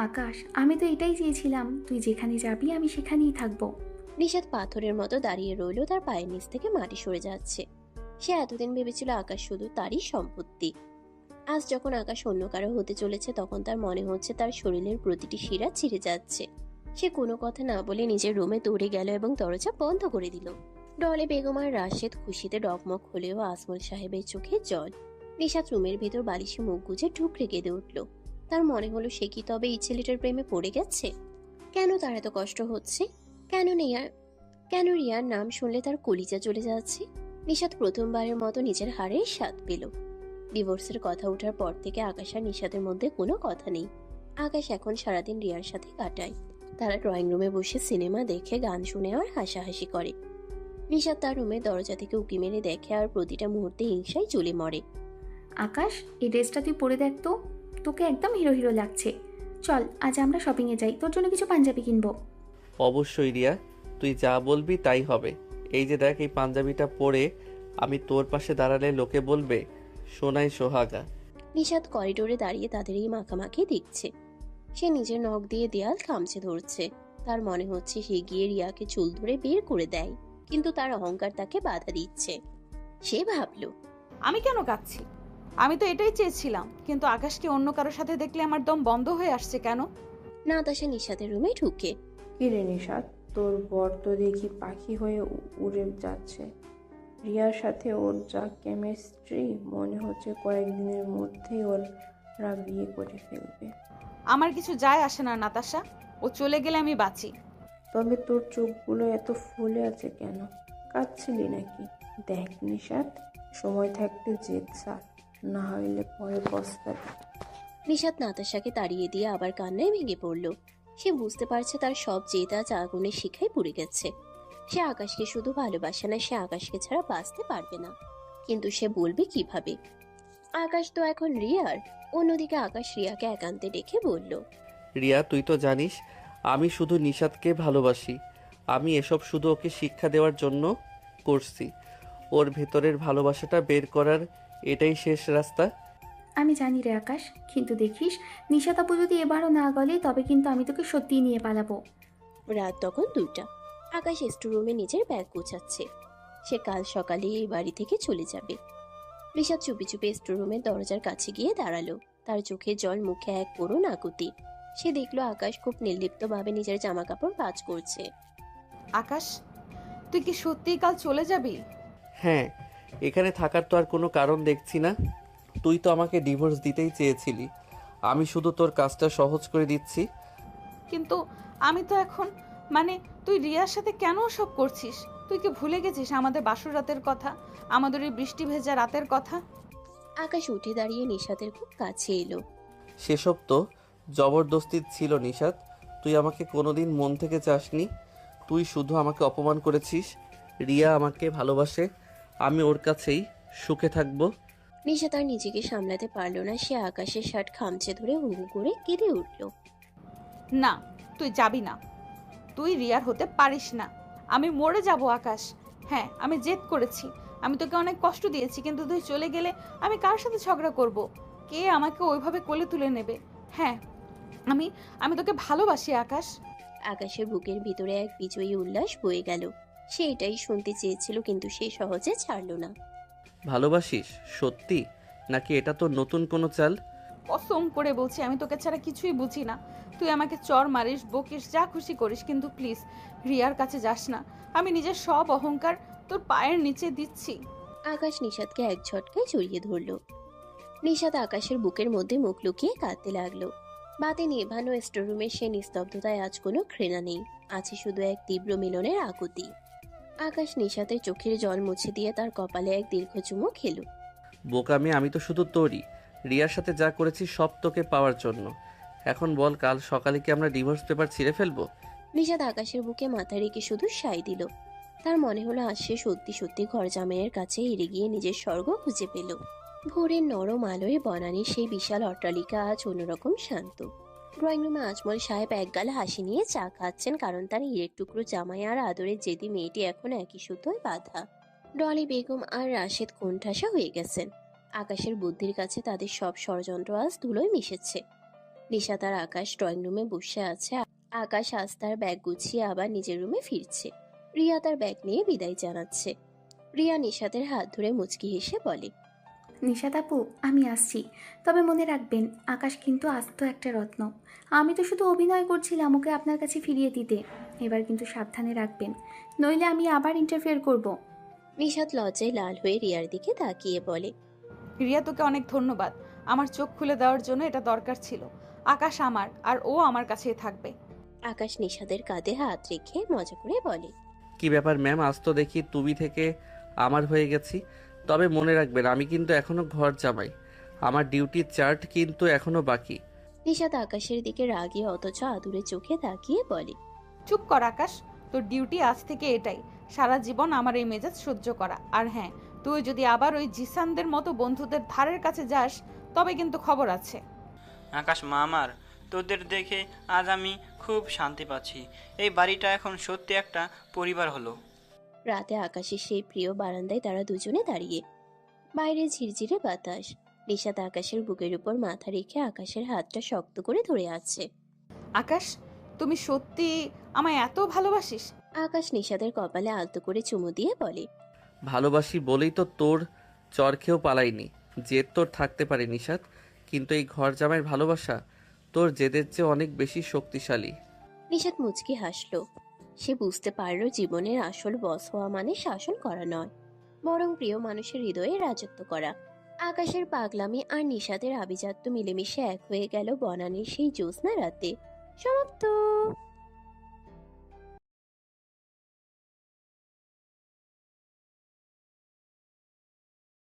আকাশ, আমি তো এটাই চেয়েছিলাম, তুই যেখানে যাবি আমি সেখানেই থাকবো। নিশাত পাথরের মতো দাঁড়িয়ে রইল। তার পায়ের নিচ থেকে মাটি সরে যাচ্ছে। সে এতদিন ভেবেছিল আকাশ শুধু তারই সম্পত্তি। আজ যখন আকাশ অন্য কারো হতে চলেছে, তখন তার মনে হচ্ছে তার শরীরের প্রতিটি শিরা ছিঁড়ে যাচ্ছে। সে কোনো কথা না বলে নিজের রুমে দৌড়ে গেল এবং দরজা বন্ধ করে দিল। ডলে বেগম আর রাশেদ খুশিতে ডকমক হলেও আজমল সাহেবের চোখে জল। নিশাত রুমের ভেতর বালিশে মুখ গুজে ঢুকরে কেঁদে উঠল। তার মনে হলো সে কি তবে এই ছেলেটার প্রেমে পড়ে গেছে? কেন তার এত কষ্ট হচ্ছে? কেন রিয়ার নাম শুনলে তার কলিজা চলে যাচ্ছে? নিশাত প্রথমবারের মতো নিজের হারের স্বাদ পেল। ডিভোর্সের কথা ওঠার পর থেকে আকাশ আর নিশাতের মধ্যে কোনো কথা নেই। আকাশ এখন সারাদিন রিয়ার সাথে কাটায়। তারা ড্রয়িং রুমে বসে সিনেমা দেখে, গান শুনে আর হাসাহাসি করে। নিশাত তার রুমে দরজা থেকে উকি মেরে দেখে আর প্রতিটা মুহূর্তে হিংসায় জ্বলে মরে। আকাশ, এই ড্রেসটা তুই পরে দেখ তো, তোকে একদম হিরো হিরো লাগছে। চল আজ আমরা শপিংয়ে যাই, তোর জন্য কিছু পাঞ্জাবি কিনবো। অবশ্যই রিয়া, তুই যা বলবি তাই হবে। এই যে দেখ, এই পাঞ্জাবিটা পরে আমি তোর পাশে দাঁড়ালে লোকে বলবে সোনাই সোহাগা। নিশাত করিডোরে দাঁড়িয়ে তাদের এই মাখামাখি দেখছে। সে নিজের নখ দিয়ে দেয়াল খামচে ধরছে। তার মনে হচ্ছে সে গিয়ে রিয়াকে চুল ধরে বের করে দেয়, কিন্তু তার অহংকার তাকে বাধা দিচ্ছে। সে ভাবল, আমি কেন কাঁদছি? আমি তো এটাই চেয়েছিলাম, কিন্তু আকাশকে অন্য কারোর সাথে দেখলে আমার দম বন্ধ হয়ে আসছে কেন? নাতাশা নিশাতের রুমে ঢুকে, কিরে নিশাত, তোর বর তো দেখি পাখি হয়ে উড়ে যাচ্ছে। রিয়ার সাথে ওর যা কেমিস্ট্রি, মনে হচ্ছে কয়েকদিনের মধ্যেই ওরা বিয়ে করে ফেলবে। আমার কিছু যায় আসে না নাতাশা, ও চলে গেলে আমি বাঁচি। তবে তোর চোখগুলো এত ফুলে আছে কেন? কাঁদছিলি নাকি? দেখ নিশাত, সময় থাকতে জেদ সার, না হইলে পরে পস্তাবি। নিশাত নাতাশাকে তাড়িয়ে দিয়ে আবার কান্নায় ভেঙে পড়ল। সে বুঝতে পারছে তার সব জেদ আজ আগুনের শিখায় পুড়ে গেছে। সে আকাশকে শুধু ভালোবাসে না, সে আকাশকে ছাড়া বাঁচতে পারবে না। কিন্তু সে বলবে কিভাবে? আকাশ তো এখন রিয়ার। অন্যদিকে আকাশ রিয়াকে একান্তে ডেকে বলল, রিয়া, তুই তো জানিস আমি শুধু নিশাতকে ভালোবাসি। আমি এসব শুধু ওকে শিক্ষা দেওয়ার জন্য করছি। ওর ভেতরের ভালোবাসাটা বের করার এটাই শেষ রাস্তা। আমি জানি রে আকাশ, কিন্তু দেখিস নিশাত আপু যদি এবারও না গলে, তবে কিন্তু আমি তোকে সত্যিই নিয়ে পালাবো। রাত তখন 2টা। আকাশ স্টোররুমে নিজের ব্যাগ গোছাচ্ছে। সে কাল সকালে এই বাড়ি থেকে চলে যাবে। ঋষাদ চুপি চুপি স্টোররুমের দরজার কাছে গিয়ে দাঁড়ালো। তার চোখে জল, মুখে এক করুণ আকুতি। সে দেখলো আকাশ খুব নির্লিপ্তভাবে নিজের জামা কাপড় ভাঁজ করছে। আকাশ, তুই কি সত্যিই কাল চলে যাবি? হ্যাঁ, এখানে থাকার তো আর কোনো কারণ দেখছি না। তুই তো আমাকে ডিভোর্স দিতেই চেয়েছিলি, আমি শুধু তোর কাজটা সহজ করে দিচ্ছি। কিন্তু আমি তো এখন, তুই রিয়ার সাথে কেন সব করছিস? তুই কি ভুলে গেছিস আমাদের বাসর রাতের কথা, আমাদের এই বৃষ্টি ভেজা রাতের কথা? আকাশ উঠে দাঁড়িয়ে নিশাতের খুব কাছে এলো। সেসব তো জবরদস্তি ছিল নিশাত। তুই আমাকে কোনোদিন মন থেকে চাসনি। তুই শুধু আমাকে অপমান করেছিস। রিয়া আমাকে ভালোবাসে, আমি ওর কাছেই সুখে থাকবো। নিশা তার নিজেকে সামলাতে পারল না, সে আকাশের শার্ট খামচে ধরে হু হু করে কেঁদে উঠল। না, তুই যাবি না। তুই রিয়ার হতে পারিস না। আমি মরে যাব আকাশ। হ্যাঁ, আমি জেদ করেছি, আমি তোকে অনেক কষ্ট দিয়েছি, কিন্তু তুই চলে গেলে আমি কার সাথে ঝগড়া করব? কে আমাকে ওইভাবে কোলে তুলে নেবে? হ্যাঁ, আমি আমি তোকে ভালোবাসি আকাশ। আকাশের বুকের ভিতরে এক বিজয়ী উল্লাস বয়ে গেল। সে এটাই শুনতে চেয়েছিল, কিন্তু সে সহজে ছাড়ল না। ভালোবাসিস সত্যি, নাকি এটা তো নতুন কোনো চাল? কসম করে বলছি, আমি তোকে ছাড়া কিছুই বুঝি না। তুই আমাকে চর মারিস, বকিস, যা খুশি করিস, কিন্তু প্লিজ রিয়ার কাছে যাস না। আমি নিজের সব অহংকার তোর পায়ের নিচে দিচ্ছি। আকাশ নিশাদকে এক ঝটকায় জড়িয়ে ধরল। নিশাদ আকাশের বুকের মধ্যে মুখ লুকিয়ে কাঁদতে লাগলো। বাতি নেভানো স্টোররুমের সে নিস্তব্ধতায় আজ কোনো ঘৃণা নেই, আছে শুধু এক তীব্র মিলনের আকুতি। আকাশ নিশাতের চোখের জল মুছে দিয়ে তার কপালে এক দীর্ঘ চুমু খেলো। বোকামি, আমি তো শুধু তোরই। রিয়ার সাথে যা করেছি সব তোকে পাওয়ার জন্য। এখন বল, কাল সকালে কি আমরা ডিভোর্স পেপার ছিঁড়ে ফেলবো? নিশাদ আকাশের বুকে মাথা রেখে শুধু সাই দিল। তার মনে হলো আজ সে সত্যি সত্যি ঘর জামাইয়ের কাছে হেরে গিয়ে নিজের স্বর্গ খুঁজে পেল। ভোরের নরম আলোয় বনানীর সেই বিশাল অট্টালিকা আজ অন্যরকম শান্ত। ড্রয়িং রুমে আজমল সাহেব একগাল হাসি নিয়ে চা খাচ্ছেন, কারণ তার হিরের টুকরো জামাই আর আদরের জেদি মেয়েটি এখন একই সুতোয় বাঁধা। ডলি বেগম আর রাশেদ কোণঠাসা হয়ে গেছেন। আকাশের বুদ্ধির কাছে তাদের সব ষড়যন্ত্র আজ ধুলোয় মিশেছে। নিশা তার আকাশ ড্রয়িং রুমে বসে আছে। আকাশ আজ তার ব্যাগ গুছিয়ে আবার নিজের রুমে ফিরছে। রিয়া তার ব্যাগ নিয়ে বিদায় জানাচ্ছে। রিয়া নিশাতের হাত ধরে মুচকি হেসে বলে, নিশাত আপু, আমি আসছি। তবে মনে রাখবেন, আকাশ কিন্তু আস্ত একটা রত্ন। আমি তো শুধু অভিনয় করছিলাম ওকে আপনার কাছে ফিরিয়ে দিতে। এবার কিন্তু সাবধানে রাখবেন, নইলে আমি আবার ইন্টারফেয়ার করব। নিশাত লজ্জায় লাল হয়ে রিয়ার দিকে তাকিয়ে বলে, রিয়া, তোকে অনেক ধন্যবাদ। আমার চোখ খুলে দেওয়ার জন্য এটা দরকার ছিল। আকাশ আমার, আর ও আমার কাছেই থাকবে। আকাশ নিশাদের কাঁধে হাত রেখে মজা করে বলে, কি ব্যাপার ম্যাম, আজ তো দেখি তুমি থেকে আমার হয়ে গেছি। তবে মনে রাখবেন, আমি কিন্তু এখনো ঘর জামাই। আমার ডিউটির চার্ট কিন্তু এখনো বাকি। নিশাত আকাশের দিকে রাগিয়ে অথচ আদুরে চোখে তাকিয়ে বলে, চুপ কর আকাশ, তোর ডিউটি আজ থেকে এটাই, সারা জীবন আমার এই মেজাজ সহ্য করা। আর হ্যাঁ, তুই যদি আবার ওই জিসানদের মতো বন্ধুদের ধারের কাছে যাস, তবে কিন্তু খবর আছে। আকাশ মা আমার, তোদের দেখে আজ আমি খুব শান্তি পাচ্ছি। এই বাড়িটা এখন সত্যি একটা পরিবার হলো। রাতে আকাশের সেই প্রিয় বারান্দায় তারা দুজনে দাঁড়িয়ে। বাইরে ঝিরঝিরে বাতাস। নিশাত আকাশের বুকের উপর মাথা রেখে আকাশের হাতটা শক্ত করে ধরে আছে। আকাশ, তুমি সত্যি আমায় এত ভালোবাসিস? আকাশ নিশাদের কপালে আলতো করে চুমু দিয়ে বলে, ভালোবাসি বলেই তো তোর চর খেয়েও পালাইনি। জেদ তোর থাকতে পারে নিশাত, কিন্তু এই ঘর জামাইয়ের ভালোবাসা তোর জেদের চেয়ে অনেক বেশি শক্তিশালী। নিশাত মুচকি হাসলো। সে বুঝতে পারলো জীবনের আসল বস হওয়া মানে শাসন করা নয়, বরং প্রিয় মানুষের হৃদয়ে রাজত্ব করা। আকাশের পাগলামি আর নিশাতের আভিজাত্য মিলেমিশে এক হয়ে গেল বনানীর সেই জ্যোৎস্না রাতে। সমাপ্ত।